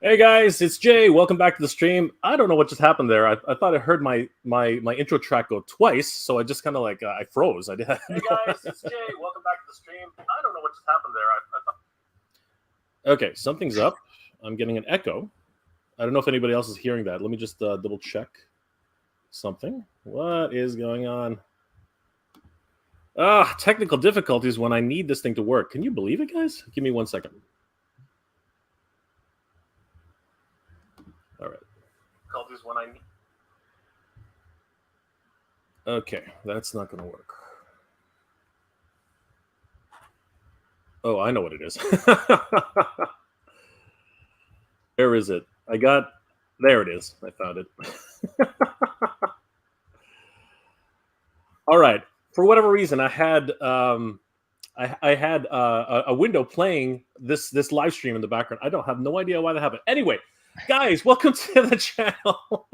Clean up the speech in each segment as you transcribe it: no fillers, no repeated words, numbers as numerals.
Hey guys, it's Jay. Welcome back to the stream. I don't know what just happened there. I thought I heard my intro track go twice, so I just kind of like I froze. I did. Hey guys, it's Jay. Welcome back to the stream. I don't know what just happened there. Okay, something's up. I'm getting an echo. I don't know if anybody else is hearing that. Let me just double check something. What is going on? Technical difficulties when I need this thing to work. Can you believe it, guys? Give me 1 second. All right. Difficulties when I need. Okay, that's not going to work. Oh, I know what it is. Where is it? There it is. I found it. All right. For whatever reason, I had a window playing this live stream in the background. I don't have no idea why that happened. Anyway, guys, welcome to the channel.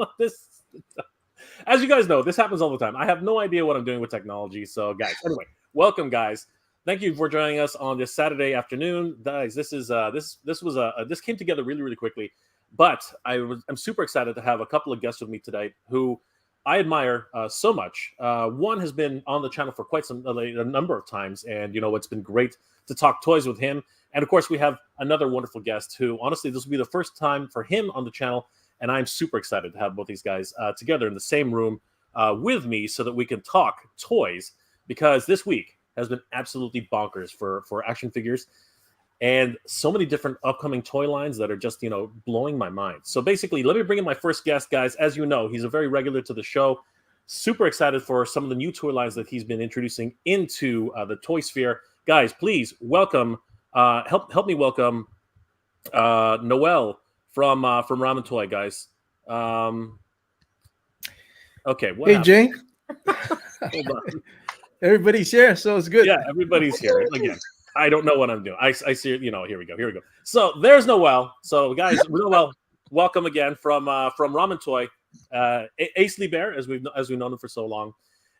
As you guys know, this happens all the time. I have no idea what I'm doing with technology. So, guys, anyway, welcome, guys. Thank you for joining us on this Saturday afternoon, guys. This came together really, really quickly, but I'm super excited to have a couple of guests with me tonight who I admire so much. One has been on the channel for quite a number of times, and it's been great to talk toys with him. And of course, we have another wonderful guest who, honestly, this will be the first time for him on the channel, and I'm super excited to have both these guys together in the same room with me so that we can talk toys, because this week has been absolutely bonkers for action figures, and so many different upcoming toy lines that are just, blowing my mind. So basically, let me bring in my first guest, guys. As you know, he's a very regular to the show. Super excited for some of the new toy lines that he's been introducing into the toy sphere. Guys, please welcome, help me welcome Noel from Ramen Toy, guys. Okay, what hey, happened? Jay. Hold on. Everybody's here, so it's good. Yeah, everybody's here. Again, I don't know what I'm doing. I see, here we go. So there's Noel. So guys, Noel, welcome again from Ramen Toy, Ace Bear, as we've known him for so long.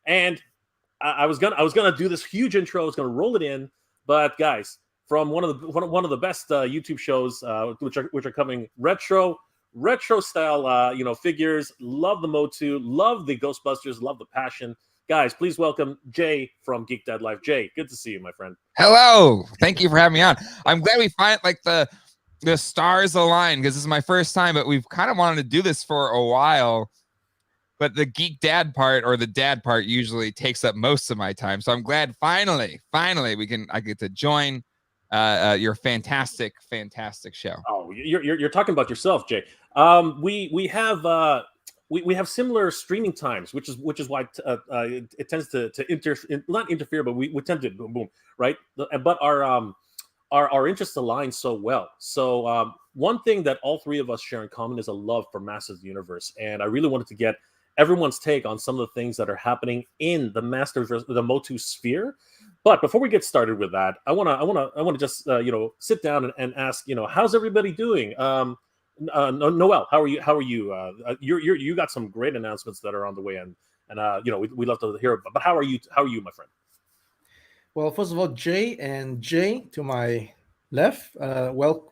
And I was gonna do this huge intro. I was gonna roll it in, but guys, from one of the best YouTube shows, which are coming, retro style, figures. Love the MOTU, love the Ghostbusters, love the passion. Guys, please welcome Jay from Geek Dead Life. Jay, good to see you, my friend. Hello. Thank you for having me on. I'm glad we find the stars align, because this is my first time, but we've kind of wanted to do this for a while. But the Geek Dad part, or the dad part, usually takes up most of my time. So I'm glad finally I get to join your fantastic show. Oh, you're talking about yourself, Jay. We have similar streaming times, which is why it tends to not interfere, but we tend to boom, right? But our interests align so well. So one thing that all three of us share in common is a love for Masters of the Universe, and I really wanted to get everyone's take on some of the things that are happening in the Masterverse, the MOTU sphere. But before we get started with that, I want to just sit down and ask, how's everybody doing? Noel, how are you? You got some great announcements that are on the way, and we'd love to hear. But how are you, my friend? Well, first of all, Jay to my left. Well,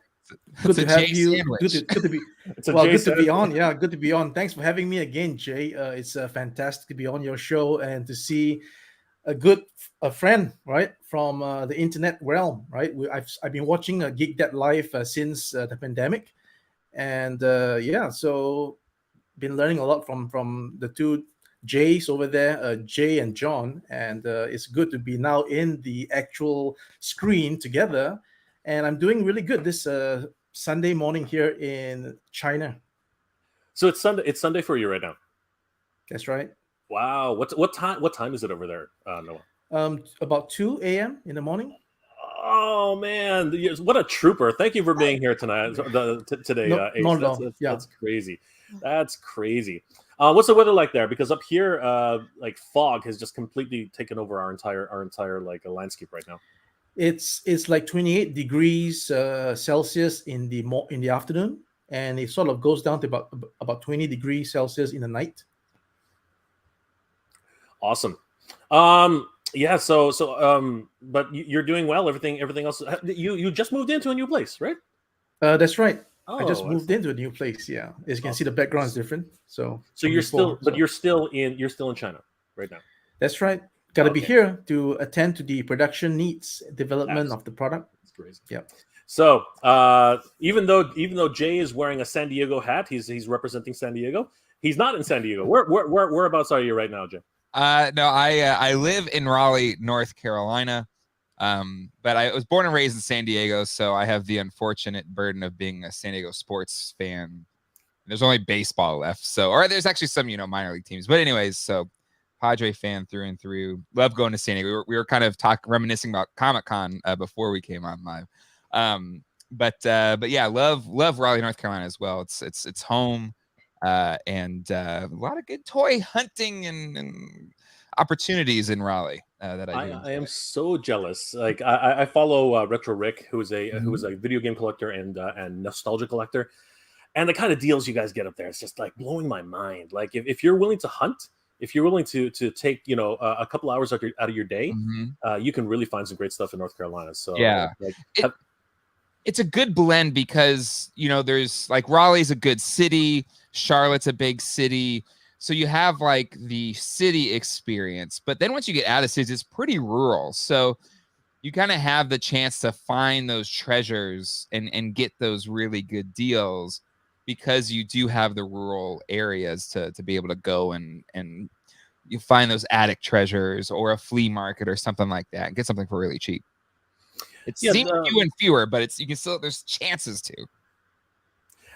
good to have you. Good to be. Good to be on. Yeah, good to be on. Thanks for having me again, Jay. It's fantastic to be on your show and to see a friend, right, from the internet realm, right? I've been watching Geek Dead Live since the pandemic. And so been learning a lot from the two Jays over there, Jay and John, and it's good to be now in the actual screen together. And I'm doing really good this Sunday morning here in China. So it's Sunday. It's Sunday for you right now. That's right. Wow. What time is it over there, Noah? About 2 a.m. in the morning. Oh man, what a trooper! Thank you for being here tonight. Today, Ace. That's crazy. That's crazy. What's the weather like there? Because up here, like fog has just completely taken over our entire like landscape right now. It's like 28 degrees Celsius in the afternoon, and it sort of goes down to about 20 degrees Celsius in the night. Awesome. Yeah. So, but you're doing well. Everything else. You just moved into a new place, right? That's right. I just moved into a new place. Yeah, as you can see, the background is different. So you're still in China right now. That's right. Got to be here to attend to the production needs, development of the product. That's crazy. Yeah. So even though Jay is wearing a San Diego hat, he's representing San Diego. He's not in San Diego. Whereabouts are you right now, Jay? No, I live in Raleigh, North Carolina. But I was born and raised in San Diego, so I have the unfortunate burden of being a San Diego sports fan. There's only baseball left, or there's actually some, minor league teams. But anyways, so Padre fan through and through. Love going to San Diego. We were kind of reminiscing about Comic-Con before we came on live. But yeah, love Raleigh, North Carolina as well. It's home, and a lot of good toy hunting and opportunities in Raleigh. That I am so jealous. Like I follow Retro Rick, who is a video game collector and nostalgia collector, and the kind of deals you guys get up there, it's just like blowing my mind. Like if you're willing to hunt, if you're willing to take a couple hours out of your day, you can really find some great stuff in North Carolina. So yeah, it's a good blend because there's like Raleigh's a good city, Charlotte's a big city. So you have like the city experience, but then once you get out of cities, it's pretty rural. So you kind of have the chance to find those treasures and get those really good deals because you do have the rural areas to be able to go and you find those attic treasures or a flea market or something like that and get something for really cheap. It seems few and fewer, but you can still, there's chances to.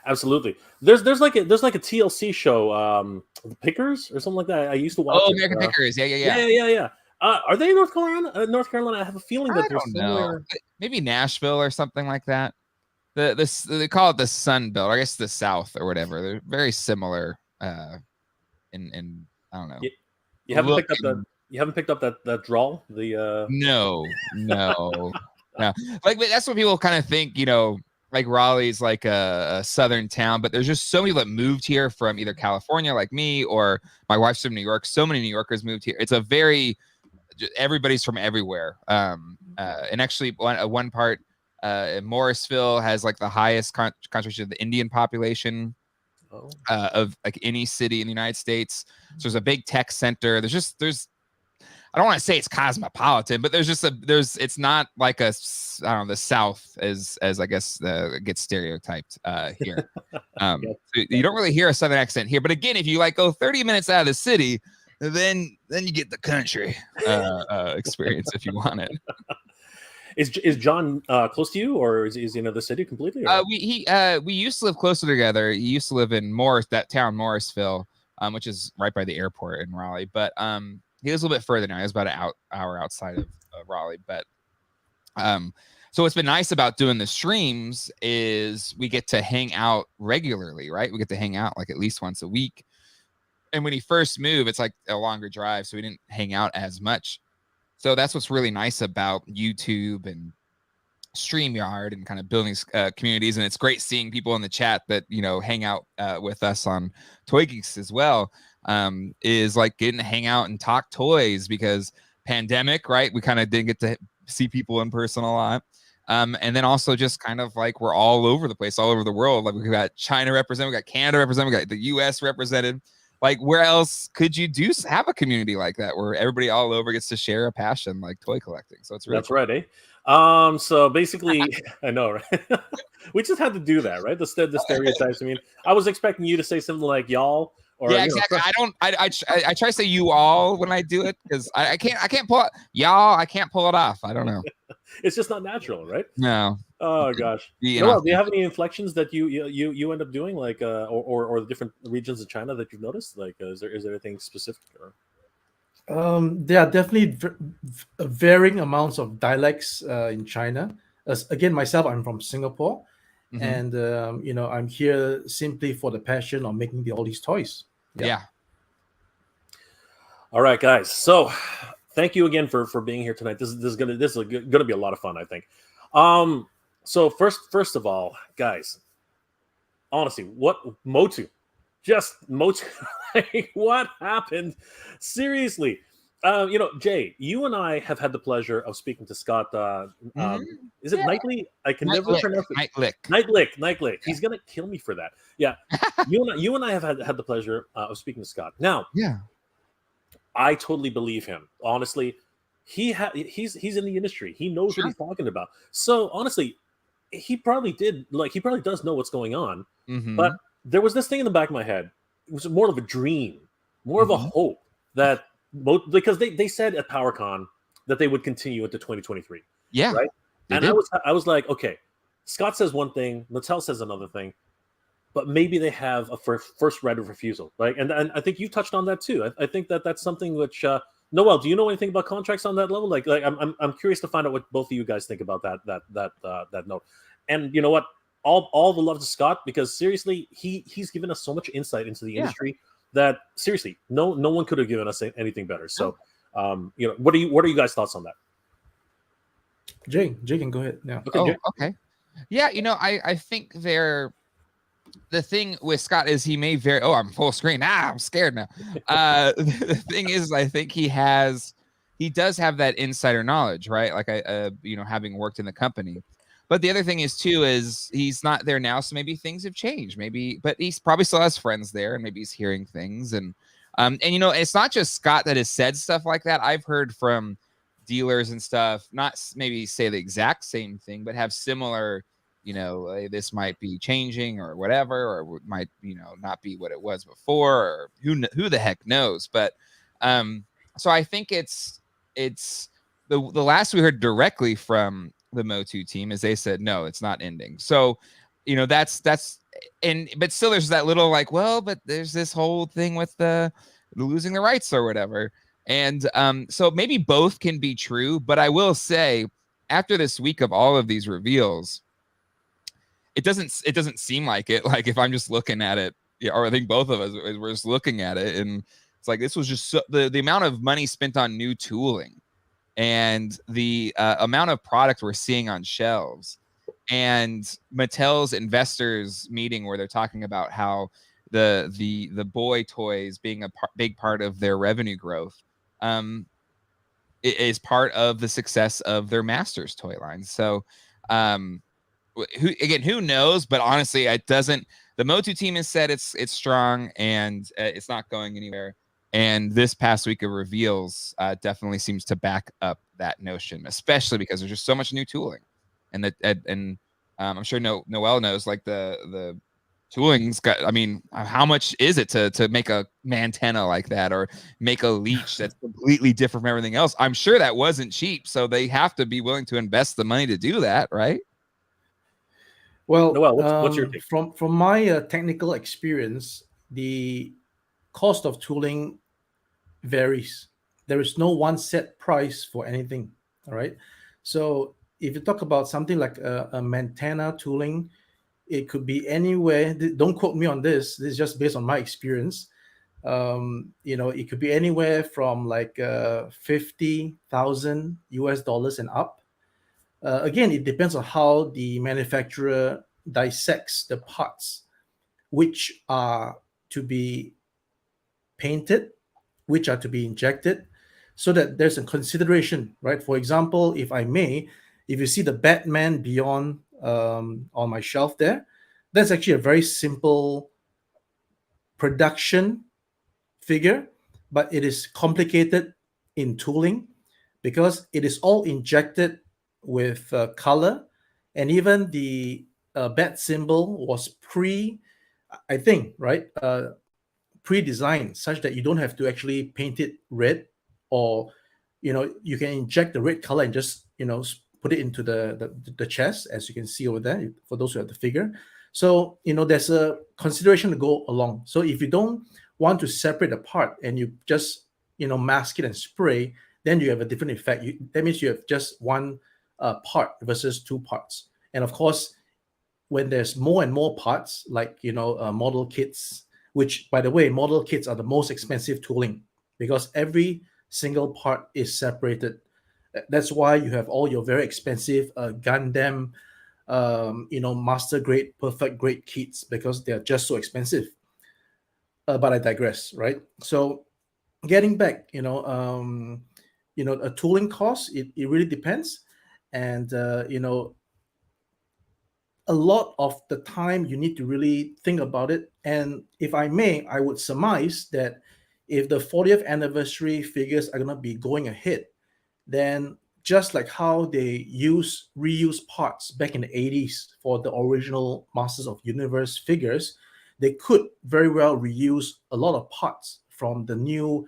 Absolutely. There's like a TLC show, The Pickers or something like that. I used to watch. Oh, American Pickers. Yeah. Are they in North Carolina? North Carolina. I have a feeling that they're somewhere. Maybe Nashville or something like that. They call it the Sun Belt. I guess the South or whatever. They're very similar. In I don't know. You haven't picked up that drawl. No. Like that's what people kind of think. Like Raleigh's like a southern town, but there's just so many that moved here from either California, like me, or my wife's from New York. So many New Yorkers moved here. It's everybody's from everywhere. And actually, one part, Morrisville has like the highest concentration of the Indian population of like any city in the United States. So there's a big tech center. There's I don't want to say it's cosmopolitan, but it's not like the South as I guess gets stereotyped here. So you don't really hear a Southern accent here, but again, if you go 30 minutes out of the city, then you get the country experience if you want it. Is John close to you, or is he in another city completely? We used to live closer together. He used to live in Morrisville, which is right by the airport in Raleigh, but he lives a little bit further now. He's about an hour outside of Raleigh. But so what's been nice about doing the streams is we get to hang out regularly, right? We get to hang out like at least once a week. And when he first moved, it's like a longer drive, so we didn't hang out as much. So that's what's really nice about YouTube and StreamYard and kind of building communities. And it's great seeing people in the chat that, hang out with us on Toy Geeks as well. Is like getting to hang out and talk toys because pandemic, right? We kind of didn't get to see people in person a lot. And then also just kind of like we're all over the place, all over the world. Like we got China represented, we got Canada represented, we got the US represented. Like where else could you have a community like that where everybody all over gets to share a passion like toy collecting? So it's really cool. Right, eh? So basically, I know, right? We just had to do that, right? The stereotypes. I mean, I was expecting you to say something like y'all. Or, yeah, exactly. I try to say you all when I do it because I can't pull it. Y'all, I can't pull it off. I don't know. It's just not natural, right? No. Oh gosh. Noel, do you have any inflections that you end up doing, like or the different regions of China that you've noticed? Like, is there anything specific? Or? There are definitely varying amounts of dialects in China. Again, myself, I'm from Singapore. And I'm here simply for the passion of making all these toys. Yeah. All right, guys. So, thank you again for being here tonight. This is gonna be a lot of fun, I think. So first of all, guys, honestly, what MOTU? Just MOTU. Like, what happened? Seriously, Jay, you and I have had the pleasure of speaking to Scott. Is it Nightly? I can never pronounce it. Nightlick. He's gonna kill me for that. Yeah, you and I have had the pleasure of speaking to Scott. Now, I totally believe him. Honestly, he's in the industry. He knows what he's talking about. So honestly, he probably does know what's going on. But there was this thing in the back of my head. It was more of a dream, more of a hope that. Because they said at PowerCon that they would continue into 2023. Yeah, right. And I was like, okay, Scott says one thing, Mattel says another thing, but maybe they have a first right of refusal, right? And I think you touched on that too. I think that's something which Noel, do you know anything about contracts on that level? Like I'm curious to find out what both of you guys think about that note. And you know what? All the love to Scott, because seriously, he's given us so much insight into the industry. That seriously, no one could have given us anything better. So, what are you guys' thoughts on that? Jay can go ahead. Yeah. Okay. Yeah, I think the thing with Scott is he may I'm full screen. I'm scared now. The thing is, I think he does have that insider knowledge, right? Like having worked in the company. But the other thing is he's not there now, so maybe things have changed. But he's probably still has friends there, and maybe he's hearing things. And it's not just Scott that has said stuff like that. I've heard from dealers and stuff, not maybe say the exact same thing, but have similar, this might be changing or whatever, or might not be what it was before, or who the heck knows. But so I think it's the last we heard directly from the MOTU team is they said no, it's not ending. So but still there's that little but there's this whole thing with the losing the rights or whatever. And so maybe both can be true, but I will say after this week of all of these reveals, it doesn't seem like it. Like if I'm just looking at it, or I think both of us we're just looking at it, and it's like this was just the amount of money spent on new tooling and the amount of product we're seeing on shelves, and Mattel's investors meeting where they're talking about how the boy toys being a big part of their revenue growth is part of the success of their Masters toy line. So who knows? But honestly, it doesn't. The MOTU team has said it's strong and it's not going anywhere. And this past week of reveals definitely seems to back up that notion, especially because there's just so much new tooling, and I'm sure Noel knows the tooling's got. I mean, how much is it to make a Mantenna like that, or make a leech that's completely different from everything else? I'm sure that wasn't cheap, so they have to be willing to invest the money to do that, right? Well, Noel, what's your take? From my technical experience, the cost of tooling varies. There is no one set price for anything. All right. So if you talk about something like a Mantenna tooling, it could be anywhere. Don't quote me on this. This is just based on my experience. It could be anywhere from like $50,000 and up. Again, it depends on how the manufacturer dissects the parts, which are to be painted, which are to be injected, so that there's a consideration, right? For example, if you see the Batman Beyond on my shelf there, that's actually a very simple production figure, but it is complicated in tooling because it is all injected with color, and even the bat symbol was pre-designed such that you don't have to actually paint it red, or you can inject the red color and just put it into the chest, as you can see over there for those who have the figure. So there's a consideration to go along. So if you don't want to separate apart and you just mask it and spray, then you have a different effect. That means you have just one part versus two parts. And of course, when there's more and more parts, like model kits, which by the way, model kits are the most expensive tooling because every single part is separated. That's why you have all your very expensive Gundam, master grade, perfect grade kits, because they're just so expensive. But I digress, right? So getting back, a tooling cost, it really depends. And, a lot of the time you need to really think about it. And if I may, I would surmise that if the 40th anniversary figures are going to be going ahead, then just like how they reuse parts back in the 80s for the original Masters of Universe figures, they could very well reuse a lot of parts from the new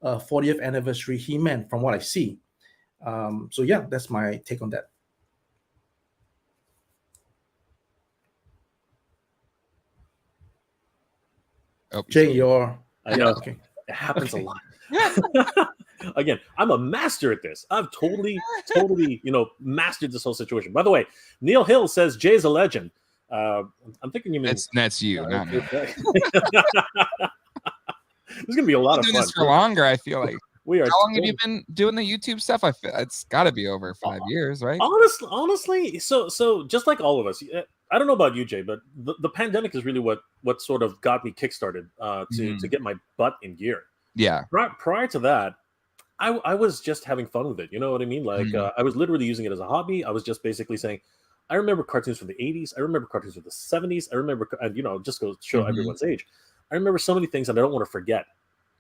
40th anniversary He-Man, from what I see. So yeah, that's my take on that. Oh, Jay, you're... I know. Okay. It happens a lot. Again, I'm a master at this. I've totally, mastered this whole situation. By the way, Neil Hill says Jay's a legend. I'm thinking you mean that's you, not me. There's gonna be a lot of fun. This for longer, I feel like. We are. How long have you been doing the YouTube stuff? I feel it's got to be over 5 years, right? Honestly, so just like all of us, I don't know about you, Jay, but the pandemic is really what sort of got me kickstarted to get my butt in gear. Yeah. Prior to that, I was just having fun with it. You know what I mean? Like I was literally using it as a hobby. I was just basically saying, I remember cartoons from the 80s. I remember cartoons from the 70s. I remember, just go show everyone's age. I remember so many things that I don't want to forget.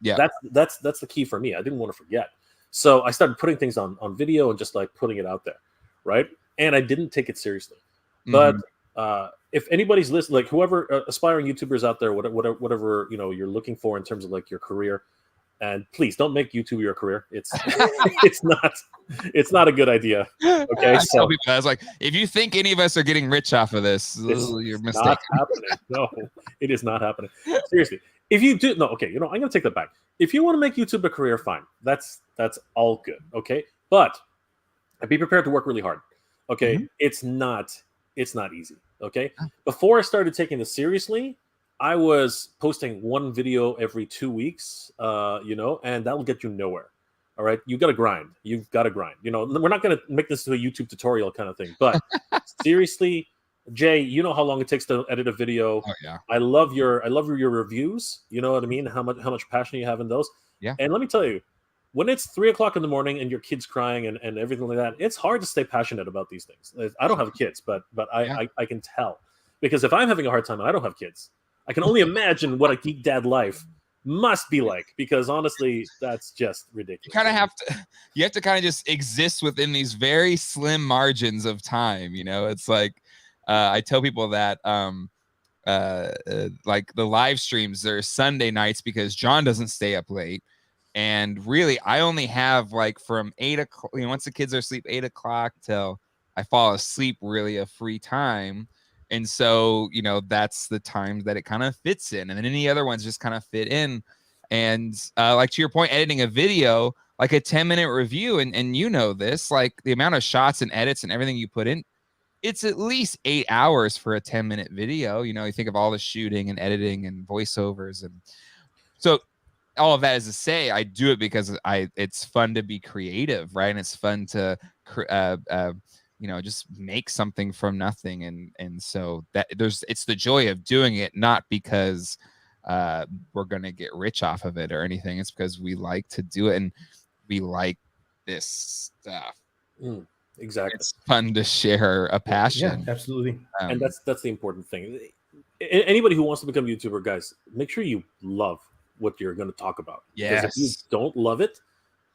Yeah, that's the key for me. I didn't want to forget. So I started putting things on video and just like putting it out there, right? And I didn't take it seriously. But if anybody's listening, like whoever aspiring YouTubers out there, whatever you're looking for in terms of like your career, and please don't make YouTube your career. It's it's not a good idea. Okay, I tell people, I was like, if you think any of us are getting rich off of this, you're mistaken. Not happening. No, it is not happening. Seriously. If you do, no, okay, I'm going to take that back. If you want to make YouTube a career, fine. That's all good, okay? But be prepared to work really hard, okay? It's not easy, okay? Before I started taking this seriously, I was posting one video every 2 weeks, and that'll get you nowhere, all right? You got to grind. You've got to grind. We're not going to make this to a YouTube tutorial kind of thing, but seriously, Jay, you know how long it takes to edit a video. Oh, yeah. I love your reviews. You know what I mean? How much passion you have in those. Yeah. And let me tell you, when it's 3 o'clock in the morning and your kid's crying and everything like that, it's hard to stay passionate about these things. I don't have kids, but I can tell, because if I'm having a hard time and I don't have kids, I can only imagine what a geek dad life must be like, because honestly, that's just ridiculous. You have to kind of just exist within these very slim margins of time. It's like, I tell people that like the live streams, they're Sunday nights because John doesn't stay up late. And really, I only have like from 8 o'clock, once the kids are asleep, 8 o'clock till I fall asleep, really a free time. And so, that's the time that it kind of fits in. And then any other ones just kind of fit in. And like to your point, editing a video, like a 10-minute review, and this, like the amount of shots and edits and everything you put in, it's at least 8 hours for a 10-minute video. You think of all the shooting and editing and voiceovers. And so all of that is to say, I do it because it's fun to be creative, right? And it's fun to, just make something from nothing. And so that it's the joy of doing it, not because we're going to get rich off of it or anything. It's because we like to do it and we like this stuff. Exactly. It's fun to share a passion. Yeah, absolutely. And that's the important thing. Anybody who wants to become a YouTuber, guys, make sure you love what you're going to talk about. Yes. Because if you don't love it,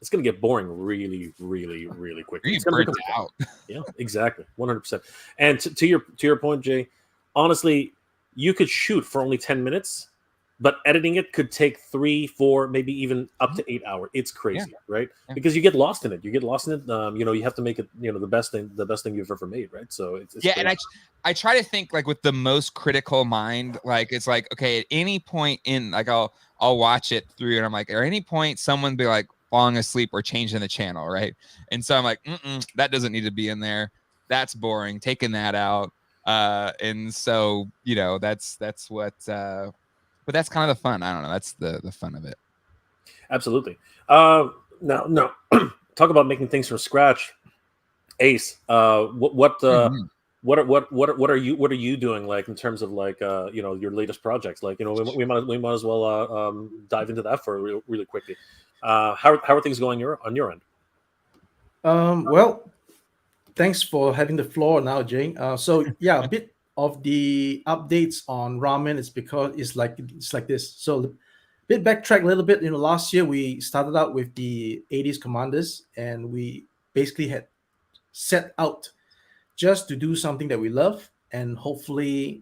it's going to get boring really, really, really quickly. It's going to burn out. Yeah, exactly. 100%. And to your point, Jay, honestly, you could shoot for only 10 minutes, but editing it could take 3, 4, maybe even up to 8 hours. It's crazy, right? Yeah. Because you get lost in it. You have to make it, the best thing you've ever made, right? So it's yeah. Crazy. And I try to think like with the most critical mind, like it's like, okay, at any point in, like I'll watch it through and I'm like, at any point someone be like falling asleep or changing the channel, right? And so I'm like, that doesn't need to be in there. That's boring. Taking that out. And so, that's what, but that's kind of the fun. I don't know. That's the fun of it. Absolutely. Now, talk about making things from scratch. Ace, what what are you doing, like, in terms of, like, your latest projects? Like, we might as well dive into that for really quickly. How are things going on your end? Well, thanks for having the floor now, Jay. So yeah, a bit of the updates on Ramen is because it's like this. So a bit backtrack a little bit. Last year we started out with the 80s Commanders, and we basically had set out just to do something that we love, and hopefully,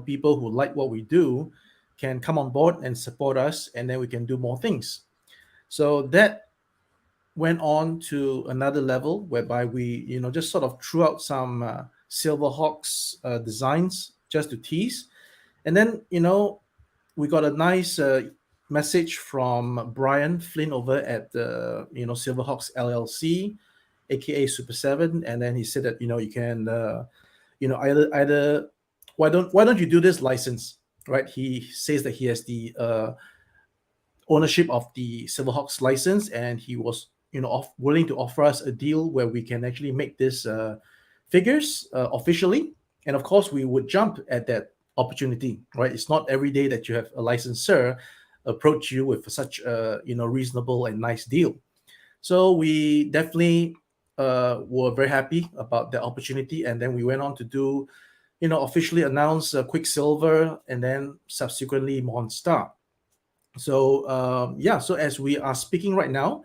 people who like what we do can come on board and support us, and then we can do more things. So that went on to another level whereby we, just sort of threw out some Silverhawks designs just to tease. And then, we got a nice message from Brian Flynn over at the, Silverhawks LLC, aka Super 7. And then he said that, you can, either why don't you do this license, right? He says that he has the ownership of the Silverhawks license, and he was willing to offer us a deal where we can actually make this figures officially. And of course, we would jump at that opportunity, right? It's not every day that you have a licensor approach you with such a reasonable and nice deal. So we definitely were very happy about the opportunity, and then we went on to do, officially announce Quicksilver, and then subsequently Monstar. So so as we are speaking right now,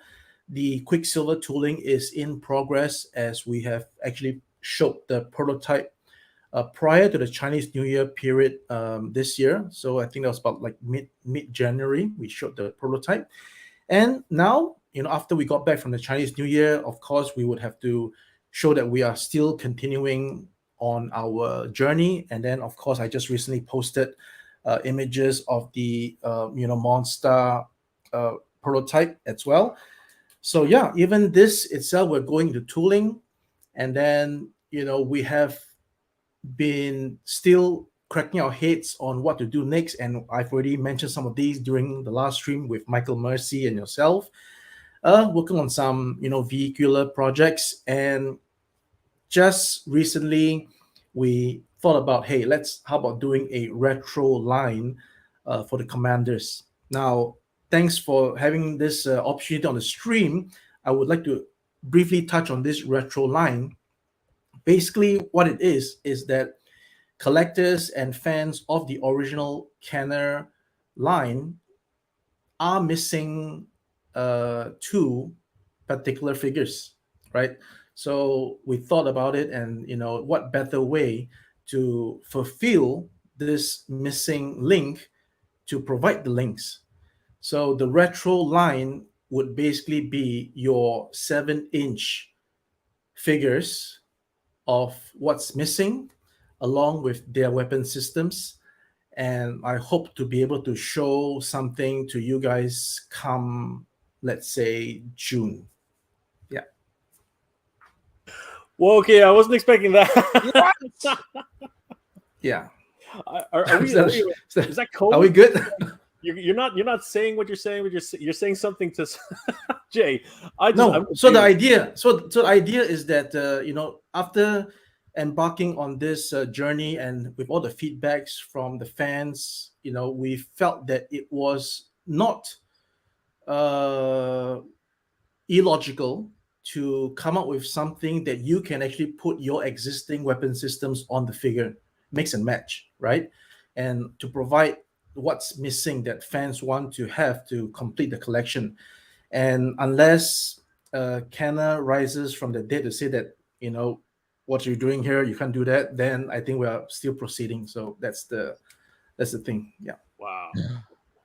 the Quicksilver tooling is in progress, as we have actually showed the prototype prior to the Chinese New Year period this year. So I think that was about like mid-January, we showed the prototype. And now, after we got back from the Chinese New Year, of course, we would have to show that we are still continuing on our journey. And then, of course, I just recently posted images of the, Monster prototype as well. So yeah, even this itself, we're going into tooling. And then, we have been still cracking our heads on what to do next. And I've already mentioned some of these during the last stream with Michael Mercy and yourself. Working on some, vehicular projects. And just recently, we thought about, hey, how about doing a retro line for the Commanders? Now, thanks for having this opportunity on the stream. I would like to briefly touch on this retro line. Basically, what it is that collectors and fans of the original Kenner line are missing two particular figures, right? So we thought about it, and what better way to fulfill this missing link to provide the links. So the retro line would basically be your 7-inch figures of what's missing, along with their weapon systems. And I hope to be able to show something to you guys come, let's say, June. Yeah. Well, okay, I wasn't expecting that. Yeah. Is that cold? Are we good? You're not saying what you're saying, but you're saying something to Jay. So the idea is that after embarking on this journey, and with all the feedbacks from the fans, we felt that it was not illogical to come up with something that you can actually put your existing weapon systems on the figure, mix and match, right? And to provide what's missing that fans want to have to complete the collection. And unless Kenner rises from the dead to say that, what you're doing here, you can't do that, then I think we are still proceeding. So that's the thing. Yeah. Wow.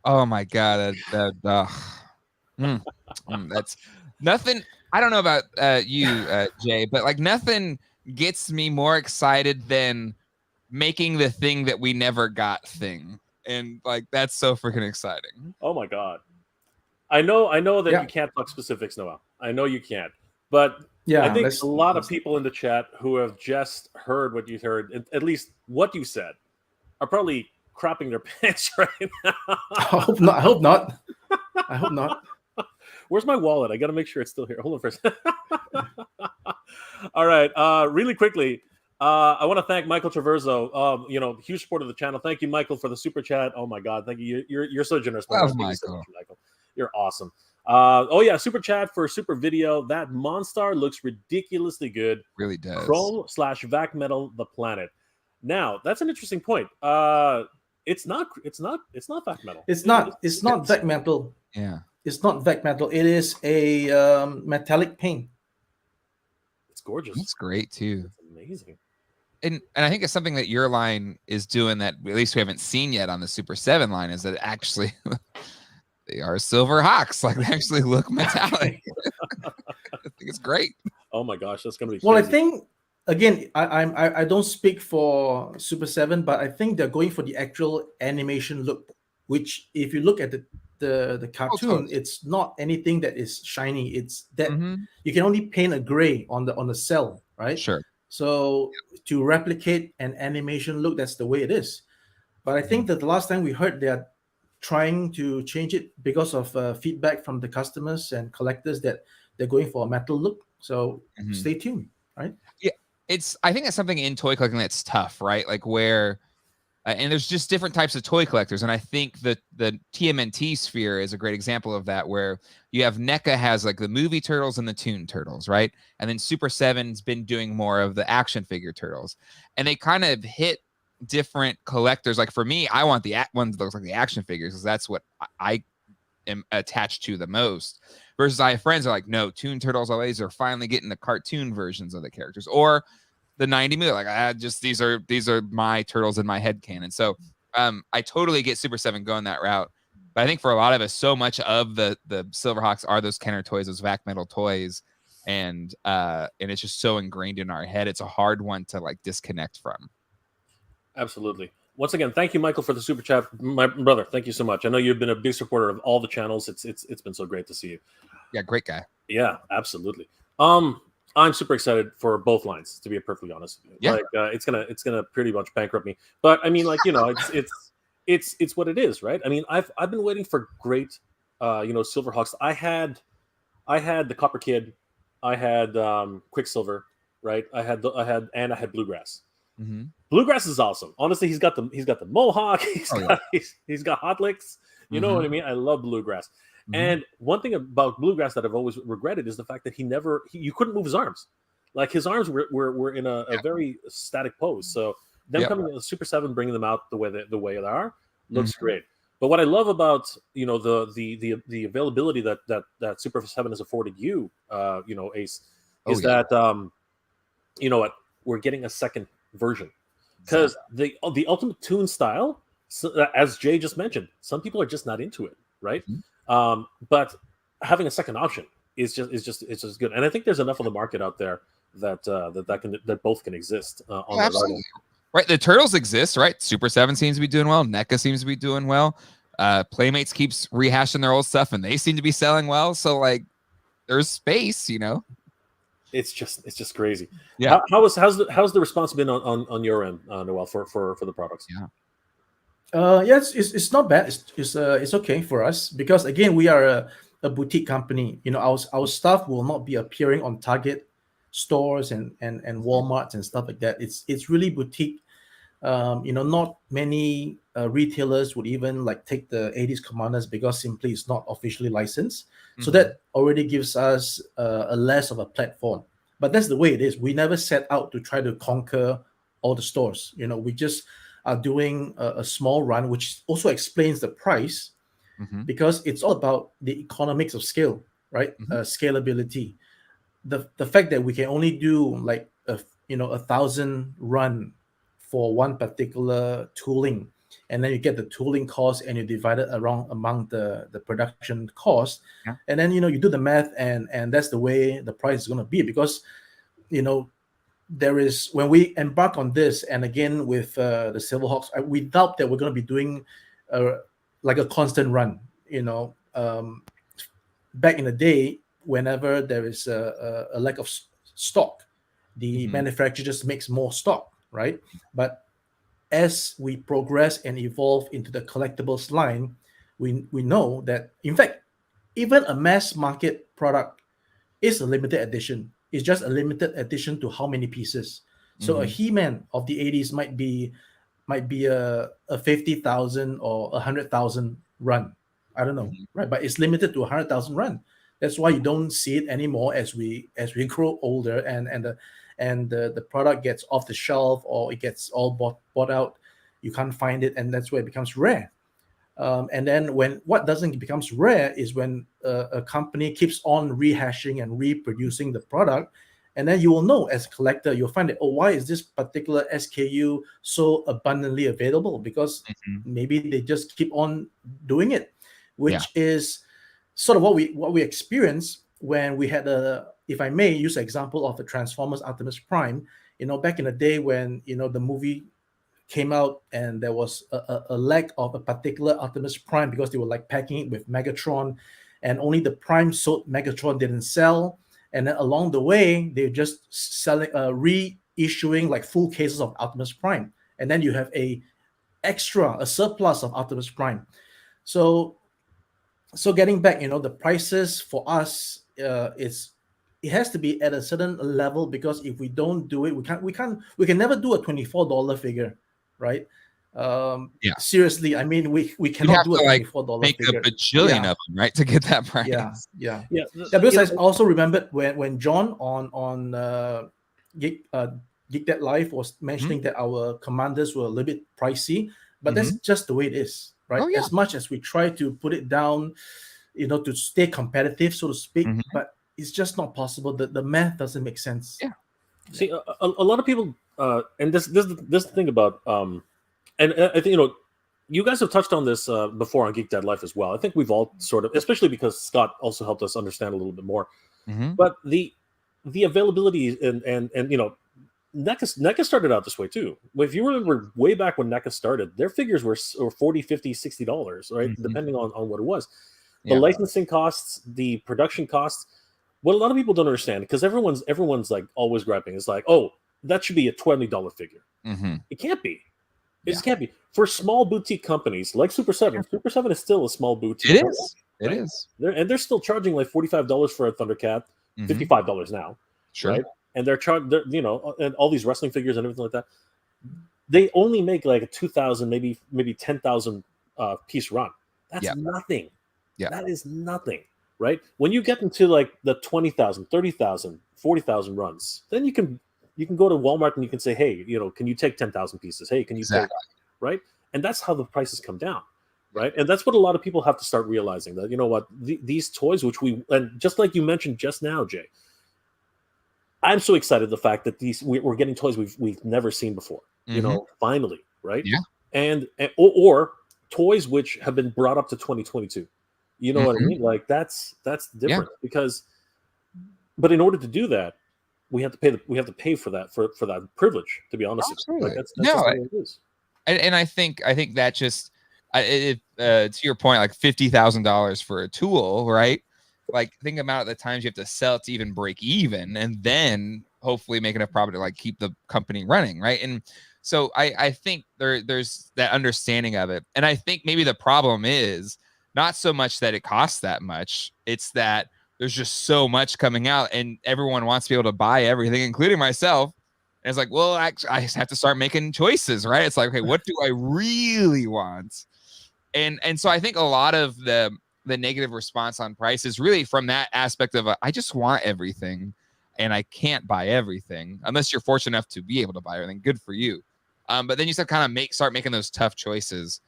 Oh my God. That's nothing. I don't know about you, Jay, but like nothing gets me more excited than making the thing that we never got thing. And like, that's so freaking exciting. Oh my God. I know that you can't talk specifics, Noel. I know you can't, but I think a lot of people in the chat who have just heard what you heard, at least what you said, are probably crapping their pants right now. I hope not. Where's my wallet? I got to make sure it's still here. Hold on for a second. All right. Really quickly, I want to thank Michael Traverso. Huge support of the channel. Thank you, Michael, for the super chat. Oh my God, thank you. You're so generous. Love Thank Michael. you so much, Michael. You're awesome. Super chat for super video. That Monstar looks ridiculously good. Really does. Chrome/Vac Metal the planet. Now that's an interesting point. It's not Vac Metal. It's not Vac Metal. Yeah. It's not Vac Metal. It is a metallic paint. It's gorgeous. It's great too. It's amazing. And I think it's something that your line is doing that at least we haven't seen yet on the Super 7 line is that actually they are Silverhawks. Like they actually look metallic. I think it's great. Oh my gosh, that's gonna be well. crazy. I think again, I don't speak for Super 7, but I think they're going for the actual animation look. Which, if you look at the cartoon, it's not anything that is shiny. It's that you can only paint a gray on the cell, right? Sure. So to replicate an animation look, that's the way it is. But I think that the last time we heard they're trying to change it because of feedback from the customers and collectors that they're going for a metal look. So stay tuned, right? Yeah, I think it's something in toy collecting that's tough, right? Like where, and there's just different types of toy collectors, and I think that the TMNT sphere is a great example of that, where you have NECA has like the movie turtles and the toon turtles, right? And then Super 7's been doing more of the action figure turtles, and they kind of hit different collectors. Like for me, I want the one that looks like the action figures because that's what I am attached to the most. Versus I have friends who are like, no, Toon Turtles always are finally getting the cartoon versions of the characters, or the 90 movie. Like these are my turtles in my head canon. So I totally get Super 7 going that route. But I think for a lot of us, so much of the Silverhawks are those Kenner toys, those Vac Metal toys, and it's just so ingrained in our head. It's a hard one to like disconnect from. Absolutely. Once again, thank you, Michael, for the super chat. My brother, thank you so much. I know you've been a big supporter of all the channels. It's been so great to see you. Yeah, great guy. Yeah, absolutely. I'm super excited for both lines, to be perfectly honest with you. Yeah. Like it's gonna pretty much bankrupt me. But I mean, like, it's what it is, right? I mean, I've been waiting for great Silverhawks. I had the Copper Kid, I had Quicksilver, right? I had Bluegrass. Mm-hmm. Bluegrass is awesome. Honestly, he's got the mohawk. He's got hot licks. You know what I mean? I love Bluegrass. And one thing about Bluegrass that I've always regretted is the fact that you couldn't move his arms. Like his arms were in a very static pose. So them coming in the Super 7, bringing them out the way they are, looks great. But what I love about the availability that Super 7 has afforded you, Ace, is that we're getting a second version, because the Ultimate Toon style, as Jay just mentioned, some people are just not into it, right? But having a second option is just good, and I think there's enough of the market out there that both can exist on the level. Right, the turtles exist, right? Super 7 seems to be doing well. NECA seems to be doing well. Playmates keeps rehashing their old stuff, and they seem to be selling well. So like, there's space, It's just crazy. Yeah. How's the response been on your end, Noel, for the products? Yeah. Yes, it's not bad. It's okay for us because again we are a boutique company. Our stuff will not be appearing on Target stores and Walmarts and stuff like that. It's really boutique. Not many retailers would even like take the 80s Commanders because simply it's not officially licensed. So that already gives us a less of a platform. But that's the way it is. We never set out to try to conquer all the stores. We just are doing a small run, which also explains the price, because it's all about the economics of scale, right? Scalability. The fact that we can only do like 1,000 run for one particular tooling, and then you get the tooling cost and you divide it around among the production cost, and then you do the math, and that's the way the price is going to be, because there is, when we embark on this, and again with the Silverhawks, we doubt that we're going to be doing like a constant run. Back in the day, whenever there is a lack of stock, the manufacturer just makes more stock, right? But as we progress and evolve into the collectibles line, we know that, in fact, even a mass market product is a limited edition. It's just a limited edition to how many pieces. So a He-Man of the 80s might be a 50,000 or 100,000 run. I don't know, right? But it's limited to 100,000 run. That's why you don't see it anymore as we grow older and the product gets off the shelf or it gets all bought out. You can't find it, and that's where it becomes rare. And then when what doesn't becomes rare is when a company keeps on rehashing and reproducing the product, and then you will know as a collector, you'll find that, oh, why is this particular SKU so abundantly available? Because maybe they just keep on doing it, which is sort of what we experienced when we had if I may use an example of the Transformers Optimus Prime, back in the day when, the movie came out and there was a lack of a particular Optimus Prime because they were like packing it with Megatron, and only the Prime sold Megatron didn't sell. And then along the way, they're just selling, reissuing like full cases of Optimus Prime. And then you have a surplus of Optimus Prime. So getting back, the prices for us, it has to be at a certain level, because if we don't do it, we can never do a $24 figure, right? Seriously, I mean, we cannot do a $24 figure. Make a bajillion of them, right, to get that price. Because I also remembered when John on Geek That Life was mentioning that our commanders were a little bit pricey, but that's just the way it is, right? As much as we try to put it down, to stay competitive, so to speak, but it's just not possible. The math doesn't make sense. See, a lot of people, and this the thing about, and I think, you guys have touched on this before on Geek Dead Life as well. I think we've all sort of, especially because Scott also helped us understand a little bit more. But the availability and NECA started out this way too. If you remember way back when NECA started, their figures were $40, $50, $60, right? Depending on what it was. The licensing costs, the production costs. What a lot of people don't understand, because everyone's like always griping, is like, oh, that should be a $20 figure. It can't be. It just can't be. For small boutique companies like Super 7, Super 7 is still a small boutique. It is. It is. They're still charging like $45 for a Thundercat, $55 now. Sure. Right? And they're and all these wrestling figures and everything like that. They only make like a 2,000, maybe 10,000 piece run. That's nothing. That is nothing. Right? When you get into like the 20,000, 30,000, 40,000 runs, then you can go to Walmart and you can say, hey, can you take 10,000 pieces? Hey, can you take, right? And that's how the prices come down, right? And that's what a lot of people have to start realizing, that, these toys, and just like you mentioned just now, Jay, I'm so excited the fact that we're getting toys we've never seen before, finally, right? And or toys which have been brought up to 2022. You know what I mean? Like that's different but in order to do that, we have to pay for that privilege, to be honest. Absolutely. Like that's just the way it is. And I think that just to your point, like $50,000 for a tool, right? Like think about the times you have to sell it to even break even, and then hopefully make enough profit to like keep the company running, right? And so I think there's that understanding of it, and I think maybe the problem is not so much that it costs that much, it's that there's just so much coming out and everyone wants to be able to buy everything, including myself. And it's like, well, actually, I just have to start making choices, right? It's like, okay, what do I really want? And so I think a lot of the negative response on price is really from that aspect of I just want everything and I can't buy everything unless you're fortunate enough to be able to buy everything. Good for you. But then you start start making those tough choices.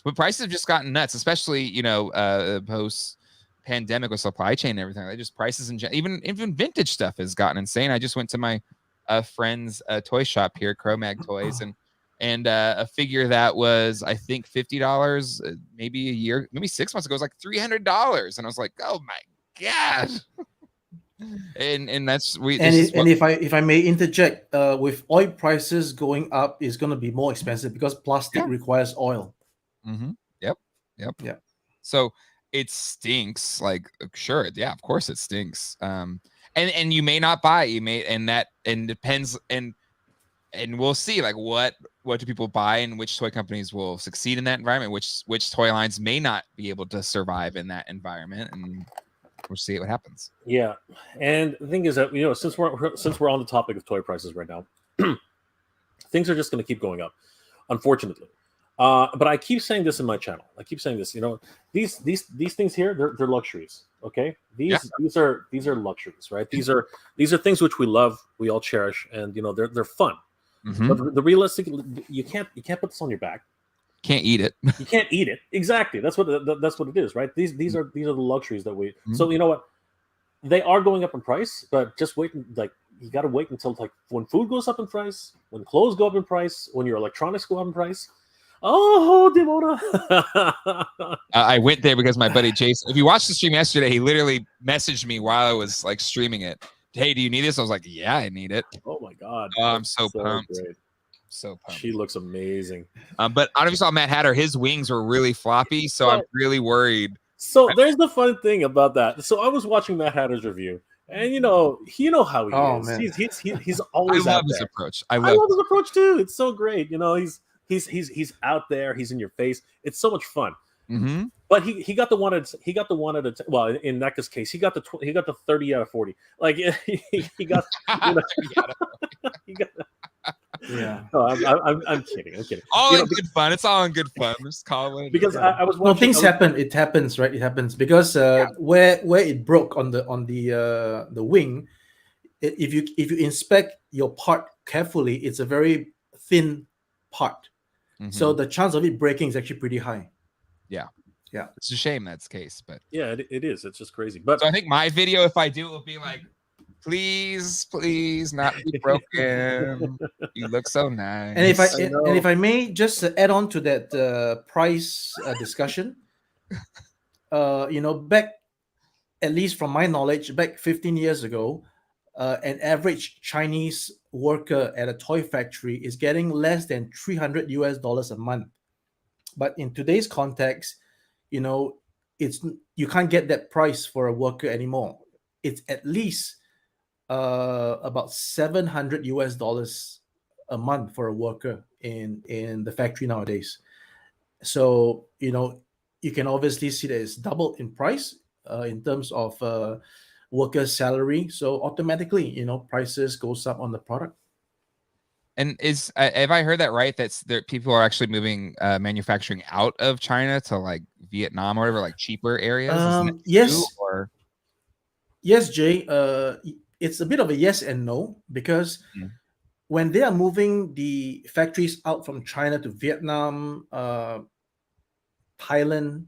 But prices have just gotten nuts, especially, post pandemic with supply chain and everything. They just prices and even vintage stuff has gotten insane. I just went to my friend's toy shop here, Cro-Mag Toys, and a figure that was, I think, $50 maybe a year, maybe 6 months ago, was like $300, and I was like, oh my god. and that's if I may interject, with oil prices going up, it's going to be more expensive because plastic requires oil. Yep. So it stinks. Like, sure, of course it stinks. And you may not buy. And depends. And we'll see. Like, what do people buy, and which toy companies will succeed in that environment? Which toy lines may not be able to survive in that environment. And we'll see what happens. Yeah, and the thing is that since we're on the topic of toy prices right now, things are just going to keep going up, unfortunately. But I keep saying this in my channel. I keep saying this. These things here, they're luxuries. Okay, these are luxuries, right? These are things which we love, we all cherish, and they're fun. But the realistic, you can't put this on your back. Can't eat it. You can't eat it. Exactly. That's what it is, right? These are the luxuries that we. So you know what? They are going up in price, but just wait. Like, you got to wait until when food goes up in price, when clothes go up in price, when your electronics go up in price. Oh, Demona! I went there because my buddy Jayce. If you watched the stream yesterday, he literally messaged me while I was like streaming it. Hey, do you need this? I was like, yeah, I need it. Oh my god! Oh, I'm so pumped. Great. So pumped. She looks amazing. But I don't know if you saw Matt Hatter. His wings were really floppy, so I'm really worried. So there's the fun thing about that. So I was watching Matt Hatter's review, and you know how he is. Man. He's always. I love his approach. I love his approach too. It's so great. He's out there. He's in your face. It's so much fun. But he got the one at well, in Neka's case, he got the 30 out of 40. Like he got. He got. Yeah. No, I'm kidding. All in good fun. It's all in good fun. Just call it. Because I was watching. No, things happen. It happens, right? It happens because where it broke on the wing, if you inspect your part carefully, it's a very thin part. So the chance of it breaking is actually pretty high. Yeah. Yeah. It's a shame that's the case, but yeah, it is. It's just crazy. But so I think my video, if I do, it will be like, please not be broken. You look so nice. And if I may just add on to that price discussion, back, at least from my knowledge, back 15 years ago, an average Chinese worker at a toy factory is getting less than $300 a month. But in today's context, it's you can't get that price for a worker anymore. It's at least about $700 a month for a worker in the factory nowadays. So you can obviously see that it's doubled in price in terms of workers' salary. So automatically, prices goes up on the product. And have I heard that right? People are actually moving manufacturing out of China to like Vietnam or whatever, like cheaper areas. Yes. Yes, Jay. It's a bit of a yes and no, because when they are moving the factories out from China to Vietnam, Thailand,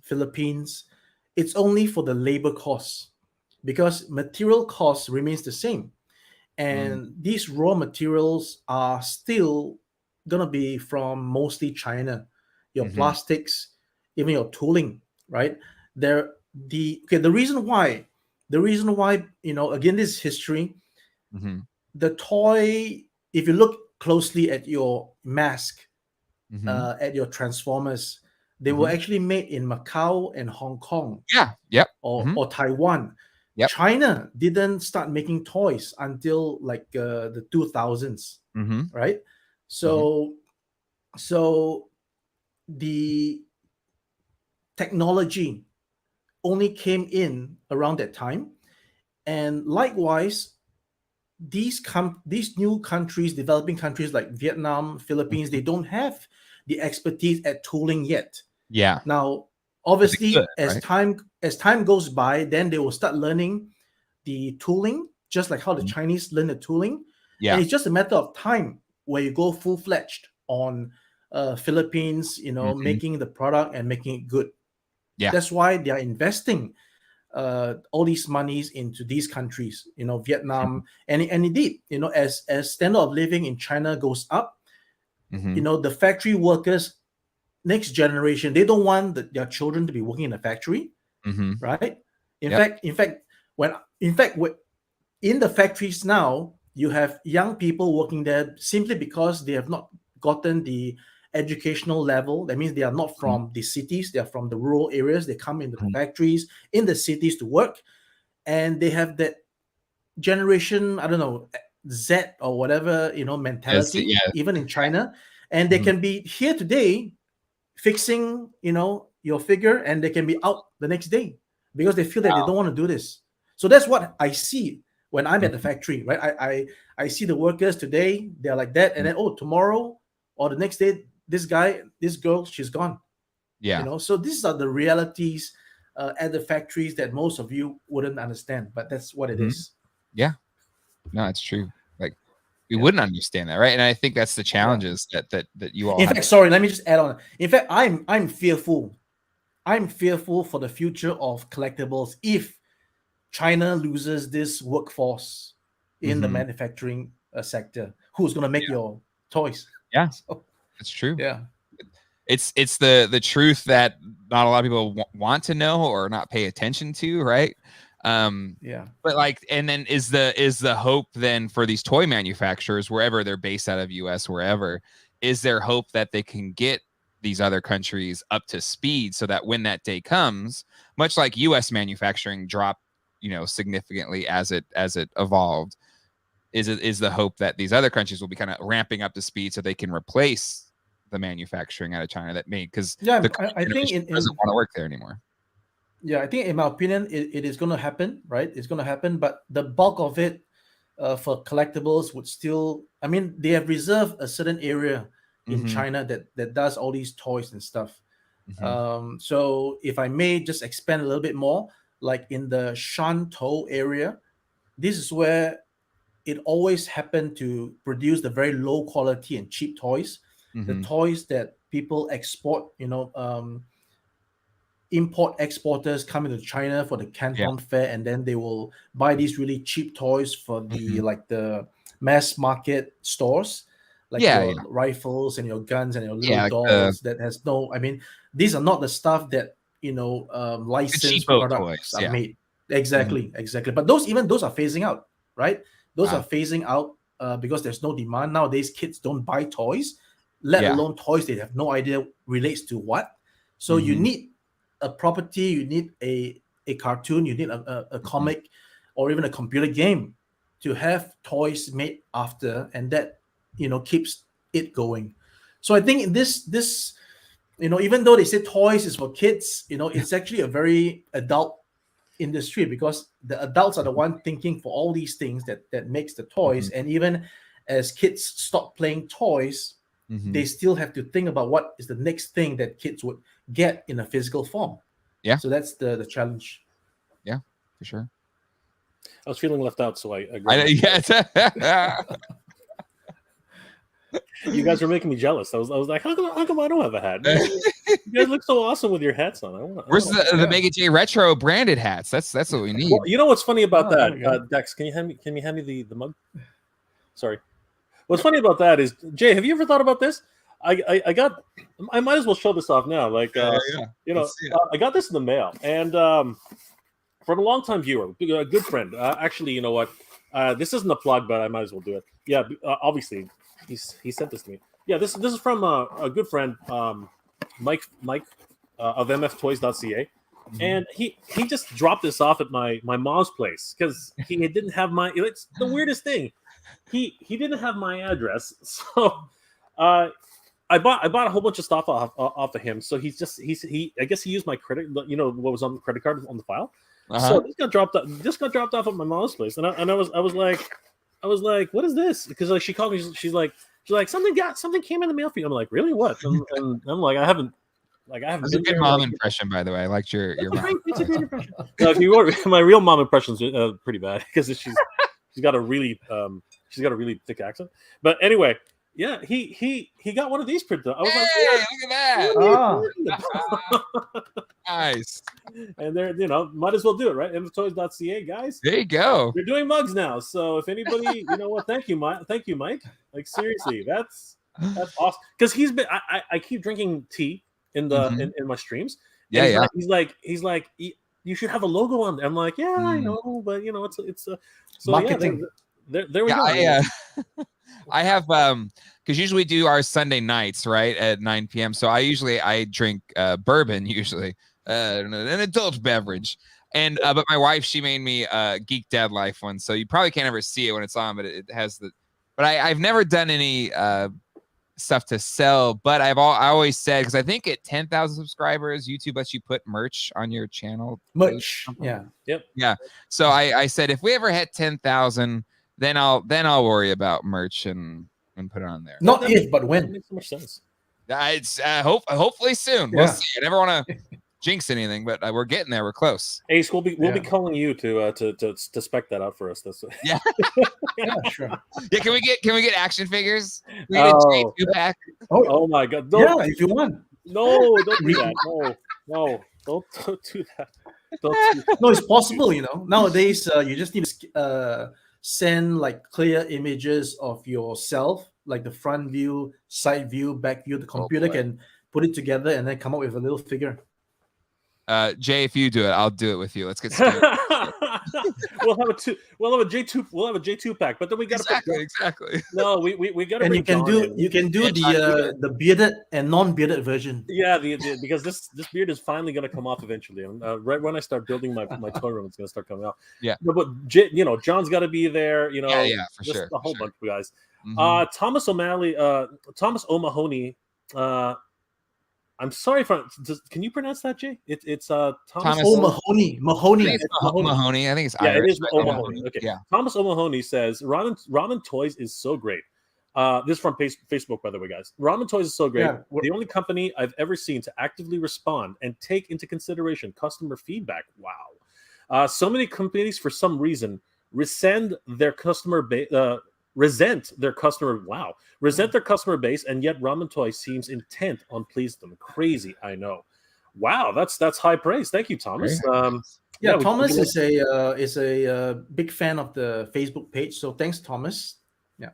Philippines, it's only for the labor costs, because material costs remains the same. And these raw materials are still going to be from mostly China, your plastics, even your tooling, right? The reason why, again, this is history. The toy, if you look closely at your mask, at your Transformers, they were actually made in Macau and Hong Kong. Yeah. Yep. Or Taiwan. Yep. China didn't start making toys until like the 2000s, right? So the technology only came in around that time, and likewise, these new countries, developing countries like Vietnam, Philippines, they don't have the expertise at tooling yet. Yeah. Now, obviously, as time goes by, then they will start learning the tooling, just like how the Chinese learn the tooling. Yeah. And it's just a matter of time where you go full-fledged on Philippines, making the product and making it good. Yeah. That's why they are investing all these monies into these countries, Vietnam, and indeed, as standard of living in China goes up, the factory workers, next generation, they don't want their children to be working in a factory, right? In fact, in the factories now, you have young people working there simply because they have not gotten the educational level. That means they are not from the cities, they are from the rural areas. They come into the factories in the cities to work, and they have that generation, I don't know, Z or whatever, mentality, even in China. And they can be here today fixing, your figure, and they can be out the next day. because they feel that they don't want to do this. So that's what I see when I'm at the factory, right? I see the workers today, they're like that, and then tomorrow or the next day, this girl, she's gone. Yeah. You know, so these are the realities at the factories that most of you wouldn't understand, but that's what it is. Yeah. No, it's true. Like we wouldn't understand that, right? And I think that's the challenges that you all. In fact, sorry, let me just add on. In fact, I'm fearful. I'm fearful for the future of collectibles if China loses this workforce in the manufacturing sector. Who's going to make your toys? Yeah, so, that's true. Yeah, it's the truth that not a lot of people want to know or not pay attention to, right? But like, and then is the hope then for these toy manufacturers, wherever they're based out of US, wherever, is there hope that they can get these other countries up to speed so that when that day comes, much like US manufacturing dropped, significantly as it evolved, is the hope that these other countries will be kind of ramping up to speed so they can replace the manufacturing out of China that made, because I think it doesn't want to work there anymore. Yeah, I think in my opinion, it is going to happen, right? It's going to happen, but the bulk of it for collectibles would still, I mean, they have reserved a certain area in China that does all these toys and stuff. So if I may just expand a little bit more, like in the Shantou area, this is where it always happened to produce the very low quality and cheap toys, the toys that people export, import exporters come into China for the Canton Fair, and then they will buy these really cheap toys for the like the mass market stores, like your rifles and your guns and your little dolls that has no, I mean, these are not the stuff that licensed products are made. Exactly. But those are phasing out, right? Those are phasing out because there's no demand nowadays. Kids don't buy toys, let alone toys they have no idea relates to what. So you need a property, you need a cartoon, you need a comic, or even a computer game to have toys made after, and that keeps it going. So I think this even though they say toys is for kids, it's actually a very adult industry, because the adults are the one thinking for all these things that makes the toys. And even as kids stop playing toys, they still have to think about what is the next thing that kids would get in a physical form. So that's the challenge. Yeah, for sure. I was feeling left out, so I You guys were making me jealous. I was like, how come I don't have a hat? You guys look so awesome with your hats on. Where's the Mega J Retro branded hats? That's what we need. Well, you know what's funny about that, Dex? Can you hand me the mug? Sorry. What's funny about that is, Jay, have you ever thought about this? I might as well show this off now. Like, I got this in the mail, and from a longtime viewer, a good friend. Actually, you know what? This isn't a plug, but I might as well do it. Yeah, obviously, he sent this to me. Yeah, this is from a good friend, Mike of mftoys.ca, and he just dropped this off at my mom's place because he didn't have my. It's the weirdest thing. He didn't have my address, so I bought a whole bunch of stuff off of him. So I guess he used my credit, what was on the credit card on the file. So this got dropped off at my mom's place, and I was like, what is this? Because like she called me, she's like something came in the mail for you. I'm like, really? What? And I'm like, I haven't. That's a good mom impression, by the way. I liked your mom. It's a great impression. No, if you were, my real mom impression's pretty bad because she's got a really thick accent. But anyway, yeah, he got one of these printed. I was like, look at that! Nice. And they're might as well do it, right? mtoys.ca, guys. There you go. We're doing mugs now, so if anybody, thank you, Mike. Like seriously, that's awesome. Because he's been, I keep drinking tea in the in my streams. Yeah. He's like, you should have a logo on there. I'm like, yeah, I know, but it's so marketing. Yeah, there we go. I have because usually we do our Sunday nights right at 9 p.m. So I drink bourbon usually, an adult beverage, and but my wife, she made me Geek Dad Life one, so you probably can't ever see it when it's on, but it has the. But I've never done any stuff to sell, but I always said, because I think at 10,000 subscribers, YouTube lets you put merch on your channel. Merch, yeah, yep, yeah. So I said if we ever hit 10,000, then I'll worry about merch and put it on there. Not if, but when. That makes so much sense. It's hopefully soon. We'll see. I never want to jinx anything, but we're getting there. We're close. Ace, we'll be calling you to spec that out for us. Yeah. Yeah, sure. Yeah, can we get action figures? We get a J2-pack. Oh my God! Yeah, if you want. No, don't do that. No, don't do that. No, it's possible. Nowadays you just need to send like clear images of yourself, like the front view, side view, back view. The computer can put it together and then come up with a little figure. Jay, if you do it, I'll do it with you. Let's get started. We'll have a J2 pack, but then we got exactly. No, we got to. And you can do the bearded and non-bearded version. Yeah, because this beard is finally going to come off eventually. Right when I start building my toy room, it's going to start coming out. Yeah. No, but John's got to be there. Yeah, for sure. A whole bunch of guys. Mm-hmm. Thomas O'Mahony. I'm sorry can you pronounce that, Jay? It's Thomas O'Mahony. Mahoney. Mahoney. I think it's Irish. It is O'Mahony. Okay. Yeah. Thomas O'Mahony says Ramen Toys is so great. This is from Facebook, by the way, guys. Ramen Toys is so great. Yeah. The only company I've ever seen to actively respond and take into consideration customer feedback. Wow. So many companies, for some reason, resent their customer base, and yet Ramen Toys seems intent on pleasing them. Crazy, I know. Wow, that's high praise. Thank you, Thomas. Thomas is a big fan of the Facebook page, so thanks, Thomas. Yeah,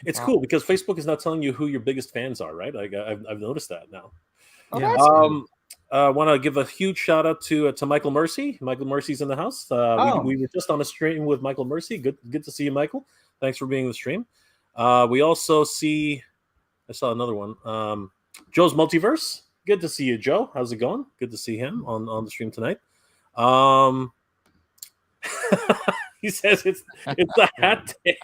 it's cool because Facebook is now telling you who your biggest fans are, right? Like I've noticed that now. I want to give a huge shout out to Michael Mercy. Michael Mercy's in the house. We were just on a stream with Michael Mercy. Good to see you, Michael. Thanks for being in the stream. We also see, I saw another one. Joe's Multiverse. Good to see you, Joe. How's it going? Good to see him on the stream tonight. He says it's a hat day.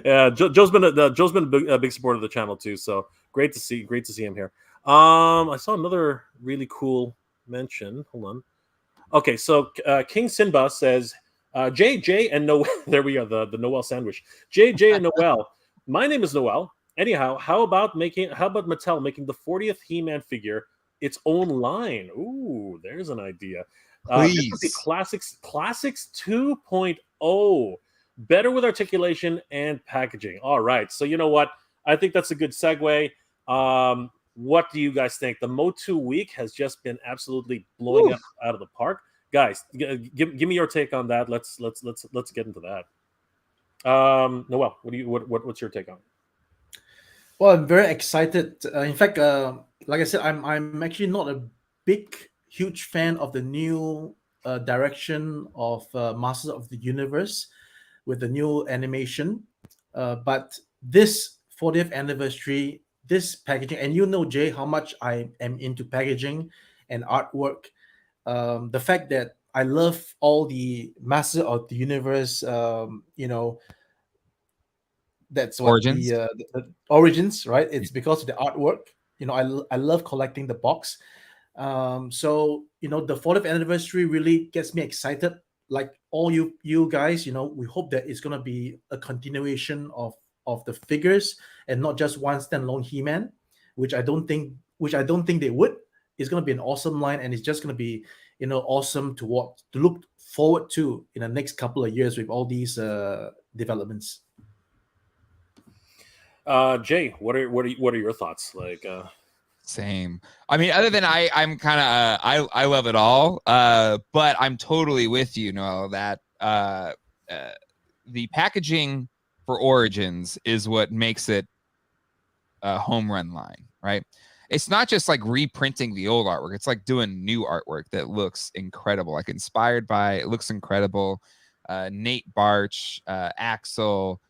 Yeah, Joe's been a big supporter of the channel too. So great to see him here. I saw another really cool mention. Hold on. Okay, so King Simba says, Jay and Noel. There we are, the Noel sandwich. Jay and Noel. My name is Noel. Anyhow, how about Mattel making the 40th He-Man figure its own line? Ooh, there's an idea. This would be Classics 2.0. Better with articulation and packaging. All right. So you know what? I think that's a good segue. What do you guys think? The MOTU week has just been absolutely blowing up out of the park. Guys, give me your take on that. Let's get into that. Noel, what's your take on it? Well, I'm very excited. In fact, like I said, I'm actually not a huge fan of the new direction of Masters of the Universe with the new animation. But this 40th anniversary, this packaging, and Jay, how much I am into packaging and artwork. The fact that I love all the Masters of the Universe, that's what Origins. The Origins, right? It's because of the artwork. I love collecting the box. So the 40th anniversary really gets me excited. Like all you guys, we hope that it's gonna be a continuation of the figures and not just one standalone He-Man, which I don't think they would. It's gonna be an awesome line, and it's just gonna be awesome to look forward to in the next couple of years with all these developments. Jay, what are your thoughts? Like, same. I mean, other than I'm kind of I love it all, but I'm totally with you, Noel, that the packaging for Origins is what makes it a home run line, right? It's not just like reprinting the old artwork. It's like doing new artwork that looks incredible, like inspired by. It looks incredible. Nate Barch, Axel,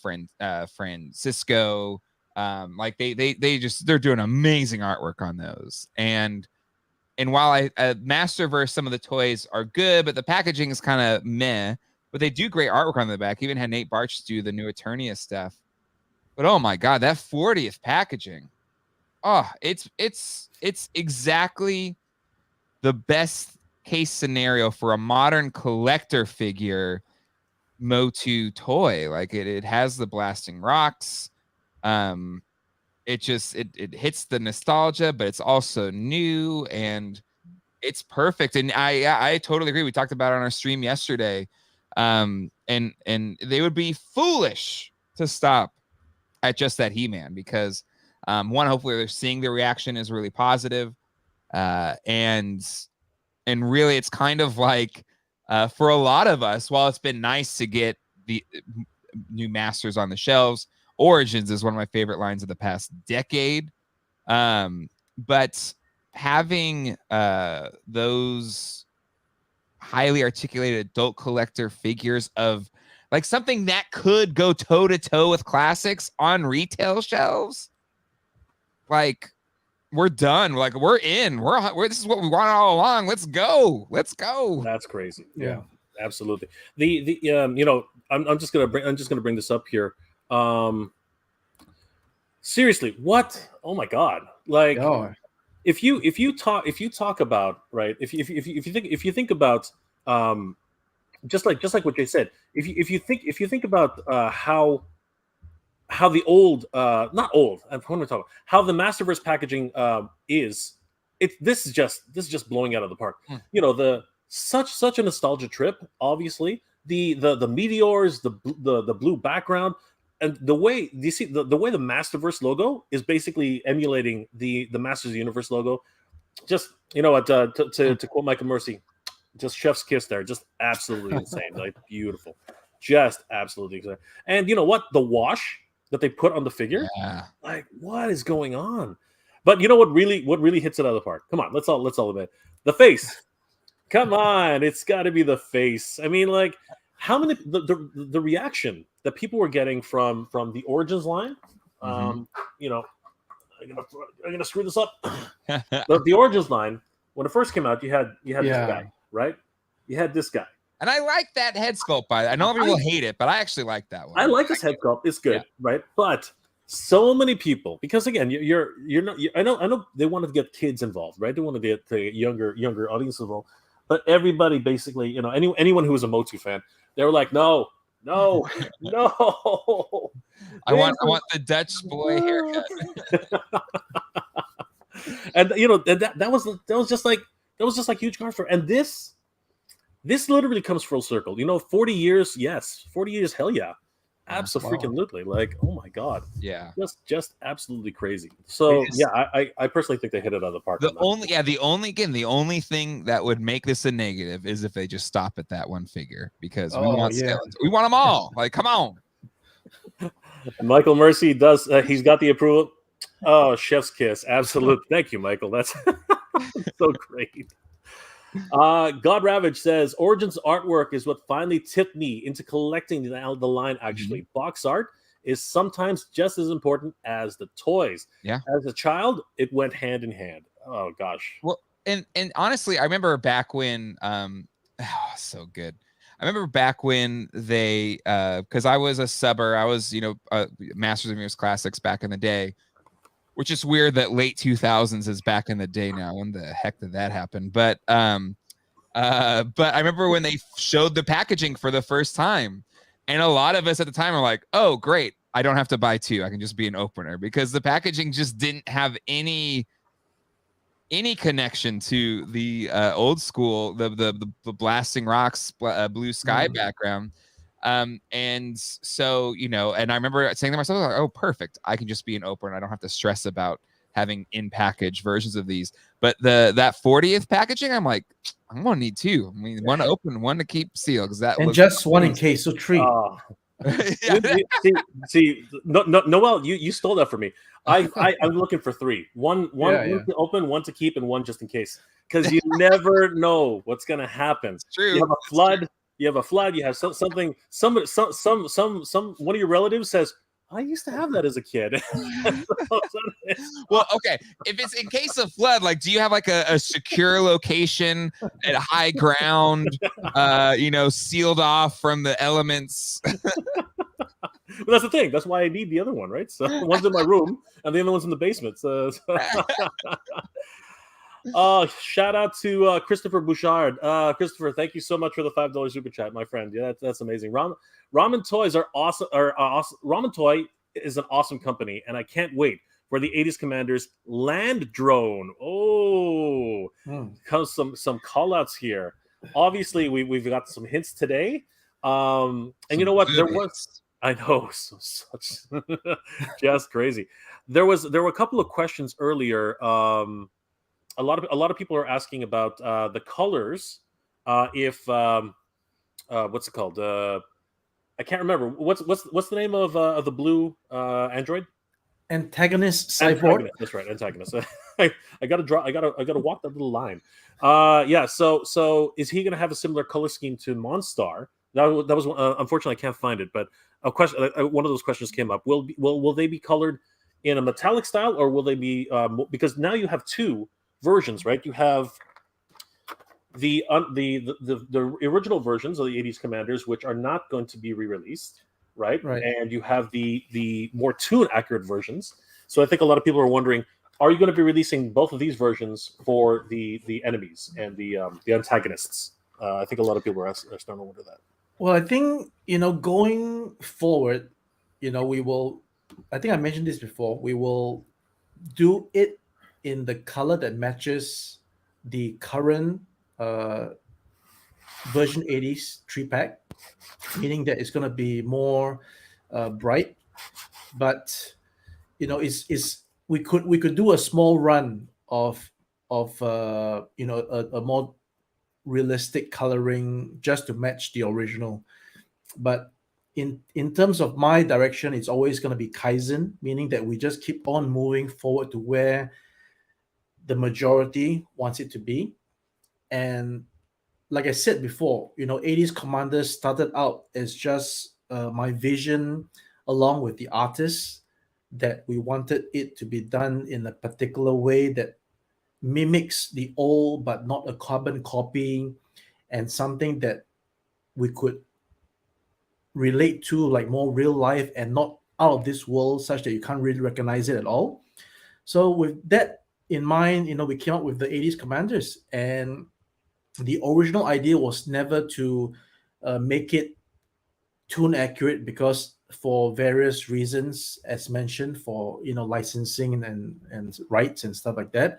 Francisco, like they're doing amazing artwork on those. And while Masterverse, some of the toys are good, but the packaging is kind of meh. But they do great artwork on the back. Even had Nate Barch do the new Eternia stuff. But oh my god, that 40th packaging. Oh, it's exactly the best case scenario for a modern collector figure MOTU toy. Like it has the blasting rocks. It hits the nostalgia, but it's also new and it's perfect. And I totally agree. We talked about it on our stream yesterday. And they would be foolish to stop at just that He-Man because one, hopefully they're seeing the reaction is really positive. And really it's kind of like for a lot of us, while it's been nice to get the new Masters on the shelves, Origins is one of my favorite lines of the past decade. But having those highly articulated adult collector figures of like something that could go toe to toe with classics on retail shelves, like we're done. Like we're in. We're this is what we want all along. Let's go. That's crazy. Yeah, absolutely. The you know, I'm just gonna bring this up here. Seriously, what? Oh my god! Like, if you talk about right, if you think about just like what Jay said, if you think about how the old not old, I'm going to talk about how the Masterverse packaging is. This is just blowing out of the park. You know, the such a nostalgia trip. Obviously, the meteors, the blue background. And the way you see the way the Masterverse logo is basically emulating the Masters of the Universe logo, just you know what to quote Michael Mercy, just chef's kiss there, just absolutely insane, like beautiful, just absolutely insane. And you know what, the wash that they put on the figure, like what is going on? But you know what really hits it out of the park? Come on, let's all admit the face. Come on, it's got to be the face. I mean, like. How many the reaction that people were getting from the Origins line? You know, I'm gonna screw this up. the Origins line, when it first came out, you had this guy, right? You had this guy, and I like that head sculpt. I know people hate it, but I actually like that one. I like this head sculpt; it's good, right? But so many people, because again, you're not. I know they wanted to get kids involved, right? They want to get the younger audience involved. But everybody basically, you know, anyone who was a MOTU fan, they were like, no. I want the Dutch boy haircut. And you know that was just like huge card for. And this literally comes full circle. You know, 40 years, yes, 40 years, hell yeah. Absolutely. Like, oh my god. Yeah. Just absolutely crazy. So I personally think they hit it out of the park. The only thing that would make this a negative is if they just stop at that one figure because we want them all. Like, come on. Michael Mercy does he's got the approval. Oh, chef's kiss. Absolutely. Thank you, Michael. That's so great. God Ravage says Origins artwork is what finally tipped me into collecting the line. Actually, box art is sometimes just as important as the toys. Yeah. As a child, it went hand in hand. Oh gosh. Well, and honestly, I remember back when so good. I remember back when they because I was a subber, I was Masters of the Universe Classics back in the day. Which is weird that late 2000s is back in the day now. When the heck did that happen? But I remember when they showed the packaging for the first time, and a lot of us at the time were like, "Oh, great! I don't have to buy two. I can just be an opener," because the packaging just didn't have any connection to the old school, the blasting rocks, blue sky background. And so, you know, and I remember saying to myself, like, oh, perfect. I can just be an opener. I don't have to stress about having in-package versions of these. But that 40th packaging, I'm like, I'm going to need two. I mean, one to open, one to keep sealed. And just one in case, so three. See, Noel, you stole that from me. I'm looking for three. One to open, one to keep, and one just in case. Because you never know what's going to happen. It's true. You have a flood. You have something. Some one of your relatives says, "I used to have that as a kid." Well, okay. If it's in case of flood, like, do you have like a secure location at high ground, sealed off from the elements? But that's the thing. That's why I need the other one, right? So one's in my room, and the other one's in the basement. So. Shout out to Christopher Bouchard. Christopher, thank you so much for the $5 super chat, my friend. Yeah, that's amazing. Ramen Toys are awesome. Awesome. Ramen Toy is an awesome company, and I can't wait for the 80s Commanders land drone. Oh, comes some call outs here. Obviously, we've got some hints today. And you know what? There was, I know, such just crazy. There were a couple of questions earlier. A lot of people are asking about the colors. If what's it called? I can't remember. What's the name of the blue android? Antagonist cyborg. That's right, antagonist. I gotta walk that little line. Yeah. So is he gonna have a similar color scheme to Monstar? That was unfortunately I can't find it, but a question. One of those questions came up. Will they be colored in a metallic style, or will they be because now you have two versions, right? You have the original versions of the 80s Commanders, which are not going to be re-released, right? And you have the more tune accurate versions. So I think a lot of people are wondering, are you going to be releasing both of these versions for the enemies and the antagonists? I think a lot of people are starting to wonder that. Well, I think going forward, we will. I think I mentioned this before. We will do it in the color that matches the current version 80s 3-pack, meaning that it's going to be more bright. But we could do a small run of a more realistic coloring just to match the original. But in terms of my direction, it's always going to be Kaizen, meaning that we just keep on moving forward to where the majority wants it to be. And like I said before, 80s Commanders started out as just my vision along with the artists, that we wanted it to be done in a particular way that mimics the old but not a carbon copy, and something that we could relate to, like more real life and not out of this world, such that you can't really recognize it at all. So with that in mind, we came up with the 80s Commanders, and the original idea was never to make it tune accurate, because for various reasons, as mentioned, for licensing and rights and stuff like that.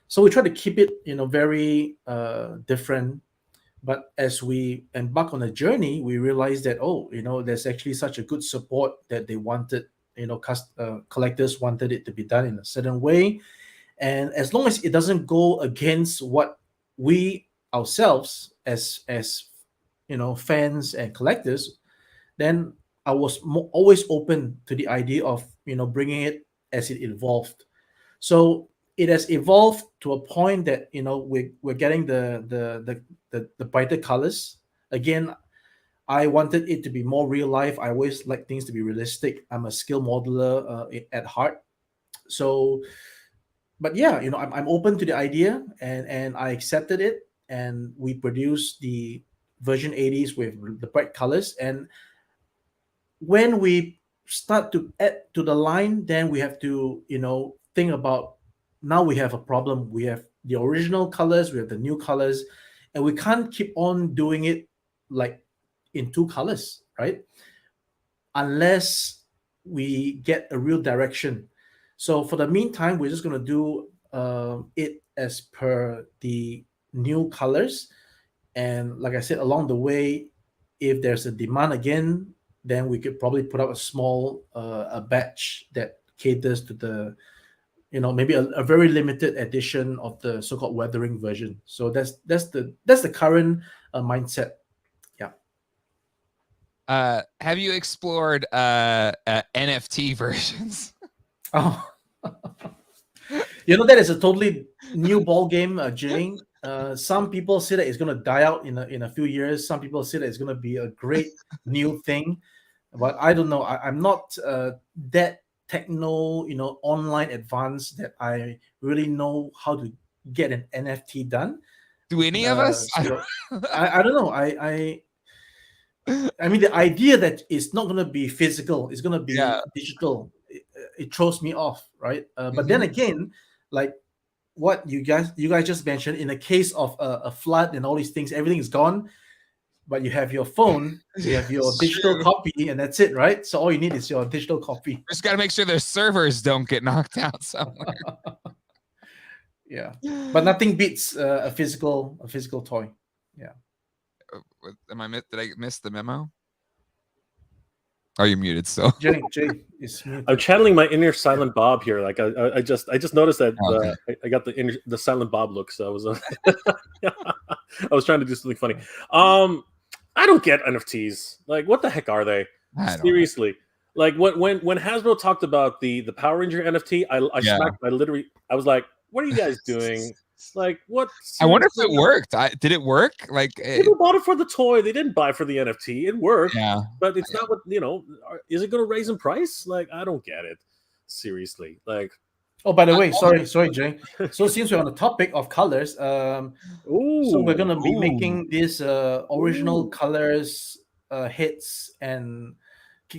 So we try to keep it very different. But as we embark on a journey, we realized that there's actually such a good support that they wanted, collectors wanted it to be done in a certain way. And as long as it doesn't go against what we ourselves as fans and collectors, then I was always open to the idea of bringing it as it evolved. So it has evolved to a point that we're getting the brighter colors. Again, I wanted it to be more real life. I always like things to be realistic. I'm a skill modeler at heart. So, but yeah, I'm open to the idea, and I accepted it, and we produced the version 80s with the bright colors. And when we start to add to the line, then we have to think about, now we have a problem. We have the original colors, we have the new colors, and we can't keep on doing it like in two colors, right? Unless we get a real direction. So for the meantime, we're just going to do it as per the new colors. And like I said, along the way, if there's a demand again, then we could probably put out a small a batch that caters to the maybe a very limited edition of the so-called weathering version. So that's the current mindset. Yeah. Have you explored NFT versions? Oh, that is a totally new ball game, Jay. Some people say that it's going to die out in a few years. Some people say that it's going to be a great new thing, but I don't know. I'm not that techno, online advanced that I really know how to get an NFT done. Do any of us? So I don't know. I mean, the idea that it's not going to be physical, it's going to be digital, it throws me off, right? But then again, like what you guys just mentioned, in the case of a flood and all these things, everything is gone, but you have your phone, you have your digital copy, and that's it, right? So all you need is your digital copy. Just got to make sure their servers don't get knocked out somewhere. Yeah, but nothing beats a physical toy. Yeah. Did I miss the memo? Are you muted still? Jay is muted. I'm channeling my inner Silent Bob here. Like I just noticed that I got the Silent Bob look. So I was I was trying to do something funny. I don't get NFTs. Like, what the heck are they? Seriously. Like when Hasbro talked about the Power Ranger NFT, I was like, what are you guys doing? Like, what? I wonder if it worked. Did it work? Like, people bought it for the toy. They didn't buy it for the NFT. It worked. Yeah. But it's not what, is it going to raise in price? Like, I don't get it. Seriously. Like, oh, by the way, sorry, Jay. So since we're on the topic of colors, so we're going to be making these original colors hits. And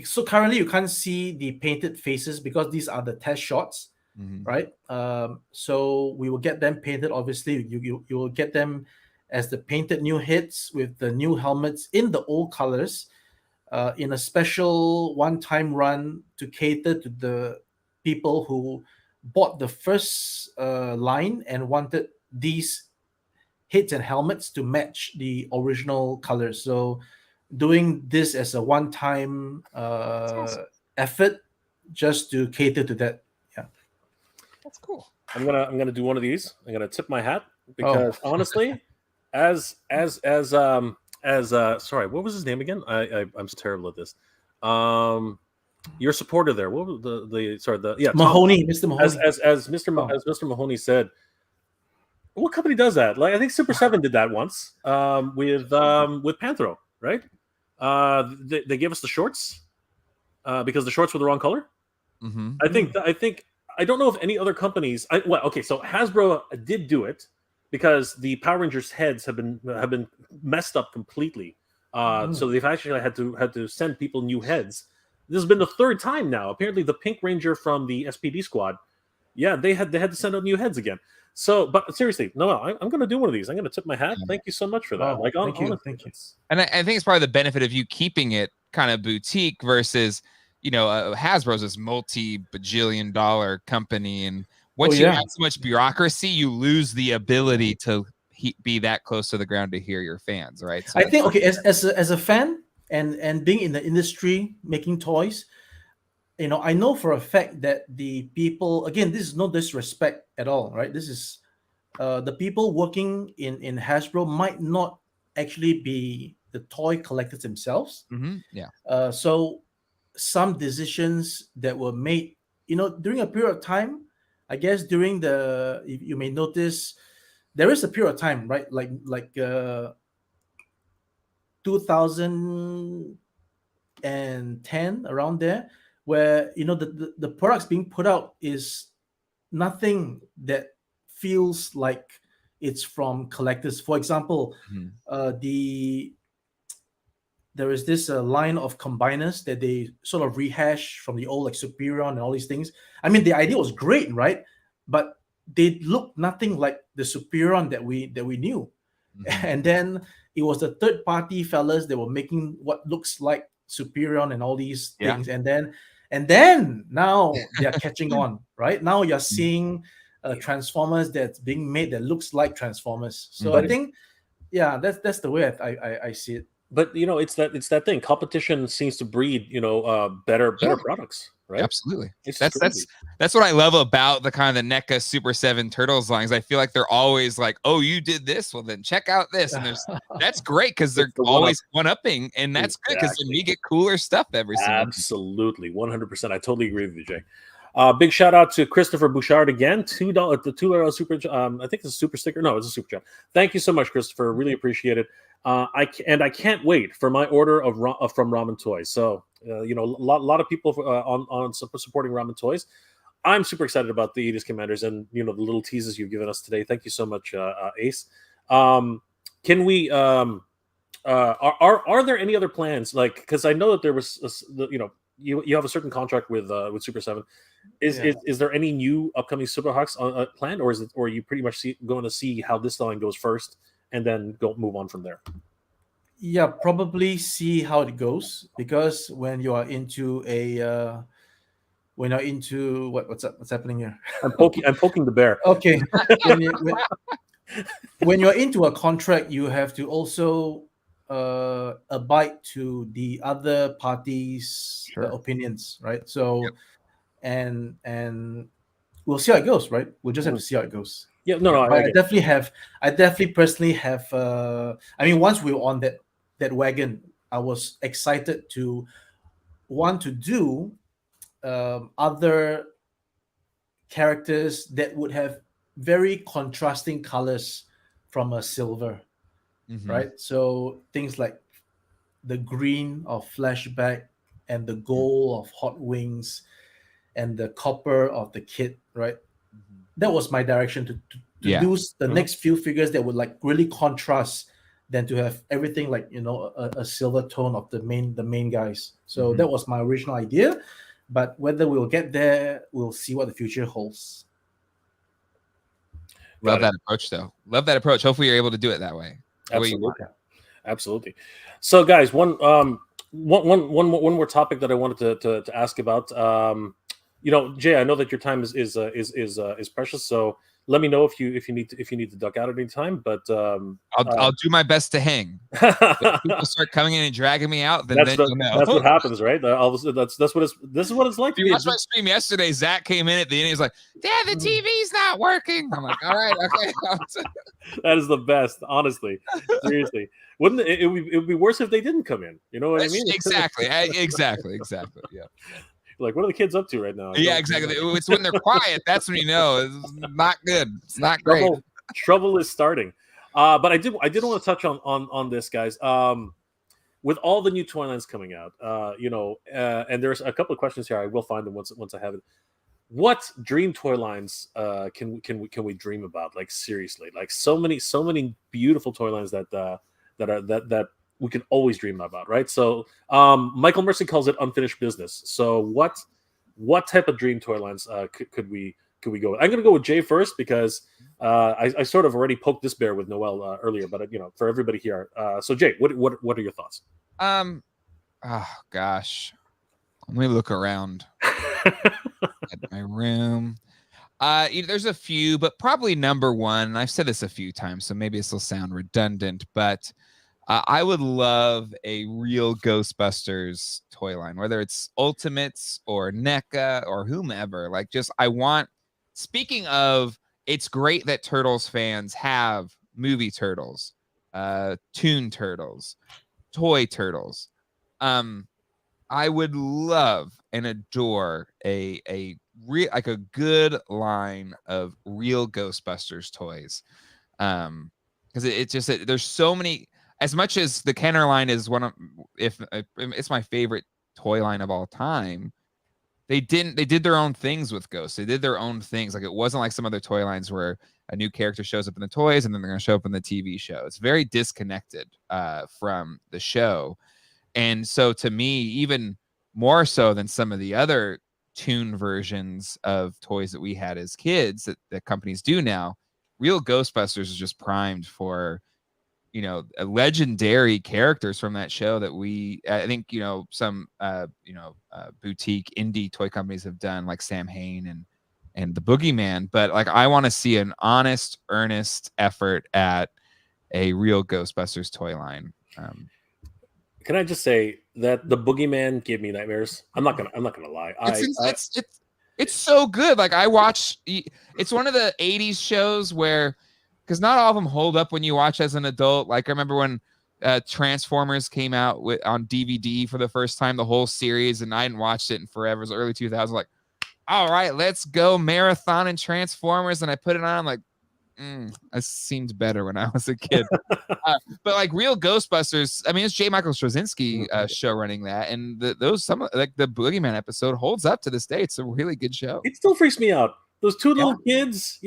so currently you can't see the painted faces because these are the test shots. Right, so we will get them painted. Obviously, you will get them as the painted new hits with the new helmets in the old colors, in a special one-time run to cater to the people who bought the first line and wanted these hits and helmets to match the original colors. So, doing this as a one-time effort just to cater to that. That's cool. I'm gonna do one of these. I'm gonna tip my hat because honestly, as sorry, what was his name again? I'm so terrible at this. Your supporter there. What was Mahoney, Mr. Mahoney. As Mr. Mahoney said, what company does that? Like, I think Super 7 did that once with Panthro, right? They gave us the shorts because the shorts were the wrong color. I think. I don't know if any other companies. So Hasbro did do it because the Power Rangers heads have been messed up completely. So they've actually had to send people new heads. This has been the third time now. Apparently, the Pink Ranger from the SPD squad, they had to send out new heads again. So, but seriously, no, I'm going to do one of these. I'm going to tip my hat. Thank you so much for that. Thank you. And I think it's probably the benefit of you keeping it kind of boutique versus, Hasbro's this multi-bajillion-dollar company, and once you have so much bureaucracy, you lose the ability to be that close to the ground to hear your fans, right? So I think as a fan and being in the industry making toys, I know for a fact that the people, again, this is no disrespect at all, right? This is the people working in Hasbro might not actually be the toy collectors themselves. So some decisions that were made, during a period of time, I guess during you may notice there is a period of time, right? Like 2010, around there, where, the products being put out is nothing that feels like it's from collectors. For example, there is this line of combiners that they sort of rehash from the old, like Superion and all these things. I mean, the idea was great, right? But they looked nothing like the Superion that we knew. And then it was the third-party fellas that were making what looks like Superion and all these things. And then now they're catching on, right? Now you're seeing Transformers that's being made that looks like Transformers. So I think, that's the way I see it. But it's that thing. Competition seems to breed better products, right? Absolutely. That's what I love about the kind of the NECA Super 7 Turtles lines. I feel like they're always like, oh, you did this, well then check out this, and that's great because they're always one-upping, and that's good because then we get cooler stuff every single. Absolutely, 100%. I totally agree with you, Jay. Big shout out to Christopher Bouchard again. $2, the $2 super. I think it's a super sticker. No, it's a super chat. Thank you so much, Christopher. Really appreciate it. I can't wait for my order from Ramen Toys. So a lot of people on supporting Ramen Toys. I'm super excited about the 80s Commanders and the little teases you've given us today. Thank you so much, Ace. Can we Are there any other plans? Like, because I know that there was, you have a certain contract with Super 7. Is there any new upcoming Silverhawks planned, or are you pretty much going to see how this line goes first and then move on from there? Yeah, probably see how it goes, because when you are into what's happening here? I'm poking the bear. Okay. when you're into a contract, you have to also abide to the other parties' opinions, right? So, and we'll see how it goes, right? We'll just have to see how it goes. Yeah, no, I definitely personally have. I mean, once we were on that wagon, I was excited to want to do other characters that would have very contrasting colors from a silver, right? So things like the green of Flashback and the gold of Hot Wings and the copper of the Kid, right? That was my direction to do the next few figures that would like really contrast, than to have everything like a silver tone of the main guys. So that was my original idea, but whether we'll get there, we'll see what the future holds. Love that approach, though. Love that approach. Hopefully, you're able to do it that way. Absolutely. So, guys, one more topic that I wanted to ask about. Jay, I know that your time is precious, so let me know if you need to duck out at any time. But I'll do my best to hang. If people start coming in and dragging me out, then you'll know. That's what happens, right? All of a sudden, this is what it's like. You watched my stream yesterday. Zach came in at the end. He's like, "Dad, the TV's not working." I'm like, "All right, okay." That is the best, honestly. Seriously, wouldn't it would be worse if they didn't come in? You know what I mean? Exactly. Yeah. Like, what are the kids up to right now? Yeah, exactly. It's when they're quiet. That's when you know it's not good. It's not great. Trouble is starting. But I did want to touch on this, guys. With all the new toy lines coming out, and there's a couple of questions here. I will find them once I have it. What dream toy lines can we dream about? Like, seriously, like so many beautiful toy lines that we can always dream about, right? So Michael Mercy calls it unfinished business. So what type of dream toy lines could we go with? I'm going to go with Jay first, because I sort of already poked this bear with Noel earlier, but for everybody here. So Jay, what are your thoughts? Oh gosh, let me look around at my room. There's a few, but probably number one, and I've said this a few times, so maybe this will sound redundant, but I would love a real Ghostbusters toy line, whether it's Ultimates or NECA or whomever. Like, speaking of, it's great that Turtles fans have movie Turtles, Toon Turtles, Toy Turtles. I would love and adore a good line of real Ghostbusters toys. Because there's so many. As much as the Kenner line is if it's my favorite toy line of all time, they did their own things with Ghosts. They did their own things. Like, it wasn't like some other toy lines where a new character shows up in the toys and then they're going to show up in the TV show. It's very disconnected from the show. And so to me, even more so than some of the other Toon versions of toys that we had as kids that companies do now, real Ghostbusters is just primed for legendary characters from that show that I think some boutique indie toy companies have done, like Sam Hain and the Boogeyman. But like, I want to see an honest, earnest effort at a real Ghostbusters toy line. Can I just say that the Boogeyman gave me nightmares? I'm not gonna lie. It's so good. Like, it's one of the 80s shows where, because not all of them hold up when you watch as an adult. Like, I remember when Transformers came out on DVD for the first time, the whole series, and I hadn't watched it in forever. It was early 2000s. Like, all right, let's go marathon and Transformers. And I put it on. I'm like, it seemed better when I was a kid. But like, real Ghostbusters, I mean, it's J. Michael Straczynski show running that, and the Boogeyman episode holds up to this day. It's a really good show. It still freaks me out. Those two little kids,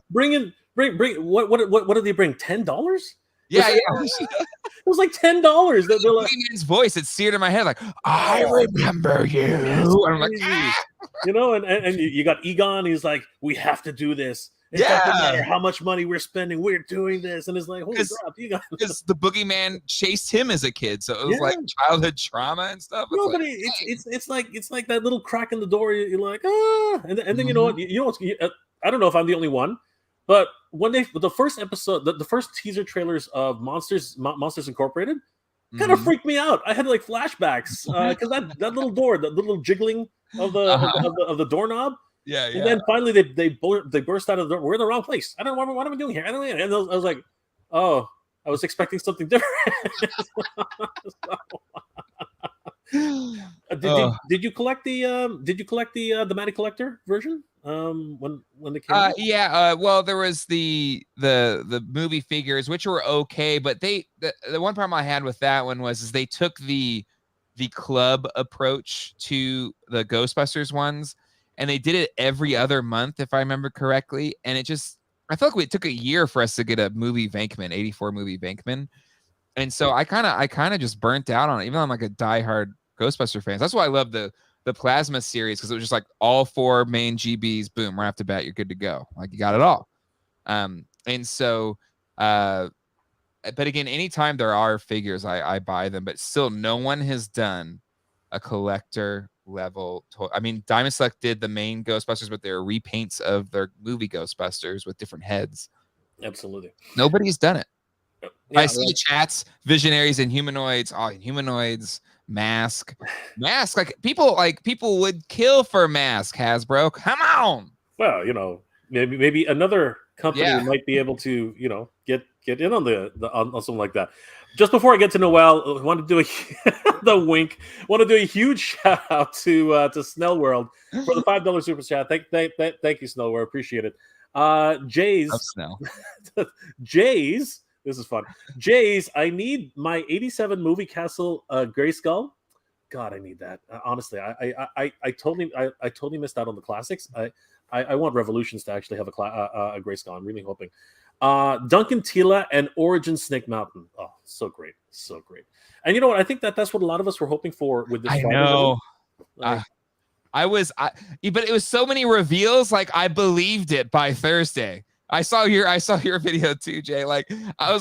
bring what did they bring? $10? Yeah. was like $10. They're like Boogeyman's voice. It's seared in my head. Like, I remember you. And I'm like, you know, and you got Egon. He's like, we have to do this. It doesn't matter how much money we're spending. We're doing this, and it's like, holy crap, Egon. Because the boogeyman chased him as a kid, so it was like childhood trauma and stuff. No, but it's like that little crack in the door. You're like, and then you know what? I don't know if I'm the only one, but when the first episode, the first teaser trailers of Monsters Incorporated, kind of freaked me out. I had like flashbacks because that little door, the little jiggling of the doorknob. Yeah. And then finally they burst out of the door. We're in the wrong place. I don't know what am I doing here. And I was like, oh, I was expecting something different. Did you collect the Bionic Collector version when they came out? Well, there was the movie figures, which were okay, but the one problem I had with that one was they took the club approach to the Ghostbusters ones, and they did it every other month, if I remember correctly. And I felt like it took a year for us to get a movie Venkman, 84 movie Venkman. And so I kind of just burnt out on it, even though I'm like a diehard Ghostbuster fan. That's why I love the Plasma series, because it was just like all 4 main GBs, boom, right off the bat, you're good to go. Like, you got it all. And so, but again, anytime there are figures, I buy them, but still no one has done a collector level I mean, Diamond Select did the main Ghostbusters, but they're repaints of their movie Ghostbusters with different heads. Absolutely. Nobody's done it. Yeah, I see the chats, Visionaries, Inhumanoids, Inhumanoids, Mask. Like people would kill for Mask, Hasbro. Come on. Well, you know, maybe another company might be able to, you know, get in on on something like that. Just before I get to Noel, I want to do the wink. Want to do a huge shout out to Snell World for the $5 super chat. Thank you, Snell World. Appreciate it. Jayce. Jayce. This is fun. Jayce, I need my 87 movie Castle Gray Skull. God, I need that. Honestly, I totally missed out on the classics. I want Revolutions to actually have a Gray Skull. I'm really hoping. Duncan Tila and Origin Snake Mountain. Oh, so great. And you know what? I think that's what a lot of us were hoping for with this. I know. But it was so many reveals. Like, I believed it by Thursday. I saw your video too, Jay. Like, I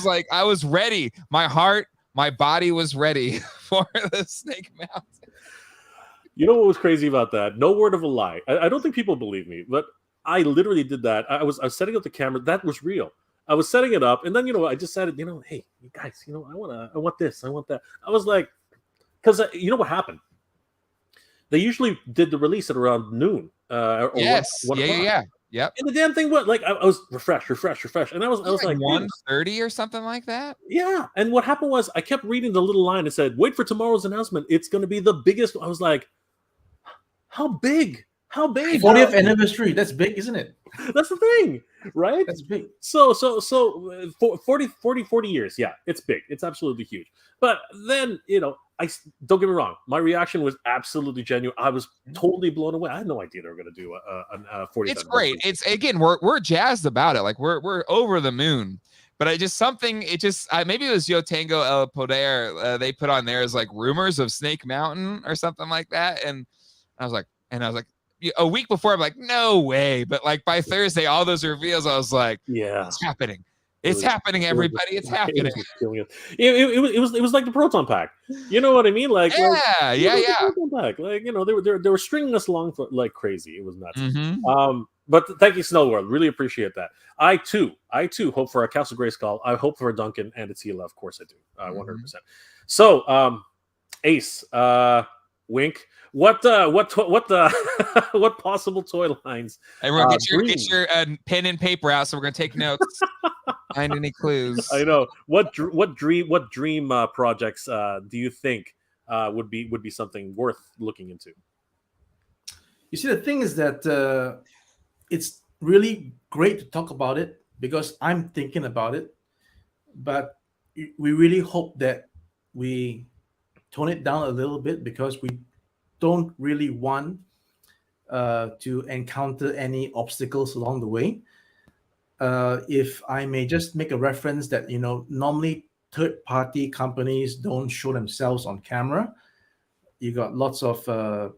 was ready. My body was ready for the Snake Mountain. You know what was crazy about that? No word of a lie. I don't think people believe me, but I literally did that. I was setting up the camera. That was real. I was setting it up, and then, you know, I just said, you know, hey, you guys, you know, I want this, I want that. I was like, because you know what happened? They usually did the release at around noon. Yes. Yeah. Yep. And the damn thing was like, I was refresh, and I was like 1:30 or something like that. Yeah. And what happened was I kept reading the little line and said, wait for tomorrow's announcement. It's going to be the biggest. I was like, how big? 40th anniversary. That's big, isn't it? That's the thing, right? That's big. So 40 years. Yeah, it's big. It's absolutely huge. But then, you know, don't get me wrong. My reaction was absolutely genuine. I was totally blown away. I had no idea they were going to do a 40th. It's great. It's, again, we're jazzed about it. Like, we're over the moon. But maybe it was Yo Tango El Poder. They put on there as like rumors of Snake Mountain or something like that. And I was like, a week before, I'm like, no way. But like by Thursday, all those reveals, I was like, yeah, it's happening. It's happening, everybody. It's happening. It was like the Proton Pack. You know what I mean? Like, yeah. Proton Pack. Like, you know, they were stringing us along for like crazy. It was nuts. But thank you, Snow World. Really appreciate that. I too hope for a Castle Grayskull. I hope for a Duncan and a Tila. Of course, I do. 100%. So, Ace, wink. What possible toy lines? Everyone, get your pen and paper out, so we're gonna take notes. Find any clues? I know. What dream projects do you think would be something worth looking into? You see, the thing is that it's really great to talk about it because I'm thinking about it, but we really hope that we tone it down a little bit because we don't really want to encounter any obstacles along the way. If I may just make a reference that, you know, normally third-party companies don't show themselves on camera. You got lots of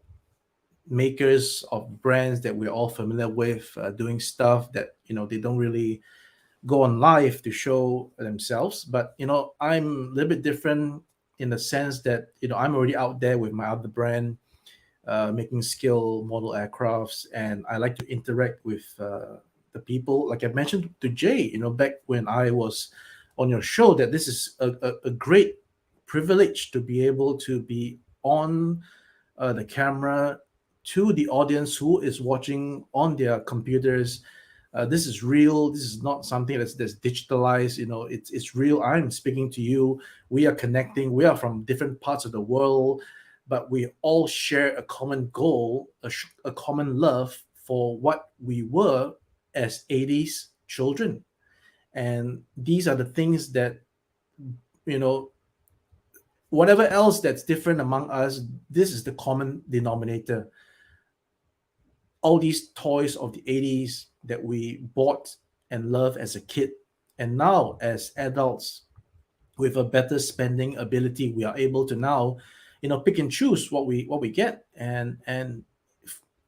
makers of brands that we're all familiar with doing stuff that they don't really go on live to show themselves. But I'm a little bit different in the sense that I'm already out there with my other brand, making scale model aircrafts, and I like to interact with the people. Like I mentioned to Jay, back when I was on your show, that this is a great privilege to be able to be on the camera to the audience who is watching on their computers. This is real. This is not something that's digitalized. It's real. I'm speaking to you. We are connecting. We are from different parts of the world, but we all share a common goal, a common love for what we were as 80s children. And these are the things that, whatever else that's different among us, this is the common denominator. All these toys of the 80s that we bought and loved as a kid, and now as adults with a better spending ability, we are able to now pick and choose what we get. And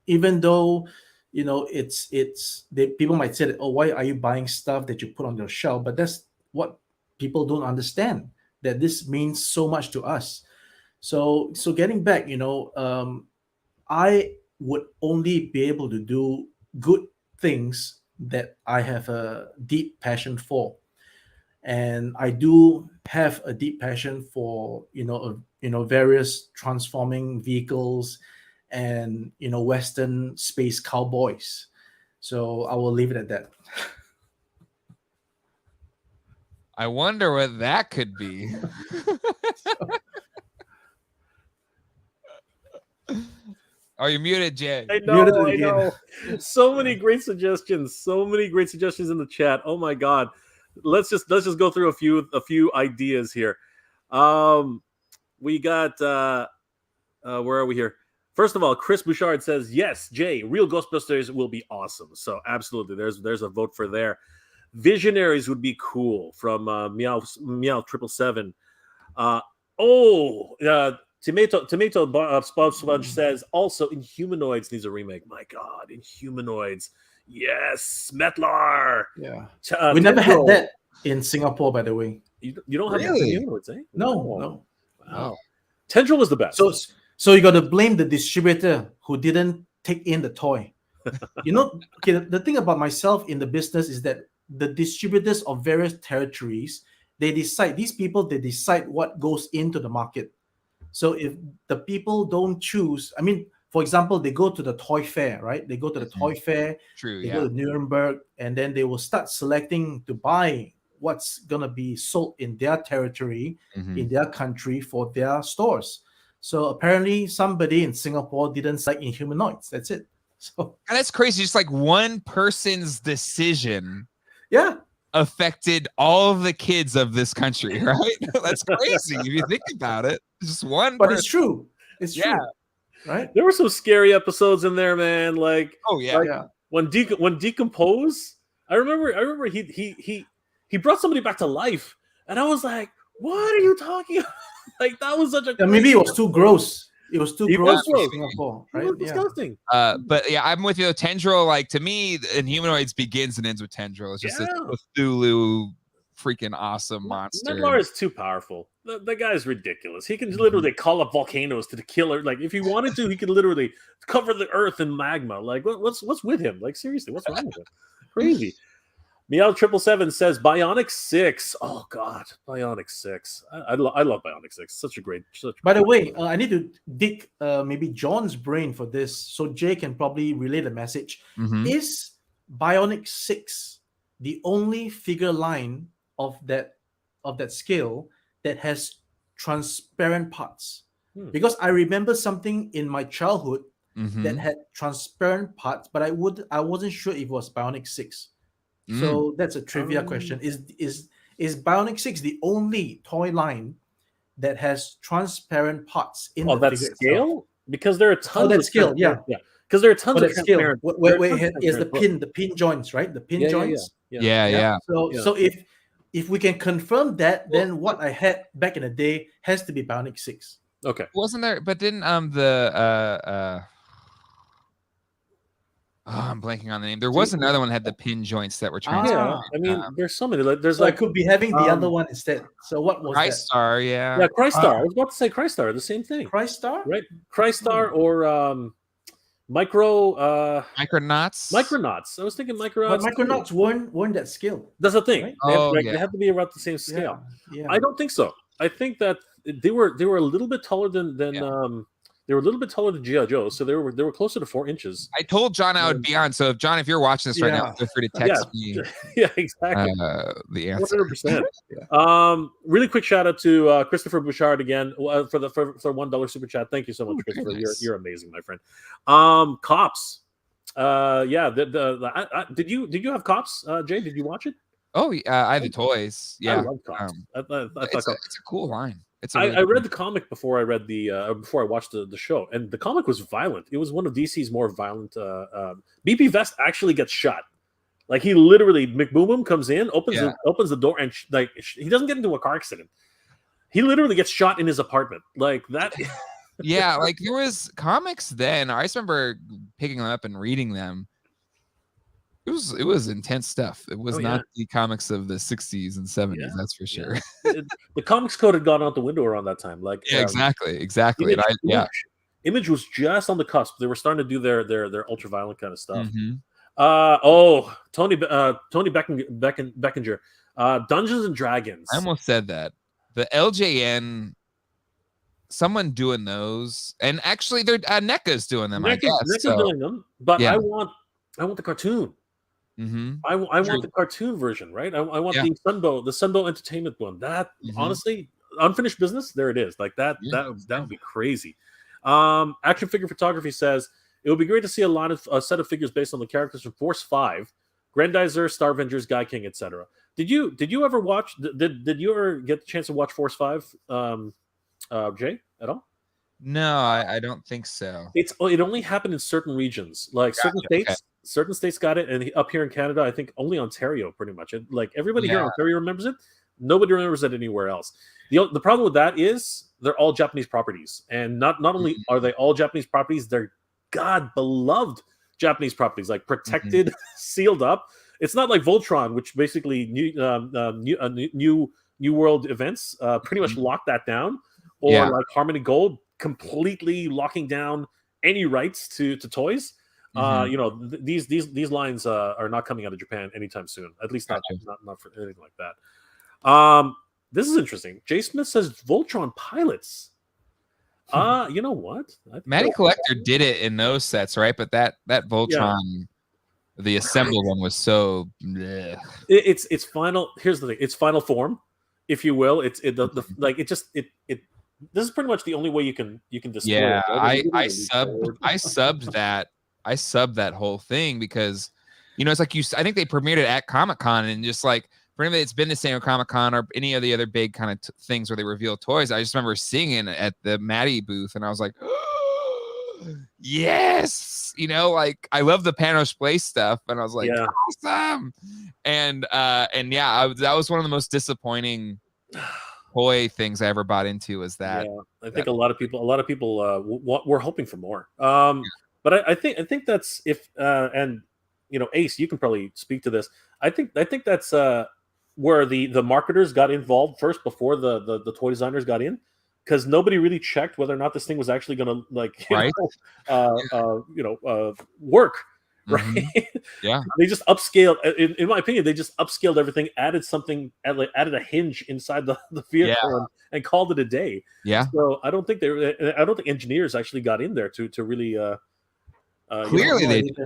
even though people might say that, oh, why are you buying stuff that you put on your shelf? But that's what people don't understand, that this means so much to us. So getting back, I would only be able to do good things that I have a deep passion for. And I do have a deep passion for various transforming vehicles and Western space cowboys. So I will leave it at that. I wonder what that could be. Oh, you're muted, Jay. I know. So many great suggestions. So many great suggestions in the chat. Oh my God. Let's just go through a few ideas here. We got where are we here? First of all, Chris Bouchard says, yes, Jay, real Ghostbusters will be awesome. So absolutely, there's a vote for there. Visionaries would be cool from Meow 777. Tomato Sponge says also Inhumanoids needs a remake. My God, Inhumanoids. Yes, Metlar. Yeah. We never had that in Singapore, by the way. You don't have Inhumanoids, eh? No. Wow. Tendril was the best. So you got to blame the distributor who didn't take in the toy. The thing about myself in the business is that the distributors of various territories, they decide what goes into the market. So if the people don't choose, for example, they go to the toy fair, right? They go to the toy fair, they go to Nuremberg, and then they will start selecting to buy what's going to be sold in their territory, in their country for their stores. So apparently somebody in Singapore didn't select Inhumanoids. That's it. So and that's crazy. Just like one person's decision affected all of the kids of this country, right? That's crazy if you think about it. Just one But it's true. It's true. Right? There were some scary episodes in there, man. Like, when Decompose, I remember he brought somebody back to life, and I was like, what are you talking about? Like, that was such a maybe it was too gross. It was too gross for Singapore, right? It was disgusting. But yeah, I'm with you. Tendril, like, to me, Inhumanoids begins and ends with Tendril. It's just a Cthulhu freaking awesome monster. Metlar is too powerful. The guy is ridiculous. He can literally call up volcanoes to the killer. Like, if he wanted to, he could literally cover the earth in magma. Like, what's with him? Like, seriously, what's wrong with him? Crazy. Meow 777 says Bionic 6. Oh God, Bionic 6. I love Bionic 6. Such a great. By the way, I need to dig maybe John's brain for this, so Jay can probably relay the message. Is Bionic 6 the only figure line of that scale that has transparent parts? Because I remember something in my childhood that had transparent parts, but I wasn't sure if it was Bionic 6. So that's a trivia question. Is Bionic 6 the only toy line that has transparent parts in the that figure scale? Itself? Because there are tons of that scale, because there are tons of transparent. Where is the pin joints, right? The pin joints. Yeah. So if if we can confirm that, then what I had back in the day has to be Bionic 6. Okay. Wasn't there? But didn't I'm blanking on the name. There was another one that had the pin joints that were transferred. Yeah, I mean, there's so many. There's so like I could be having the other one instead. So what was Crystar, that? yeah, Crystar. I was about to say Crystar, the same thing. Crystar, right? Crystar or Micronauts. Micronauts. I was thinking Micronauts. But Micronauts weren't that scale. That's the thing. Right? They have to be about the same scale. Yeah. I don't think so. I think that they were a little bit taller than they were a little bit taller than G.I. Joe, so they were closer to 4 inches. I told John I would be on. So if John, if you're watching this right now, feel free to text me. Yeah, exactly. The answer. 100%. Really quick shout out to Christopher Bouchard again for the $1 super chat. Thank you so much, Christopher. You're amazing, my friend. Cops. Did you have Cops, Jay? Did you watch it? Oh, I have the toys. Yeah, I love Cops. It's a cool line. I read the comic before I read before I watched the show, and the comic was violent. It was one of DC's more violent. BP Vest actually gets shot. Like he literally, McBoom comes in, opens the door, and he doesn't get into a car accident. He literally gets shot in his apartment. Like that. Yeah, like there was comics then. I just remember picking them up and reading them. It was intense stuff. It was not the comics of the 60s and 70s, that's for sure. The comics code had gone out the window around that time. Like exactly. Image was just on the cusp. They were starting to do their ultra violent kind of stuff. Tony Beckinger, Dungeons and Dragons. I almost said that. The LJN, someone doing those, and actually they're NECA's doing them. NECA's doing them, but I want the cartoon. I want the cartoon version, right? I want the Sunbow Entertainment one. That honestly, unfinished business. There it is. Like that would be crazy. Action Figure Photography says it would be great to see a set of figures based on the characters from Force 5, Grandizer, Star Avengers, Guy King, etc. Did you ever watch? Did you ever get the chance to watch Force 5, Jay, at all? No, I don't think so. It only happened in certain regions, like certain states. Okay. Certain states got it, and up here in Canada, I think only Ontario, pretty much. Like everybody here in Ontario remembers it. Nobody remembers it anywhere else. The problem with that is they're all Japanese properties, and not only are they all Japanese properties, they're beloved Japanese properties, like protected, sealed up. It's not like Voltron, which basically new world events pretty much locked that down, or like Harmony Gold completely locking down any rights to toys. These lines are not coming out of Japan anytime soon. At least not for anything like that. This is interesting. Jay Smith says Voltron pilots. You know what? Matty Collector did it in those sets, right? But that Voltron, the assembled one, was so. Bleh. It's final. Here's the thing. It's final form, if you will. This is pretty much the only way you can display. Yeah, it. I subbed that whole thing because, it's like I think they premiered it at Comic-Con, and just like for anybody that's been to San Diego Comic-Con or any of the other big kind of things where they reveal toys, I just remember seeing it at the Matty booth, and I was like, yes, like I love the Panos Place stuff, and I was like, awesome, and that was one of the most disappointing toy things I ever bought into. Was that? Yeah, I think a lot of people were hoping for more. But I think that's and Ace, you can probably speak to this. I think that's where the marketers got involved first before the toy designers got in, because nobody really checked whether or not this thing was actually going to work. Right? Yeah. They just upscaled. In my opinion, they just upscaled everything, added a hinge inside the vehicle, and called it a day. Yeah. So I don't think engineers actually got in there to really. Clearly, they did.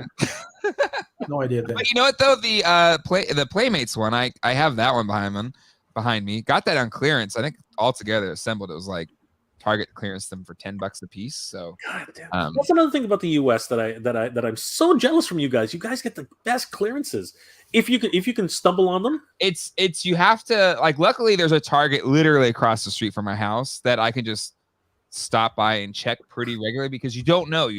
No idea. But you know what though? The Playmates one, I have that one behind me. Got that on clearance. I think altogether assembled, it was like Target clearance them for $10 a piece. So God damn. That's another thing about the US that I'm so jealous from you guys. You guys get the best clearances. If you can stumble on them. It's you have to, like, luckily there's a Target literally across the street from my house that I can just stop by and check pretty regularly, because you don't know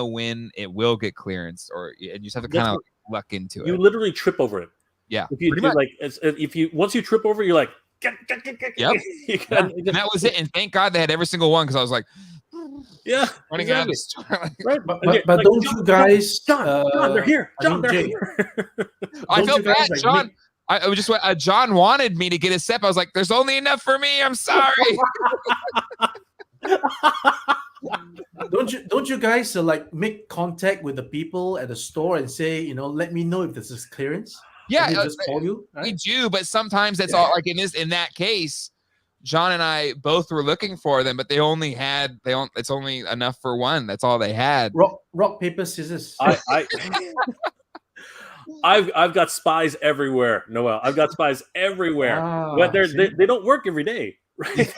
when it will get clearance, and you just have to kind of luck into it. You literally trip over it. Yeah, if you do, like, if you once you trip over, you're like, yep. And that was it. And thank God they had every single one, because I was like, running out of the store. Right, but like, don't you guys, John, they're here. John, they're here. I felt bad, like, John. I just went. John wanted me to get a step. I was like, "There's only enough for me. I'm sorry." Don't you guys like make contact with the people at the store and say, let me know if this is clearance? Yeah, just call you. Right? We do, but sometimes that's all. Like in that case, John and I both were looking for them, but it's only enough for one. That's all they had. Rock, paper, scissors. I've got spies everywhere, Noel. I've got spies everywhere. But they don't work every day, right?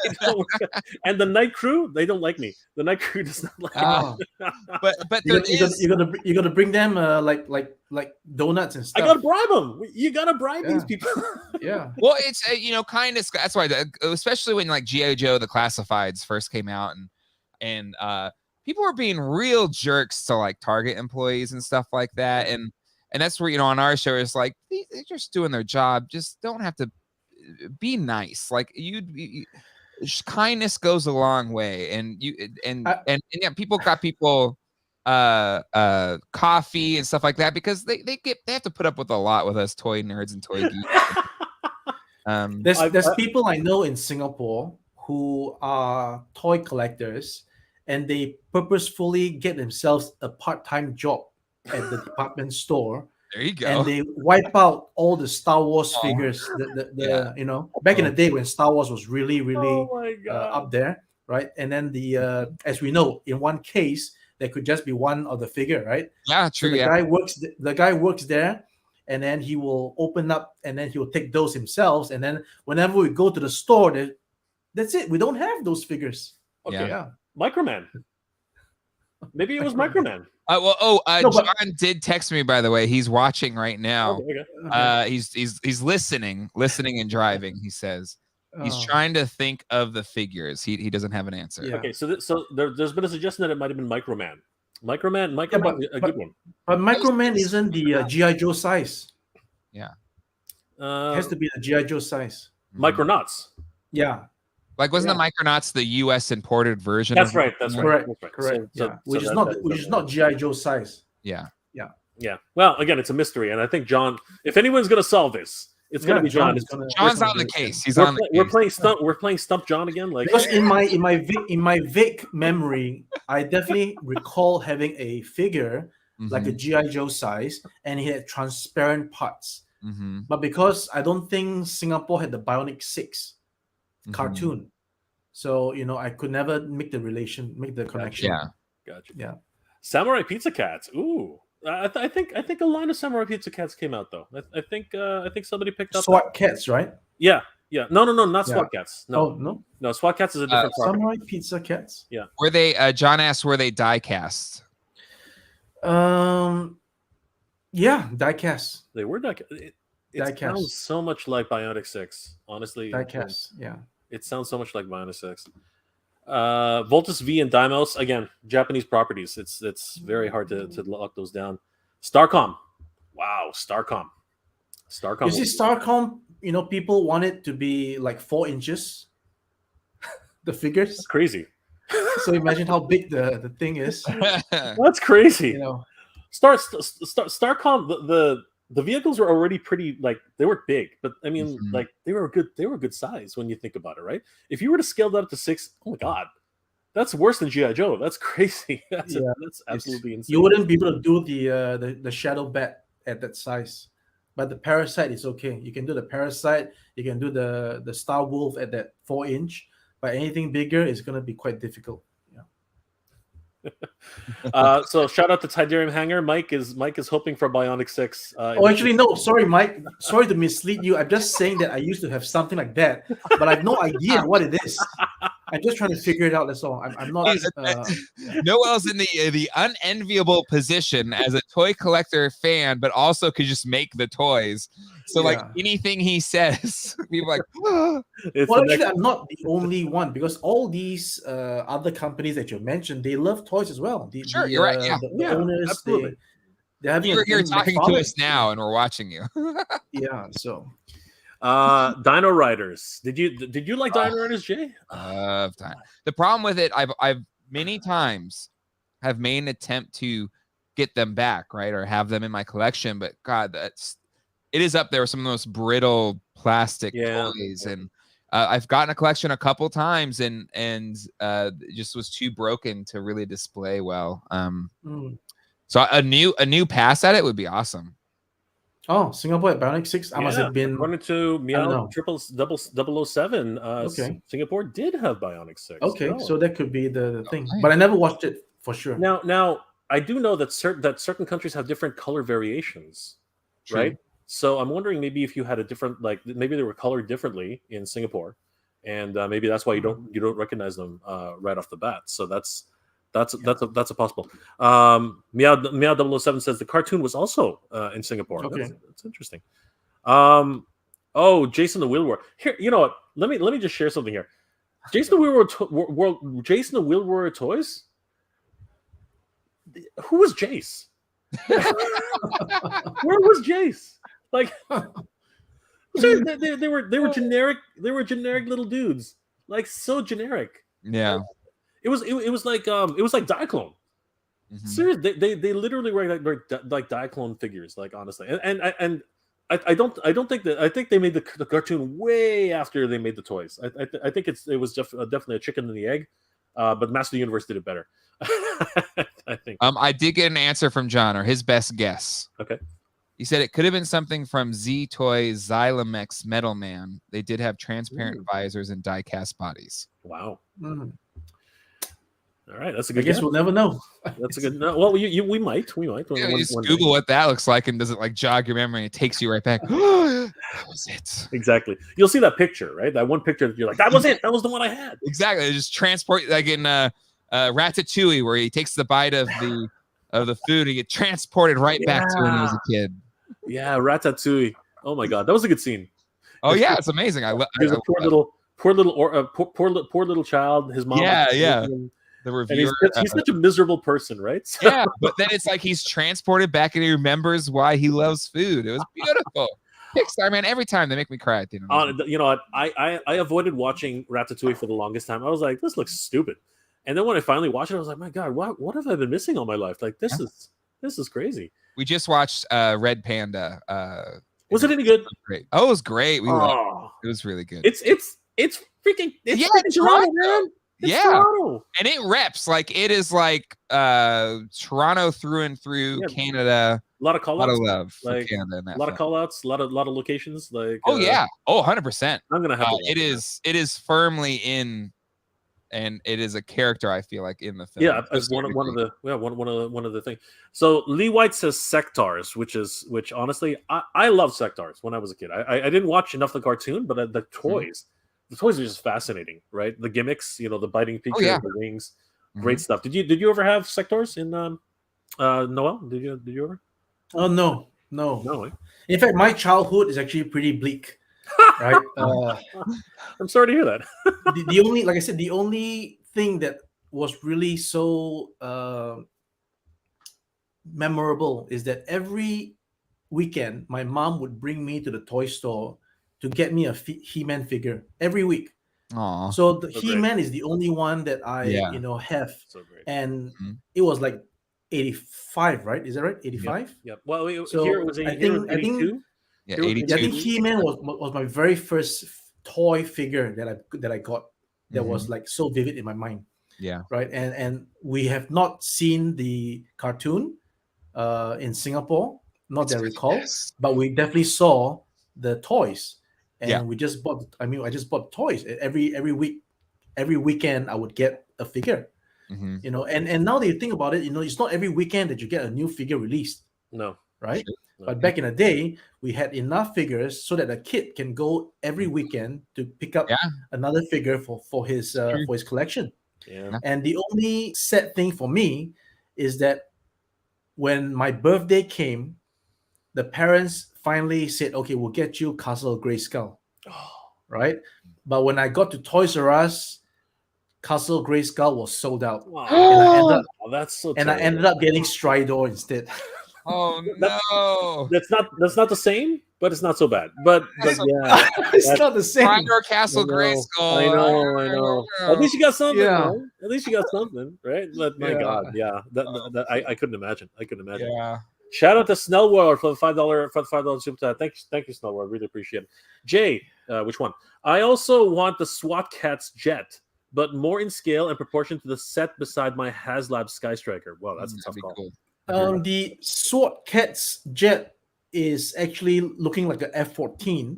And the night crew, they don't like me. The night crew does not like me. But you're gonna bring them like donuts and stuff. I gotta bribe them. You gotta bribe these people. Yeah. Well, it's kind of, that's why, especially when like G.I. Joe the Classifieds first came out, and people were being real jerks to like Target employees and stuff like that, and that's where, on our show, it's like, they're just doing their job. Just don't have to be nice. Like kindness goes a long way. And yeah, people got coffee and stuff like that, because they have to put up with a lot with us toy nerds and toy geeks. There's people I know in Singapore who are toy collectors, and they purposefully get themselves a part-time job at the department store. There you go. And they wipe out all the Star Wars figures. Back in the day when Star Wars was really up there, right? And then as we know, in one case there could just be one of the figure, right? Yeah, true. So the guy works there, and then he will open up, and then he will take those himself. And then whenever we go to the store, that's it. We don't have those figures. Okay, yeah. Microman. Maybe it was Microman. John did text me, by the way. He's watching right now. He's listening and driving. He says he's trying to think of the figures. He doesn't have an answer. Yeah. Okay, so there's been a suggestion that it might have been Microman. Microman, a good one. But Microman isn't the G.I. Joe size. Yeah, it has to be the G.I. Joe size. Micronauts. Yeah. Like, wasn't the Micronauts the U.S. imported version? That's right. That's right. Correct. Which is not G.I. Joe size. Yeah. Well, again, it's a mystery, and I think John, if anyone's going to solve this, it's going to be John. John's on the case. He's on the case. We're playing Stump John again. Like, because in my vague memory, I definitely recall having a figure like a G.I. Joe size, and he had transparent parts. But because I don't think Singapore had the Bionic 6 cartoon, so I could never make the connection. Gotcha. Yeah. Samurai Pizza Cats. Ooh, I think a line of Samurai Pizza Cats came out though. I think somebody picked up SWAT Cats, right? Yeah. No, not SWAT Cats. No, SWAT Cats is a different Samurai Pizza Cats. Yeah. Were they? John asked, were they die cast? Yeah, die cast. They were die cast. It sounds so much like Bionic 6, honestly. Diecast, yeah. It sounds so much like Bionic 6. Voltus V and Deimos, again, Japanese properties. It's very hard to lock those down. Starcom. Wow, Starcom. You see, Starcom, people want it to be like 4 inches. The figures. That's crazy. So imagine how big the thing is. That's crazy. Starcom, the vehicles were already pretty, like, they were big, but I mean, like, they were a good size when you think about it, right? If you were to scale that up to 6, oh my god, that's worse than G.I. Joe. That's crazy. That's absolutely insane. You wouldn't be able to do the Shadow Bat at that size, but the Parasite is okay. You can do the Parasite. You can do the Star Wolf at that 4-inch, but anything bigger is going to be quite difficult. So shout out to Tidarium Hanger. Mike is hoping for Bionic 6. Actually, no. Sorry, Mike. Sorry to mislead you. I'm just saying that I used to have something like that, but I have no idea what it is. I'm just trying to figure it out. That's all. I'm not. Noel's in the unenviable position as a toy collector fan, but also could just make the toys. So like anything he says, people are like. Oh. Actually, I'm not the only one, because all these other companies that you mentioned, they love toys as well. You're right. Yeah, the owners, absolutely. You're talking to us now, and we're watching you. Yeah. So, Dino Riders. Did you like Dino Riders, Jay? The problem with it, I've many times have made an attempt to get them back, right, or have them in my collection, but God, it is up there with some of the most brittle plastic toys, and I've gotten a collection a couple times, and it just was too broken to really display well. So a new pass at it would be awesome. Oh, Singapore at Bionic Six. I must have been. According to Meow 007, Singapore did have Bionic Six. Okay, so that could be the thing, but I never watched it for sure. Now I do know that certain countries have different color variations, right? So I'm wondering maybe if you had a different, like maybe they were colored differently in Singapore, and maybe that's why you don't recognize them right off the bat. So that's a possible. Meow 007 says the cartoon was also in Singapore. Okay, that's interesting. Jayce and the Wheel Warrior. Here, you know what? Let me just share something here. Jayce and the Wheel Warrior toys. Who was Jayce? Where was Jayce? Like, they were generic. They were generic little dudes. Like, so generic. Yeah. It was like Diaclone. Seriously, they literally were like Diaclone figures. Like, honestly, and I don't think that. I think they made the cartoon way after they made the toys. I think it was definitely a chicken and the egg. But Master Universe did it better. I think. I did get an answer from John, or his best guess. Okay. He said it could have been something from Z Toys Xylomex Metal Man. They did have transparent visors and die-cast bodies. Wow. All right, that's a good. I guess we'll never know. That's a good. Well, we might. Yeah, just Google what that looks like, and does it like jog your memory? It takes you right back. That was it. Exactly. You'll see that picture, right? That one picture that you're like, that was it. That was the one I had. Exactly. They just transport, like in Ratatouille, where he takes the bite of the food, and he gets transported right back to when he was a kid. Yeah, Ratatouille. Oh my God, that was a good scene. Oh yeah, it's amazing. There's a poor little child. His mom. Yeah. The reviewer, he's such a miserable person, right? So. Yeah, but then it's like he's transported back and he remembers why he loves food. It was beautiful. Pixar, man, every time they make me cry. You know what? I avoided watching Ratatouille for the longest time. I was like, this looks stupid. And then when I finally watched it, I was like, my God, what have I been missing all my life? Like, this is crazy. We just watched Red Panda. Was it any good? Great. Oh, it was great. It was really good. It's freaking Toronto, man. It's Toronto. And it reps like it is like Toronto through and through. Canada. A lot of call outs. A lot of love for like, Canada in that a lot of call outs, a lot of locations. Like 100%. I'm gonna have it is firmly in, and it is a character I feel like in the film. Yeah, as one of the things. So Lee White says Sectaurs, which honestly I love Sectaurs when I was a kid. I didn't watch enough of the cartoon, but the toys. The toys are just fascinating, right? The gimmicks, the biting picture, the wings, great stuff. Did you ever have Sectaurs in Noel? Did you ever? Oh no. In fact, my childhood is actually pretty bleak. Right? I'm sorry to hear that. the only, like I said, the only thing that was really so memorable is that every weekend my mom would bring me to the toy store to get me a He-Man figure every week. Aww. So the He-Man is the only one that I have. So great. And it was like 85, right? Is that right? 85? Yeah. Well, here it was 82. I think 82. I think He-Man was my very first toy figure that I got that was like so vivid in my mind. Yeah. Right. And we have not seen the cartoon in Singapore, not that I recall, but we definitely saw the toys. And we just bought. I just bought toys every week. Every weekend, I would get a figure. And now that you think about it, it's not every weekend that you get a new figure released. No, right? No. But back in the day, we had enough figures so that a kid can go every weekend to pick up another figure for his collection. Yeah. And the only sad thing for me is that when my birthday came, the parents finally said, "Okay, we'll get you Castle Grayskull." Right? But when I got to Toys R Us, Castle Grayskull was sold out. Wow. And I ended up that's so and I ended up getting Stridor instead. Oh no, that's not the same, but it's not so bad. But yeah, it's not the same. Fire Castle Grayskull. I know. At least you got something. Yeah. Right? At least you got something, right? But my God, yeah, I couldn't imagine. Yeah. Shout out to Snellworld for the $5 super chat. Thank you, Snellworld. Really appreciate it. Jay, which one? I also want the SWAT Cats jet, but more in scale and proportion to the set beside my HasLab Sky Striker. Wow, that's a tough call. Cool. The SWAT Cats jet is actually looking like an F-14,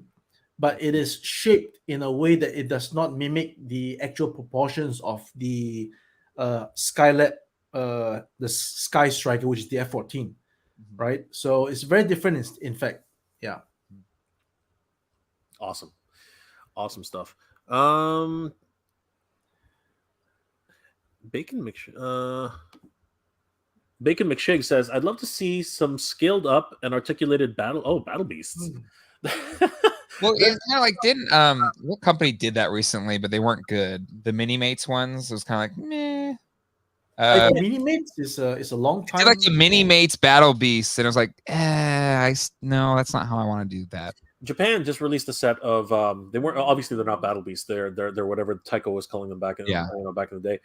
but it is shaped in a way that it does not mimic the actual proportions of the Skylab, the Sky Striker, which is the F-14. Right, so it's very different. In fact, yeah. Awesome stuff. Bacon McShig says, "I'd love to see some scaled up and articulated battle beasts." Well, it's kind of like didn't what company did that recently, but they weren't good. The Minimates ones was kind of like meh. Minimates is a long time. Did like the Minimates Battle Beasts, and I was like, no, that's not how I want to do that. Japan just released a set of they weren't obviously they're not Battle Beasts. They're whatever Taiko was calling them back in back in the day.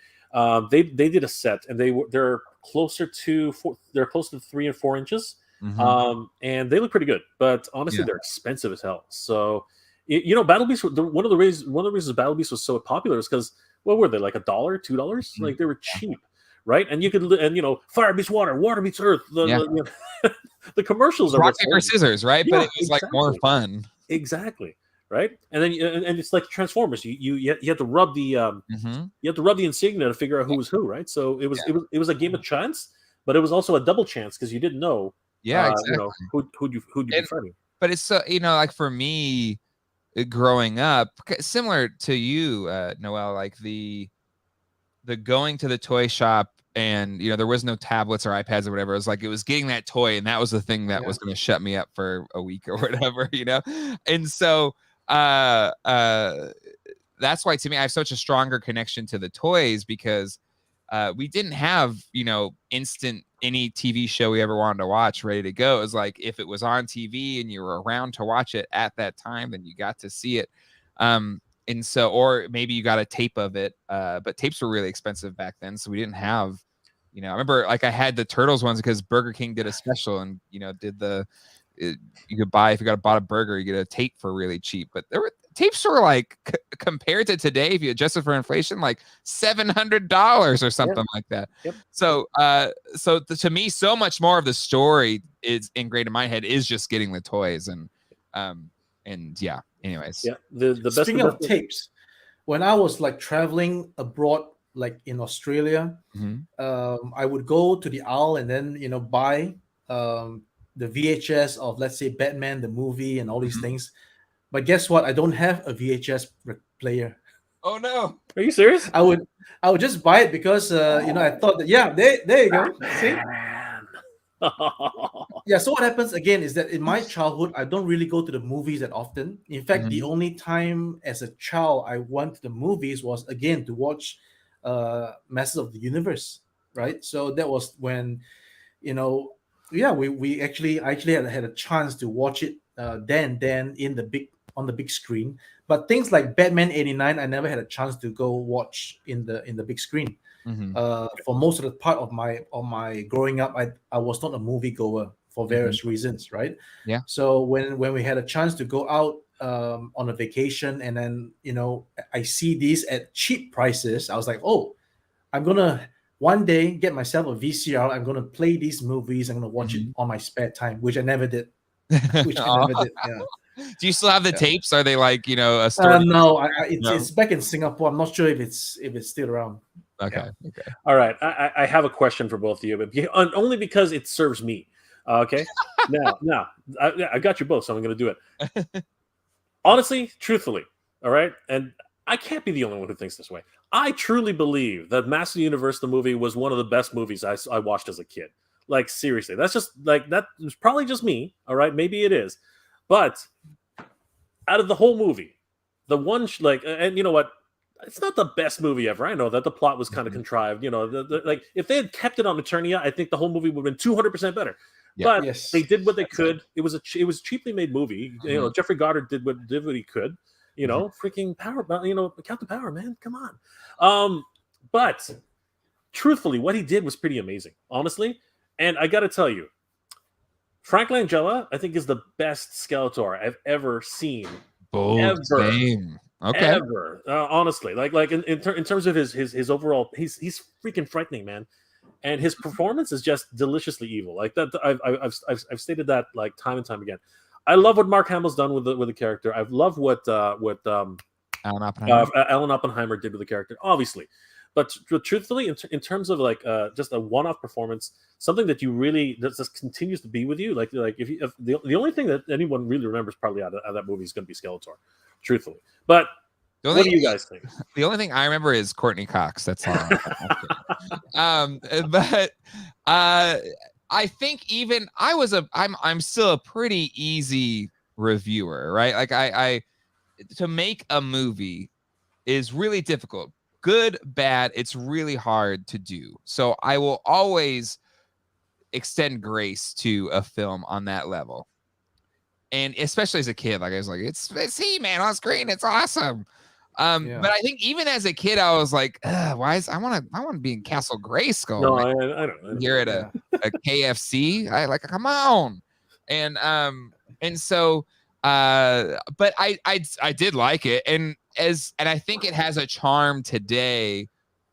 They did a set and they're closer to 3 and 4 inches. Mm-hmm. And they look pretty good, but honestly they're expensive as hell. So Battle Beasts, one of the reasons Battle Beasts was so popular is because what were they, like $1, $2? Like they were cheap. Right, and you could, fire beats water beats earth. The commercials are rock paper scissors, right? Yeah, but it was like more fun. Exactly, right. And then and it's like Transformers. You had to rub the you have to rub the insignia to figure out who was who, right? So it was a game of chance, but it was also a double chance because you didn't know. Yeah, exactly. Who'd you be fighting? But it's like for me, growing up, similar to you, Noel, like the going to the toy shop. And there was no tablets or iPads or whatever. It was like it was getting that toy, and that was the thing that was going to shut me up for a week or whatever, And so that's why to me I have such a stronger connection to the toys because we didn't have instant any TV show we ever wanted to watch ready to go. It was like if it was on TV and you were around to watch it at that time, then you got to see it. And so, or maybe you got a tape of it, but tapes were really expensive back then, so we didn't have. I remember like I had the Turtles ones because Burger King did a special and you could buy, if you bought a burger, you get a tape for really cheap. But tapes were like compared to today, if you adjusted for inflation, like $700 or something like that. Yep. So to me, so much more of the story is ingrained in my head is just getting the toys yeah. Anyways, yeah. The best. Speaking of tapes, when I was like traveling abroad, like in Australia, I would go to the aisle and then buy the VHS of, let's say, Batman the movie and all these things. But guess what? I don't have a VHS player. Oh no! Are you serious? I would just buy it because I thought that there you go. See. Yeah, so what happens again is that in my childhood, I don't really go to the movies that often. In fact, the only time as a child I went to the movies was again to watch Masters of the Universe, right? So that was when, we actually had a chance to watch it then on the big screen. But things like Batman '89, I never had a chance to go watch in the big screen. For most of the part of my growing up, I was not a movie goer for various reasons, right? Yeah. So when we had a chance to go out on a vacation, and then I see these at cheap prices, I was like, oh, I'm gonna one day get myself a VCR. I'm gonna play these movies. I'm gonna watch it on my spare time, which I never did. Yeah. Do you still have the tapes? Are they like a story? No, it's back in Singapore. I'm not sure if it's still around. Okay. Yeah. Okay. All right. I have a question for both of you, but only because it serves me. Okay. now, I got you both, so I'm going to do it. Honestly, truthfully, all right? And I can't be the only one who thinks this way. I truly believe that Master of the Universe, the movie, was one of the best movies I watched as a kid. Like, seriously. That's just, like, that was probably just me, all right? Maybe it is. But out of the whole movie, the one, and you know what? It's not the best movie ever. I know that the plot was kind of contrived. Like if they had kept it on Eternia, I think the whole movie would have been 200% better. But they did what they could. It was a cheaply made movie. You know, Jeffrey Goddard did what he could. You know, freaking power. You know, Captain Power, man, come on. But truthfully, what he did was pretty amazing, honestly. And I got to tell you, Frank Langella, I think, is the best Skeletor I've ever seen. Same. Okay. Ever, honestly, like in terms of his overall, he's freaking frightening, man, and his performance is just deliciously evil. Like that, I've stated that like time and time again. I love what Mark Hamill's done with the character. I've loved what Alan Oppenheimer did with the character, obviously. But truthfully, in terms of like just a one-off performance, something that you really that just continues to be with you, like if the only thing that anyone really remembers probably out of that movie is going to be Skeletor, truthfully. But what do you guys think? The only thing I remember is Courtney Cox. That's all. But I think even I'm still a pretty easy reviewer, right? Like I to make a movie is really difficult. Good, bad, it's really hard to do. So I will always extend grace to a film on that level. And especially as a kid, like I was like, it's He-Man on screen, it's awesome. But I think even as a kid, I was like, I want to be in Castle Grayskull. No, I don't. You're at a KFC. I like, come on. And so but I did like it. And I think it has a charm today.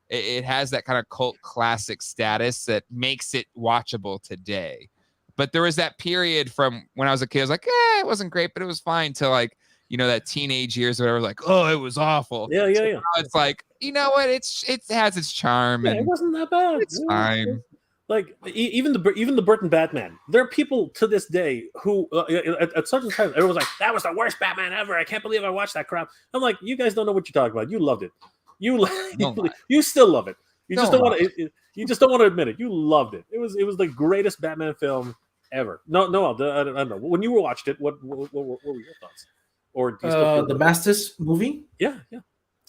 It has that kind of cult classic status that makes it watchable today. But there was that period from when I was a kid, I was like, it wasn't great, but it was fine, to like, you know, that teenage years or whatever, like, oh, it was awful. Yeah. Now it's like, you know what? It has its charm. And it wasn't that bad. It's fine. Like even the Burton Batman, there are people to this day who at certain times everyone's like, that was the worst Batman ever. I can't believe I watched that crap. I'm like, you guys don't know what you're talking about. You loved it. You still love it. You just don't want to. You just don't want to admit it. You loved it. It was the greatest Batman film ever. No, I don't know. When you watched it, what were your thoughts? Or do you the Masters movie? Yeah.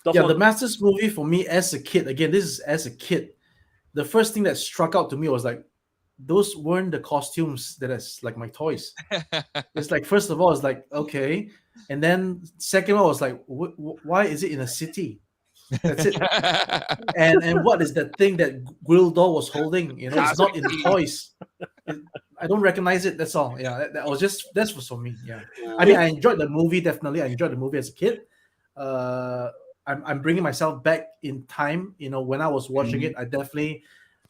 The Masters movie for me as a kid. Again, this is as a kid. The first thing that struck out to me was like, those weren't the costumes that is like my toys. It's like, first of all, it's like, okay. And then second of all, it's like, why is it in a city? That's it. and what is that thing that Gwildor was holding? You know, it's not in the toys. I don't recognize it. That's all. Yeah, that's for me. Yeah. I mean, I enjoyed the movie, definitely. I enjoyed the movie as a kid. I'm bringing myself back in time. You know, when I was watching it, I definitely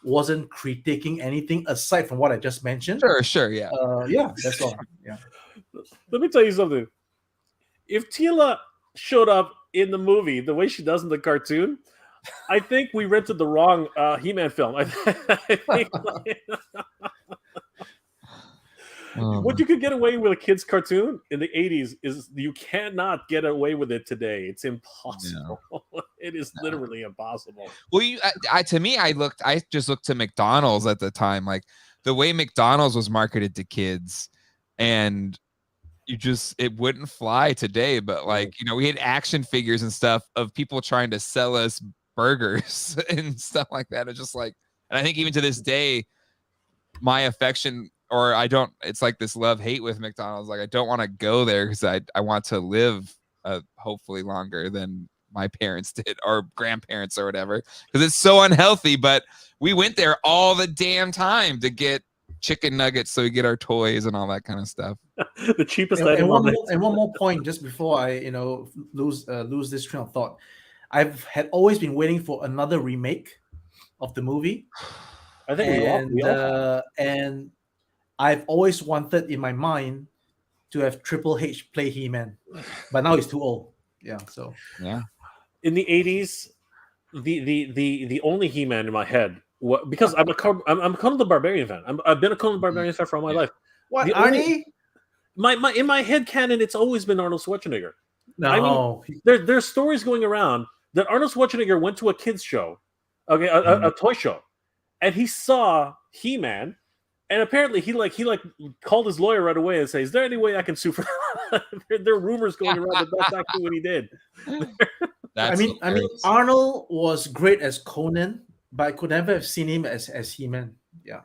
wasn't critiquing anything aside from what I just mentioned. Sure, yeah. That's all. Yeah. Let me tell you something. If Teela showed up in the movie the way she does in the cartoon, I think we rented the wrong He-Man film. I think what you could get away with a kid's cartoon in the 80s is you cannot get away with it today. It's impossible. No. It is literally impossible. Well, I just looked to McDonald's at the time, like the way McDonald's was marketed to kids, and it wouldn't fly today. But like, you know, we had action figures and stuff of people trying to sell us burgers and stuff like that. It's just like, and I think even to this day, my affection, or it's like this love-hate with McDonald's. Like, I don't want to go there because I want to live hopefully longer than my parents did, or grandparents or whatever, because it's so unhealthy. But we went there all the damn time to get chicken nuggets so we get our toys and all that kind of stuff. The cheapest item. And one more point, just before I lose this train of thought. I've had always been waiting for another remake of the movie. I think we all and I've always wanted in my mind to have Triple H play He-Man, but now he's too old. Yeah, so yeah. In the 80s, the only He-Man in my head, because I'm a Conan the Barbarian fan. I've been a Conan the Barbarian fan for all my life. What, Arnie? In my head canon, it's always been Arnold Schwarzenegger. No, I mean, there's stories going around that Arnold Schwarzenegger went to a kids show, a toy show, and he saw He-Man. And apparently he called his lawyer right away and said, "Is there any way I can sue for that?" There are rumors going around that that's actually what he did. I mean, Arnold was great as Conan, but I could never have seen him as He-Man. Yeah.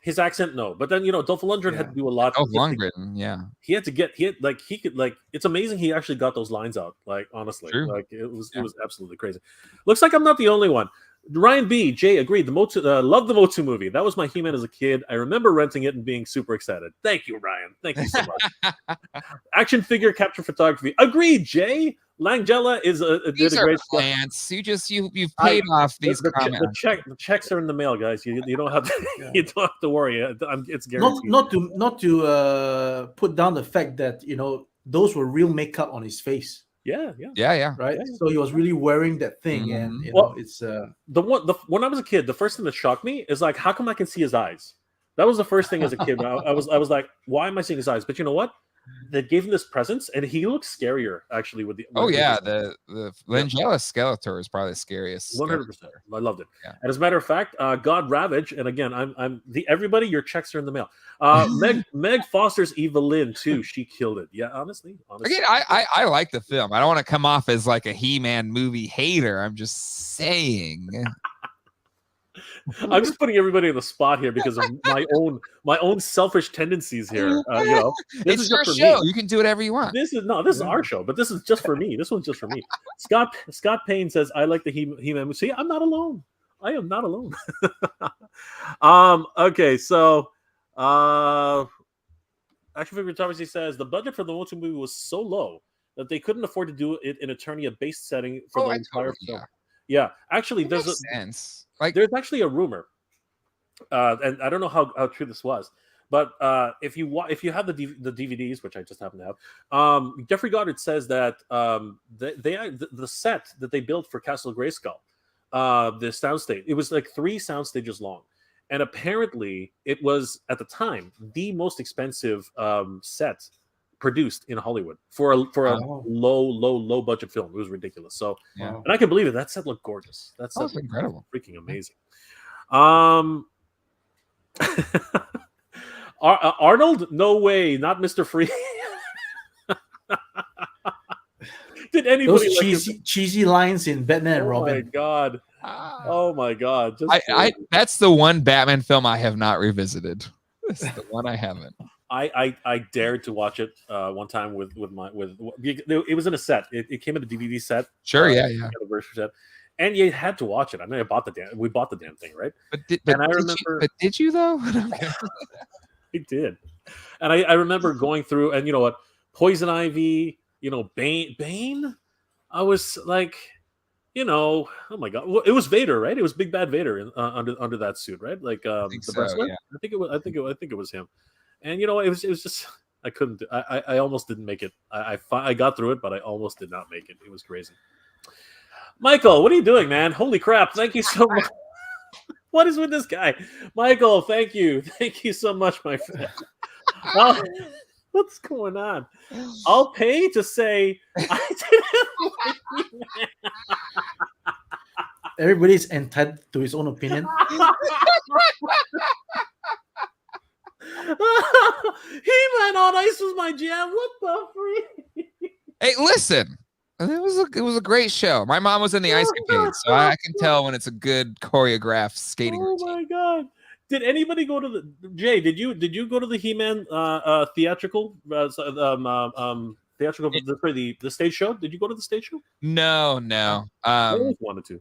His accent, no. But then Dolph Lundgren had to do a lot. Dolph Lundgren, he had to get he could it's amazing he actually got those lines out. Like honestly, True. like it was absolutely crazy. Looks like I'm not the only one. Ryan B. Jay agreed. The MOTU, love the MOTU movie. That was my He-Man as a kid. I remember renting it and being super excited. Thank you, Ryan. Thank you so much. Action figure capture photography. Agreed, Jay. Langella did a great plants. You've paid off these comments. The checks are in the mail, guys. You don't have to you don't have to worry. It's guaranteed. Not to put down the fact that those were real makeup on his face. Yeah. Right. Yeah. So he was really wearing that thing, and it's when I was a kid, the first thing that shocked me is like, how come I can see his eyes? That was the first thing as a kid. I was like, why am I seeing his eyes? But you know what? They gave him this presence, and he looks scarier actually with the. The Langella Skeletor is probably the scariest. 100%. I loved it. Yeah. And as a matter of fact, God Ravage, and again, I'm everybody. Your checks are in the mail. Meg Foster's Evelyn too. She killed it. Yeah, honestly. Again, I like the film. I don't want to come off as like a He-Man movie hater. I'm just saying. I'm just putting everybody on the spot here because of my own selfish tendencies here. This it's is your just for show. me. You can do whatever you want. This is our show, but this is just for me. This one's just for me. Scott Payne says, "I like the He-Man." See, I'm not alone. I am not alone. Okay, so Action Figure Photography says the budget for the MOTU movie was so low that they couldn't afford to do it in Eternia-based setting for the entire film. Yeah, actually, there's sense. There's actually a rumor, and I don't know how true this was, but if you have the DVDs, which I just happen to have, Jeffrey Goddard says that the set that they built for Castle Grayskull, the soundstage, it was like 3 sound stages long, and apparently it was at the time the most expensive set produced in Hollywood for a low budget film. It was ridiculous. So, and I can believe it. That set looked gorgeous. That set looked incredible, freaking amazing. Arnold, no way, not Mr. Free. Did anybody those cheesy lines in Batman and Robin? Oh my god! Oh my god! That's the one Batman film I have not revisited. That's the one I haven't. I dared to watch it one time with it was in a set. It came in a DVD set. Sure, anniversary set, and you had to watch it. I mean, we bought the damn thing, right? But did you though? I did, and I remember going through, and you know what, Poison Ivy, Bane. I was like, oh my god, well, it was Vader, right? It was Big Bad Vader under that suit, right? Like the breastplate. Yeah. I think it was him. And it was just I couldn't. I almost didn't make it. I got through it, but I almost did not make it. It was crazy. Michael, what are you doing, man? Holy crap! Thank you so much. What is with this guy, Michael? Thank you so much, my friend. What's going on? I'll pay to say I didn't like you, man. Everybody's entitled to his own opinion. He-Man on Ice was my jam. What the freak? Hey, listen. It was a great show. My mom was in the Ice Capade, so I can tell when it's a good choreographed skating routine. Oh my god! Did anybody go to the Jay? Did you go to the He-Man theatrical theatrical for the stage show? Did you go to the stage show? No. I always wanted to.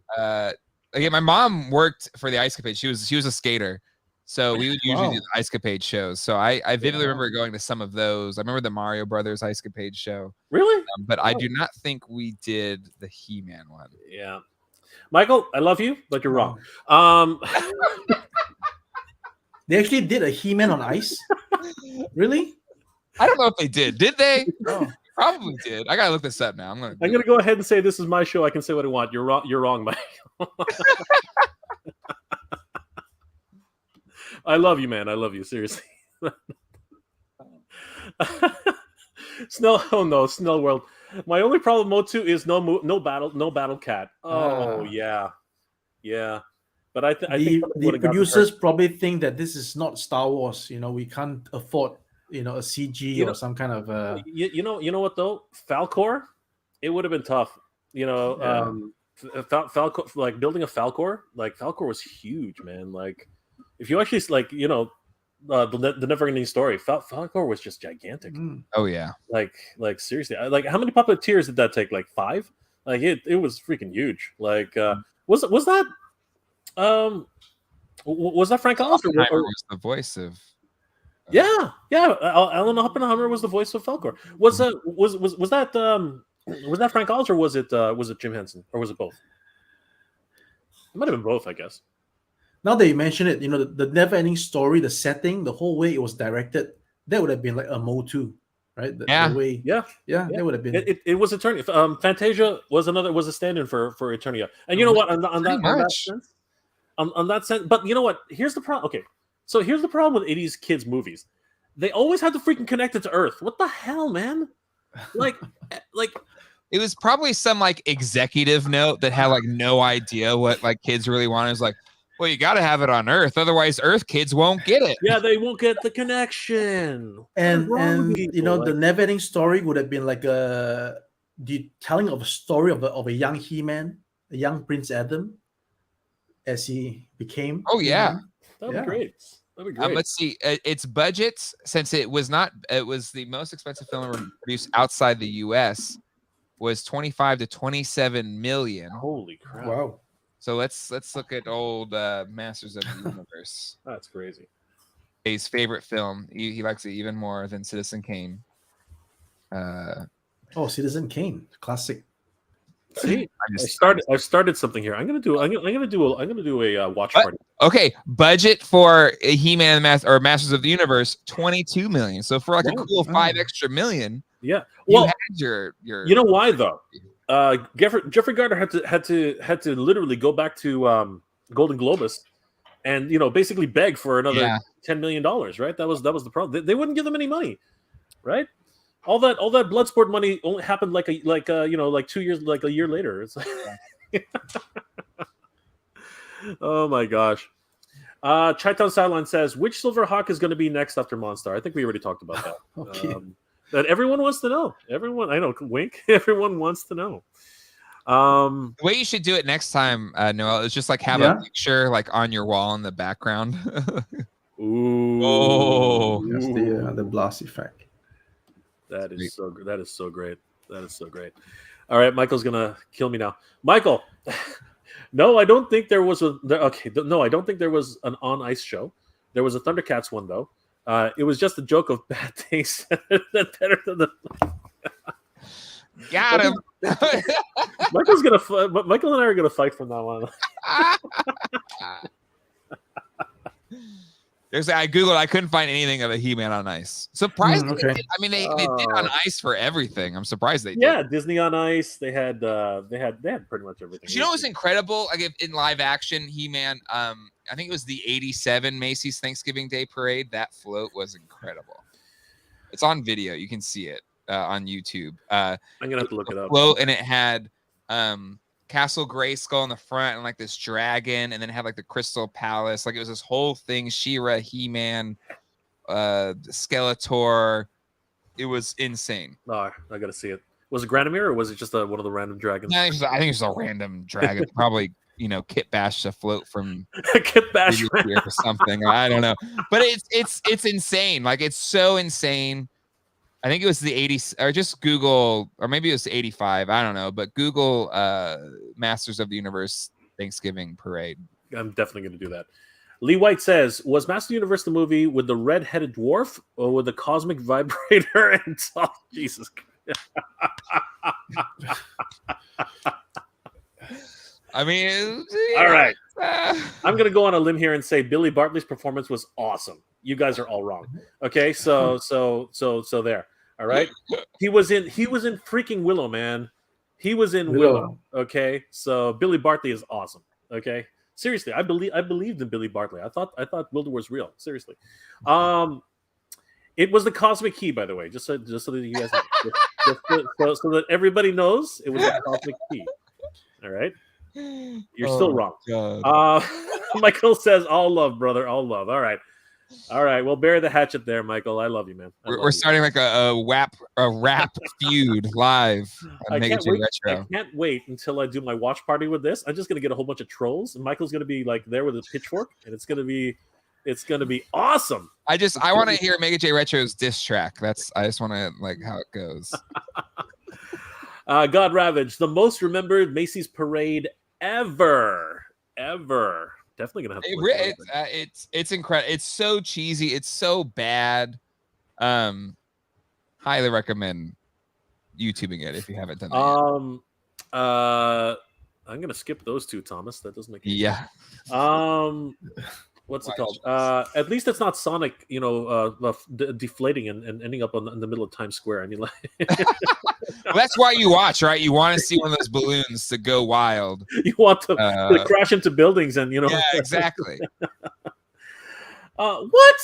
Again, my mom worked for the Ice Capade. She was a skater. So we would usually do the Ice Capade shows. So I vividly remember going to some of those. I remember the Mario Brothers Ice Capade show. Really? But I do not think we did the He-Man one. Yeah. Michael, I love you, but you're wrong. They actually did a He-Man on Ice? Really? I don't know if they did. Did they? Oh. Probably did. I gotta look this up now. I'm gonna go ahead and say this is my show. I can say what I want. You're wrong, Mike. I love you, man. I love you, seriously. Snell World. My only problem, MOTU, is no battle cat. Oh yeah. But I think the producers probably think that this is not Star Wars. We can't afford a CG or some kind of. You know what though? Falcor, it would have been tough. Falcor, like building a Falcor. Like Falcor was huge, man. Like if you actually the Never-Ending Story. Falcor was just gigantic. Oh yeah. Like seriously, like how many puppeteers did that take? Like 5? Like it was freaking huge. Like was that Frank Oz? Oppenheimer was the voice of. Yeah. Alan Oppenheimer was the voice of Falcor. Was that Frank Oz or was it Jim Henson or was it both? It might have been both, I guess. Now that you mention it, the Never-Ending Story, the setting, the whole way it was directed, that would have been like a MOTU, right? The way, yeah, that would have been. It was Eternia. Fantasia was a stand-in for Eternia, and you know what? On that sense, but you know what? Here's the problem. Okay, so here's the problem with 80s kids movies. They always have to freaking connect it to Earth. What the hell, man? Like. It was probably some like executive note that had like no idea what like kids really wanted. It was like, well, you got to have it on Earth, otherwise Earth kids won't get it. Yeah, they won't get the connection. And the Never-Ending Story would have been like the telling of a story of a young He-Man, a young Prince Adam, as he became. Oh yeah, that'd be great. That'd be great. Let's see, its budget, since it was the most expensive film ever produced outside the U.S. was 25 to 27 million. Holy crap! Wow. So let's look at old Masters of the Universe. That's crazy. His favorite film. He likes it even more than Citizen Kane. Citizen Kane, classic. See, I started something here. I'm gonna do a watch party. Okay, budget for a He-Man or Masters of the Universe, 22 million. So for like a cool 5 extra million. Yeah. Well, your. You know why though? Jeffrey Gardner had to literally go back to Golden Globus, and basically beg for another $10 million. Right? That was the problem. They wouldn't give them any money, right? All that Bloodsport money only happened like 2 years, like a year later. It's like oh my gosh. Chi-Town Sideline says, which Silverhawk is going to be next after Monstar? I think we already talked about that. Okay. That everyone wants to know. Everyone, I know, wink. Everyone wants to know. The way you should do it next time, Noel, is just like have a picture like on your wall in the background. Ooh. Oh, that's the blast effect. That is so good. That is so great. That is so great. All right, Michael's gonna kill me now. Michael, no, I don't think there was no, I don't think there was an on ice show. There was a Thundercats one though. It was just a joke of bad things better than the. Got him. Michael and I are gonna fight from that one. I googled. I couldn't find anything of a He-Man on ice. Surprised. Okay. They did on ice for everything. I'm surprised they did. Yeah, Disney on Ice. They had pretty much everything. You know what was incredible? Like in live action, He-Man. I think it was the '87 Macy's Thanksgiving Day Parade. That float was incredible. It's on video. You can see it on YouTube. I'm gonna have to look it up. Float, and it had Castle Grayskull in the front and like this dragon, and then it had like the Crystal Palace. Like it was this whole thing. She-Ra, He-Man, Skeletor. It was insane. Oh, I gotta see it. Was it Granomir or was it just one of the random dragons? I think it's a random dragon. Probably Kit Bash a float from Kit Bash or something. I don't know, but it's insane. Like it's so insane. I think it was the 80s, or just Google, or maybe it was 85. I don't know, but Google Masters of the Universe Thanksgiving Parade. I'm definitely going to do that. Lee White says, was Master of the Universe the movie with the red-headed dwarf or with the cosmic vibrator and soft Jesus? I mean, all right. I'm going to go on a limb here and say Billy Bartley's performance was awesome. You guys are all wrong. Okay, so there. All right. He was in freaking Willow, man. He was in Willow. Okay, so Billy Bartley is awesome. Okay, seriously, I believed in Billy Bartley. I thought Wilder was real. Seriously, it was the Cosmic Key, by the way. Just so that you guys know. so that everybody knows, it was the Cosmic Key. All right. You're still wrong. Michael says, all love, brother. All love. All right. Well, bury the hatchet there, Michael. I love you, man. We're starting like a rap feud live on Mega J Retro. I can't wait until I do my watch party with this. I'm just going to get a whole bunch of trolls, and Michael's going to be like there with a pitchfork, and it's going to be It's gonna be awesome. I want to hear Mega J Retro's diss track. I just want to like how it goes. God Ravage, the most remembered Macy's parade ever. Definitely gonna have to it's incredible. It's so cheesy. It's so bad. Highly recommend YouTubing it if you haven't done that yet. I'm gonna skip those two, Thomas. That doesn't make sense. What's it called? At least it's not Sonic, deflating and ending up in the middle of Times Square. I mean, like, well, that's why you watch, right? You want to see one of those balloons to go wild. You want to crash into buildings and Yeah, exactly. What?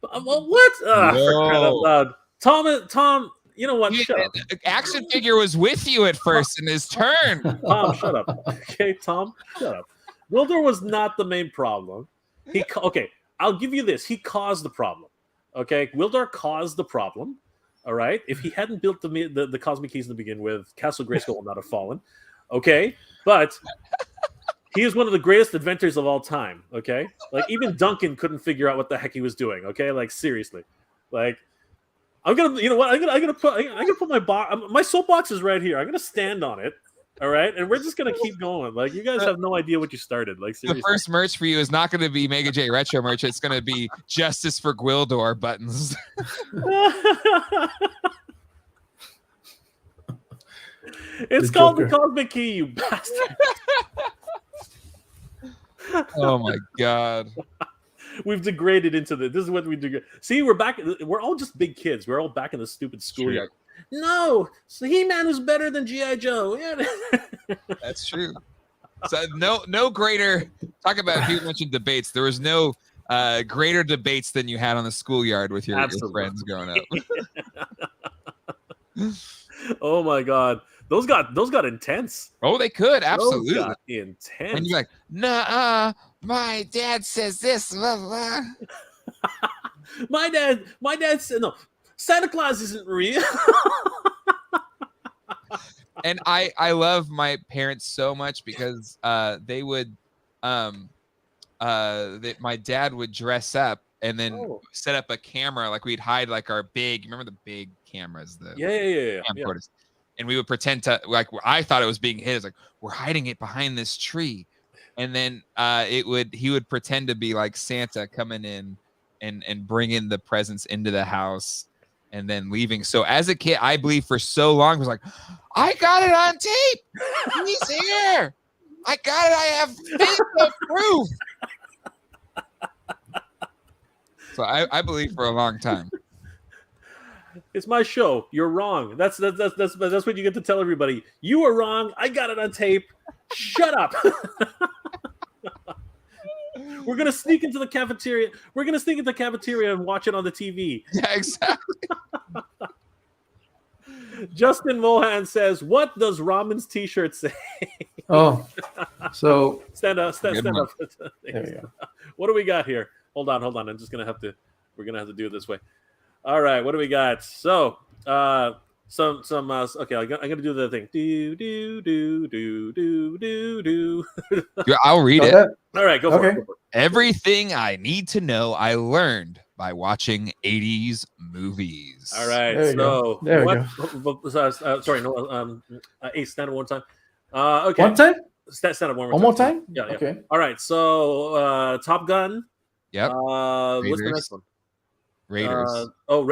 What? For crying out loud. Tom. You know what? Shut up. Action Figure was with you at first in his turn. Tom, shut up. Okay, Tom, shut up. Wildor was not the main problem. Okay, I'll give you this. He caused the problem. Okay, Wildor caused the problem. All right. If he hadn't built the Cosmic Keys to begin with, Castle Grayskull would not have fallen. Okay, but he is one of the greatest inventors of all time. Okay, like even Duncan couldn't figure out what the heck he was doing. Okay, like seriously, like. I'm gonna put my soapbox is right here. I'm gonna stand on it. All right, and we're just gonna keep going. Like you guys have no idea what you started. Like seriously. The first merch for you is not gonna be Mega J Retro merch. It's gonna be Justice for Gwildor buttons. It's called the Cosmic Key, you bastard. Oh my god. We've degraded into this is what we do. See, we're back. We're all just big kids. We're all back in the stupid schoolyard. No, so He-Man is better than G.I. Joe. Yeah. That's true. So no greater. Talk about you mentioned debates. There was no greater debates than you had on the schoolyard with your friends growing up. Oh my god. Those got intense. Oh, they could absolutely Those got intense. And you're like, nah, my dad says this. Blah, blah. my dad said no. Santa Claus isn't real. And I love my parents so much because they would my dad would dress up and then set up a camera, like we'd hide like our big, remember the big cameras, the camcorders. And we would pretend to, like, I thought it was being hid. It's like, we're hiding it behind this tree. And then he would pretend to be like Santa coming in and bringing the presents into the house and then leaving. So as a kid, I believe for so long, I was like, I got it on tape. He's here. I got it. I have video proof. So I believe for a long time. It's my show. You're wrong. That's what you get to tell everybody. You were wrong. I got it on tape. Shut up. We're gonna sneak into the cafeteria. We're gonna sneak into the cafeteria and watch it on the TV. Yeah, exactly. Justin Mohan says, "What does Ramen's T-shirt say?" Oh, so stand up. There we go. What do we got here? Hold on. We're gonna have to do it this way. All right, what do we got? So, okay, I'm gonna do the thing. Do. Yeah, I'll read it. All right, go for it. Everything I need to know, I learned by watching 80s movies. All right, there we go. Sorry, no. Ace, stand up one time. Okay. One time? Stand up one more time. One more time? Yeah. Okay. All right. So, Top Gun. Yep. What's the next one? Raiders.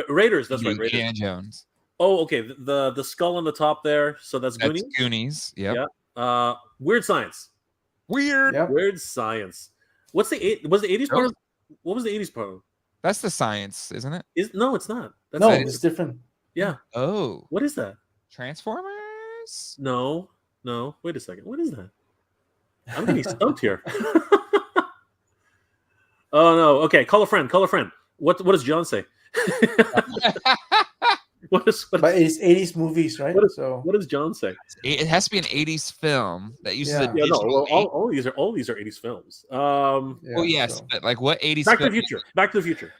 Raiders. That's right. Raiders. Indiana Jones. Oh, okay. The skull on the top there. So that's Goonies. That's Goonies. Yep. Yeah. Weird Science. Yep. Weird Science. Was the 80s part? What was the 80s part? That's the science, isn't it? No, it's not. It's different. Yeah. Oh. What is that? Transformers? No. Wait a second. What is that? I'm getting stumped here. Oh no. Okay. Call a friend. What does John say? But it's 80s movies, right? What does John say? It has to be an 80s film that uses a digital. All these are 80s films. Yes, but like what 80s? Back to the Future.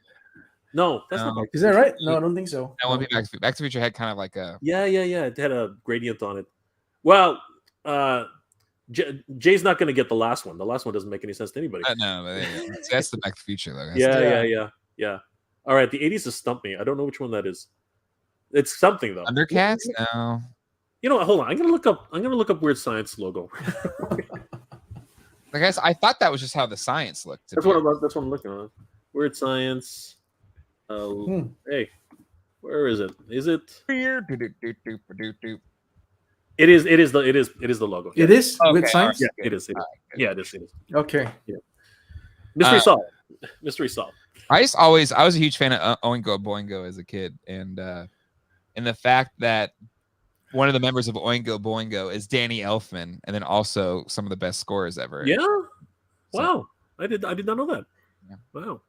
No, that's not. Is that right? No, I don't think so. That won't be Back to the Future. Had kind of like a yeah. It had a gradient on it. Well, Jay's not going to get the last one. The last one doesn't make any sense to anybody. No, that's the Back to the Future though. Yeah. All right, the 80s has stumped me. I don't know which one that is. It's something though. Undercats? No. You know what? Hold on. I'm gonna look up Weird Science logo. I guess I thought that was just how the science looked. That's what I'm looking at. Weird Science. Hey, where is it? Is it? It is the logo. It is Weird Science. Yeah, it is. Yeah, it is. Okay. Yeah. Mystery solved. Mystery solved. I was a huge fan of Oingo Boingo as a kid, and the fact that one of the members of Oingo Boingo is Danny Elfman, and then also some of the best scorers ever. Yeah. Wow. I did not know that. Yeah. Wow.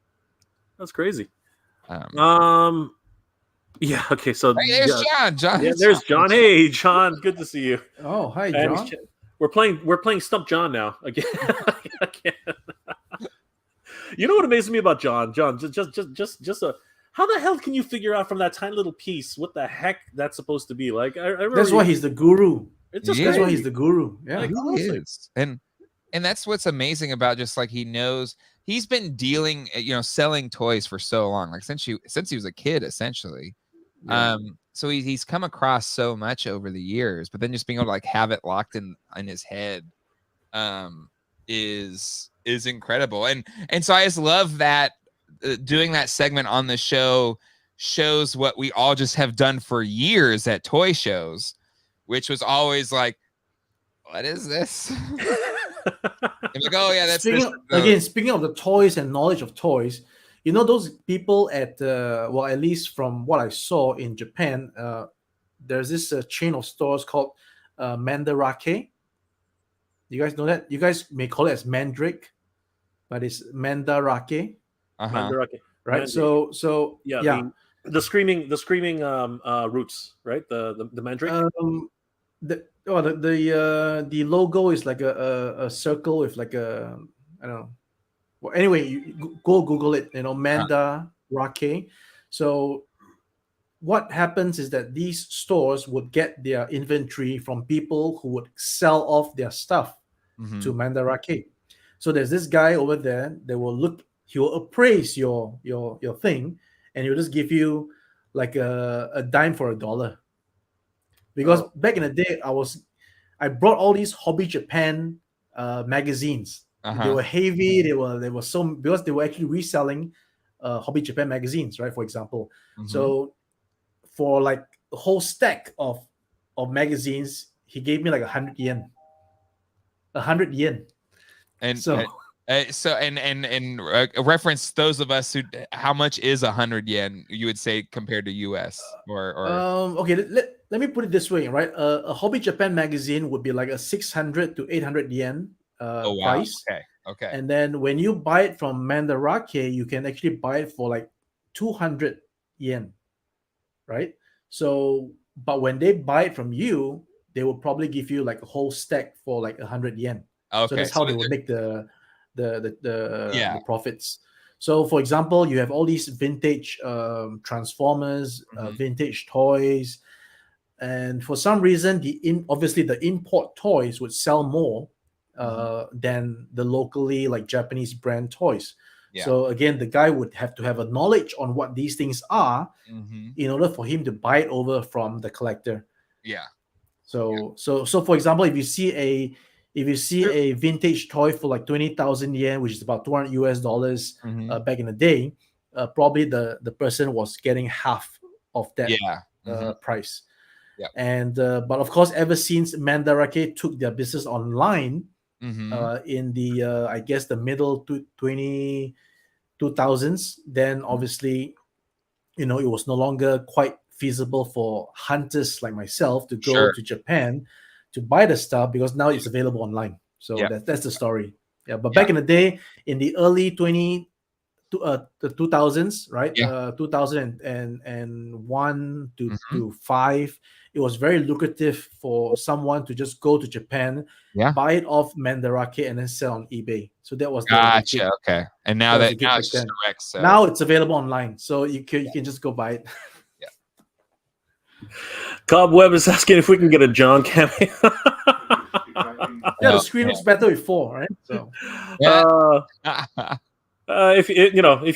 That's crazy. Yeah. Okay. So hey, there's John. John. Yeah, there's John. Hey, John. Good to see you. Oh, hi, John. We're playing Stump John now again. You know what amazes me about John? John, just how the hell can you figure out from that tiny little piece what the heck that's supposed to be? Like, that's why he's the guru. It's just that's why he's the guru. Yeah, like, he is. And that's what's amazing about just like he knows he's been dealing, selling toys for so long, like since he was a kid, essentially. Yeah. So he's come across so much over the years, but then just being able to like have it locked in his head, is incredible. And so I just love that doing that segment on the show shows what we all just have done for years at toy shows, which was always like, what is this? Like, oh yeah, that's speaking of the toys and knowledge of toys, those people at at least from what I saw in Japan, there's this chain of stores called Mandarake. You guys know that? You guys may call it as Mandrake, but it's Mandarake. Mandarake, right? So yeah. The screaming roots, right? The Mandrake. The logo is like a circle with like a, I don't know. Well, anyway, you go Google it. Mandarake. So what happens is that these stores would get their inventory from people who would sell off their stuff to Mandarake. So there's this guy over there that will look. He will appraise your thing, and he'll just give you like a dime for $1. Because back in the day, I brought all these Hobby Japan magazines. They were heavy. They were so, because they were actually reselling Hobby Japan magazines, right? For example, so for like a whole stack of magazines, he gave me like 100 yen. 100 yen. And so. Reference those of us who, how much is 100 yen? You would say compared to US or okay. Let me put it this way, right? A Hobby Japan magazine would be like a 600 to 800 yen price. Okay. And then when you buy it from Mandarake, you can actually buy it for like 200 yen, right? So, but when they buy it from you, they will probably give you like a whole stack for like 100 yen. Okay. So that's how they would make the profits. So for example, you have all these vintage Transformers, vintage toys, and for some reason obviously the import toys would sell more than the locally like Japanese brand toys. So again, the guy would have to have a knowledge on what these things are in order for him to buy it over from the collector. So for example, if you see a vintage toy for like 20,000 yen, which is about $200 US back in the day, probably the person was getting half of that price. And but of course, ever since Mandarake took their business online in the I guess the middle 2000s, then obviously it was no longer quite feasible for hunters like myself to go to Japan to buy the stuff, because now it's available online. So that's the story. But back in the day, in the early the 2000s, right? 2001 to 5, it was very lucrative for someone to just go to Japan, buy it off Mandarake, and then sell on eBay. So that was gotcha. Okay, and now it's direct. So now it's available online, so you can just go buy it. Cobweb is asking if we can get a John cameo. Yeah, the screen looks better before, right? So, if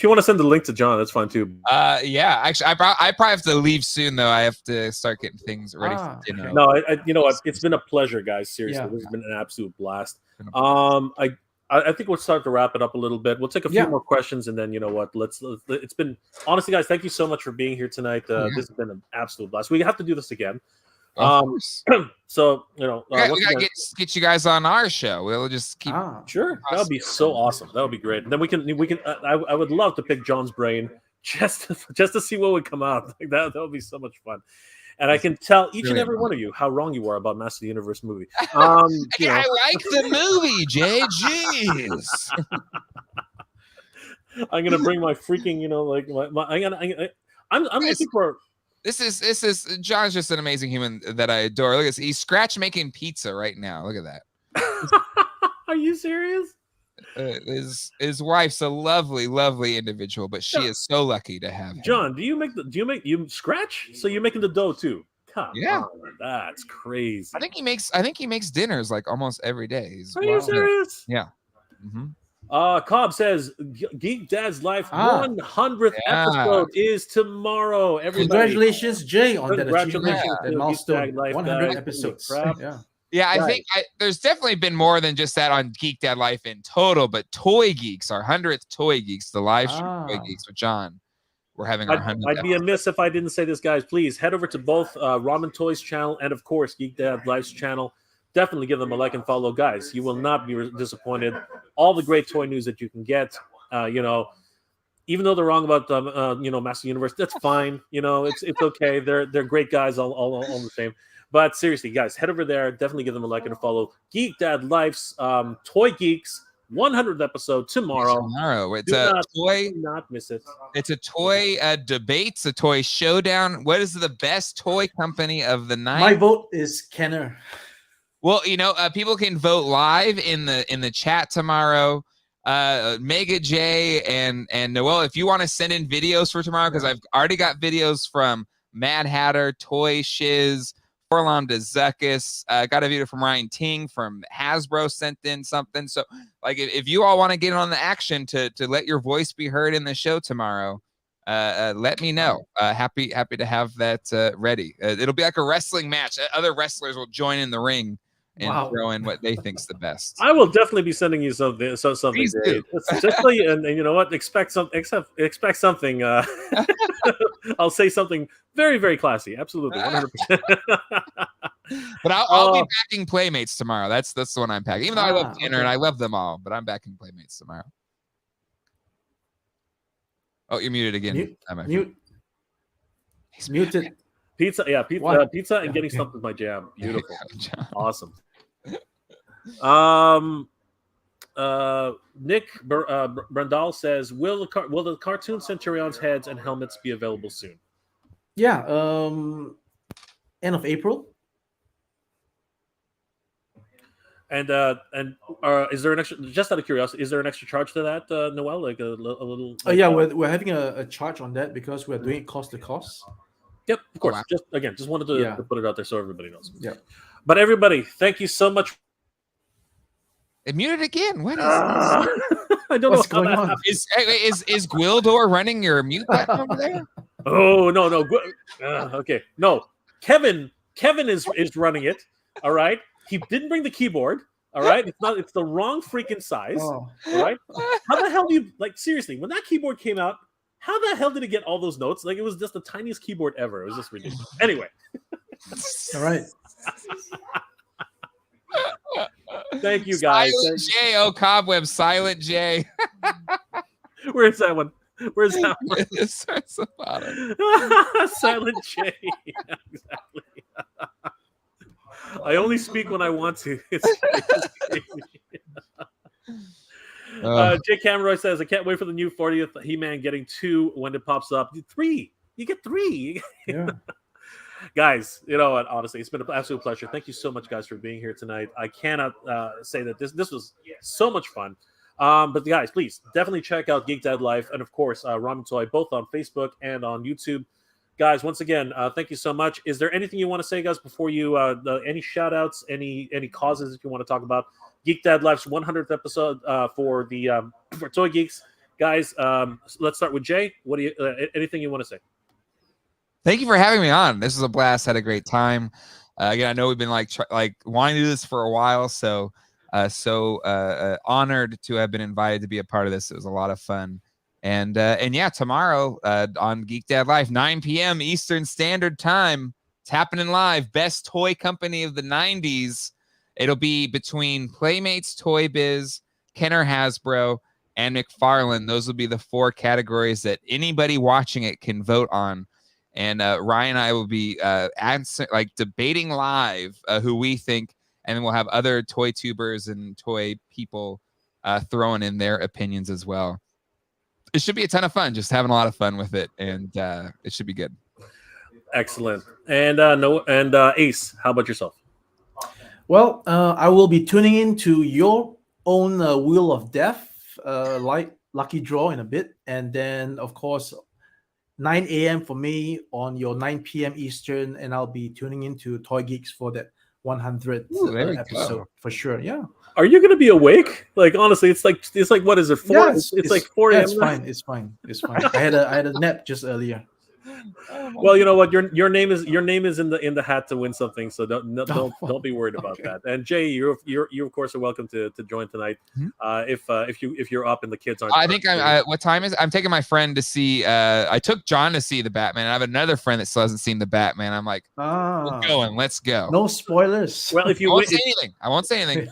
you want to send the link to John, that's fine too. Yeah. Actually, I probably have to leave soon though. I have to start getting things ready for dinner. No, you know what? It's been a pleasure, guys. Seriously, this has been an absolute blast. I think we'll start to wrap it up a little bit. We'll take a few more questions, and then you know what? Let's. It's been honestly, guys. Thank you so much for being here tonight. This has been an absolute blast. We have to do this again. So we gotta get you guys on our show. We'll just keep. Sure, that would be so awesome. That would be great. And then we can. I would love to pick John's brain just to see what would come out. Like that would be so much fun. And I can tell each and every one of you how wrong you are about Master of the Universe movie. I like the movie, Jay. Jeez. I'm gonna bring my freaking, I'm looking for. This is John's just an amazing human that I adore. Look at this. He's scratch making pizza right now. Look at that. Are you serious? His wife's a lovely, lovely individual, but she is so lucky to have him. John, do you scratch? So you're making the dough too? Come on, that's crazy. I think he makes dinners like almost every day. Are you serious? Yeah. Mm-hmm. Cobb says Geek Dad's Life 100th episode is tomorrow. Everybody. Congratulations, Jay, on that achievement, that milestone. 100 episodes. Yeah, I think there's definitely been more than just that on Geek Dad Life in total, but Toy Geeks, our 100th Toy Geeks, the live stream Toy Geeks with John. We're having our 100th I'd be amiss if I didn't say this, guys. Please head over to both Ramen Toys channel and, of course, Geek Dad Life's channel. Definitely give them a like and follow, guys. You will not be disappointed. All the great toy news that you can get, even though they're wrong about Master Universe, that's fine. It's okay. They're great guys, all the same. But seriously, guys, head over there. Definitely give them a like and a follow. Geek Dad Life's Toy Geeks 100th episode tomorrow. It's do not miss it. It's a toy debates, a toy showdown. What is the best toy company of the night? My vote is Kenner. Well, people can vote live in the chat tomorrow. Mega J and Noel, if you want to send in videos for tomorrow, because I've already got videos from Mad Hatter, Toy Shiz, Forlom to Zuckus. Got a video from Ryan Ting from Hasbro sent in something. So, like, if you all want to get on the action to let your voice be heard in the show tomorrow, let me know. Happy to have that ready. It'll be like a wrestling match. Other wrestlers will join in the ring and throw in what they think's the best. I will definitely be sending you something. Just so you, and you know what? Expect something. I'll say something very, very classy. Absolutely, 100%. But I'll be packing Playmates tomorrow. That's the one I'm packing. Even though I love dinner and I love them all, but I'm packing Playmates tomorrow. Oh, you're muted again. Mute. He's muted. Pizza, pizza, and getting stuff with my jam. Beautiful, awesome. Nick Brandal says, "Will the cartoon Centurion's heads and helmets be available soon?" Yeah, end of April. And is there an extra? Just out of curiosity, is there an extra charge to that, Noel? Like a little? We're having a charge on that because we're doing it cost to cost. Yep, of course. Just wanted to put it out there so everybody knows. Yeah. But everybody, thank you so much. It muted again. What is I don't What's know going on. Is Gwildor running your mute button over there? Oh no. Okay. No. Kevin is running it. All right. He didn't bring the keyboard. All right. It's the wrong freaking size. Oh. All right. How the hell do you seriously, when that keyboard came out, how the hell did it get all those notes? Like, it was just the tiniest keyboard ever. It was just ridiculous. Anyway. All right. Thank you, guys. Silent J. Cobweb. Silent J. Where's that one? It starts the bottom. Silent J. Yeah, exactly. I only speak when I want to. Jake Cameroy says, "I can't wait for the new 40th He-Man getting 2 when it pops up. 3. You get 3. Yeah. Guys, you know what? Honestly, it's been an absolute pleasure. Thank you so much, guys, for being here tonight. I cannot say that this was so much fun. But guys, please definitely check out Geek Dad Life and, of course, Ramen Toy, both on Facebook and on YouTube. guys, once again, thank you so much. Is there anything you want to say, guys, before you any shout outs, any causes that you want to talk about? Geek Dad Life's 100th episode for the for Toy Geeks. Guys, let's start with Jay. What do you anything you want to say? Thank you for having me on. This was a blast. Had a great time. Again, I know we've been like wanting to do this for a while, so honored to have been invited to be a part of this. It was a lot of fun. And yeah, tomorrow on Geek Dad Life, 9 p.m. Eastern Standard Time, it's happening live. Best toy company of the 90s. It'll be between Playmates, Toy Biz, Kenner Hasbro, and McFarlane. Those will be the 4 categories that anybody watching it can vote on. And Ryan and I will be debating live who we think, and then we'll have other toy tubers and toy people throwing in their opinions as well. It should be a ton of fun, just having a lot of fun with it, and it should be good. Excellent. And Ace, how about yourself? Well, I will be tuning into your own Wheel of Death, lucky draw in a bit, and then of course 9 a.m. for me on your 9 p.m. Eastern, and I'll be tuning into Toy Geeks for that 100th episode for sure. Yeah. Are you going to be awake? Like honestly, it's like what is it? 4? Yeah, it's like 4 a.m. It's fine. I had a nap just earlier. Well, you know what? Your name is in the hat to win something, so don't be worried about that. And Jay, you of course are welcome to join tonight. If you're up and the kids aren't. I think what time is it? I'm taking my friend to see. I took John to see the Batman. I have another friend that still hasn't seen the Batman. I'm like, we're going. Let's go. No spoilers. Well, if you I won't say anything.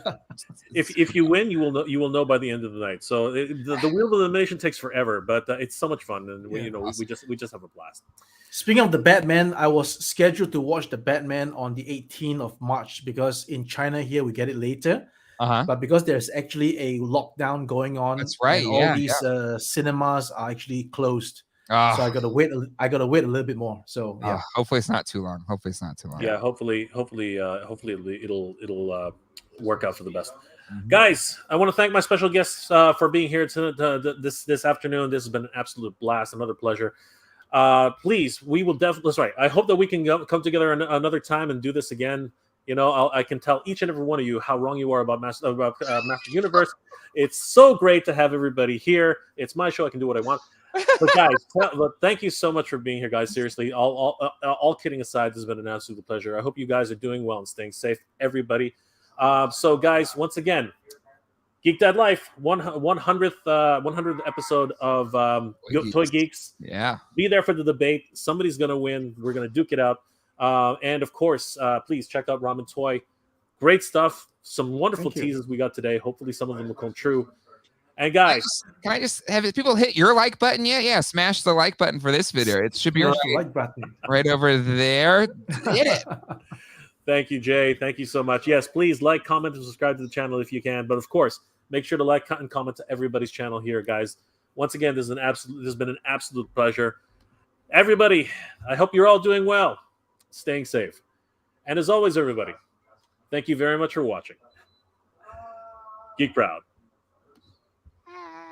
If you win, you will know by the end of the night. So the wheel of elimination takes forever, but it's so much fun, and we just have a blast. Speaking of the Batman, I was scheduled to watch the Batman on the 18th of March because in China here we get it later. But because there's actually a lockdown going on, that's right. All these cinemas are actually closed. So I gotta wait. I gotta wait a little bit more. So yeah. Hopefully it's not too long. Yeah. Hopefully it'll work out for the best. Guys, I want to thank my special guests for being here this afternoon. This has been an absolute blast, another pleasure. Please, we will definitely. That's right. I hope that we can come together another time and do this again. I can tell each and every one of you how wrong you are about Master Universe. It's so great to have everybody here. It's my show. I can do what I want. But guys, thank you so much for being here, guys. Seriously, all kidding aside, this has been an absolute pleasure. I hope you guys are doing well and staying safe, everybody. So, guys, once again, Geek Dad Life, 100th episode of Toy Geeks. Yeah. Be there for the debate. Somebody's going to win. We're going to duke it out. And, of course, please check out Ramen Toy. Great stuff. Some wonderful teases we got today. Hopefully some of them will come true. And, guys. Can I just have people hit your like button yet? Yeah, smash the like button for this video. It should be like button right over there. Hit it. Thank you, Jay. Thank you so much. Yes, please like, comment, and subscribe to the channel if you can. But, of course, make sure to like and comment to everybody's channel here, guys. Once again, this has been an absolute pleasure. Everybody, I hope you're all doing well, staying safe. And as always, everybody, thank you very much for watching. Geek Proud.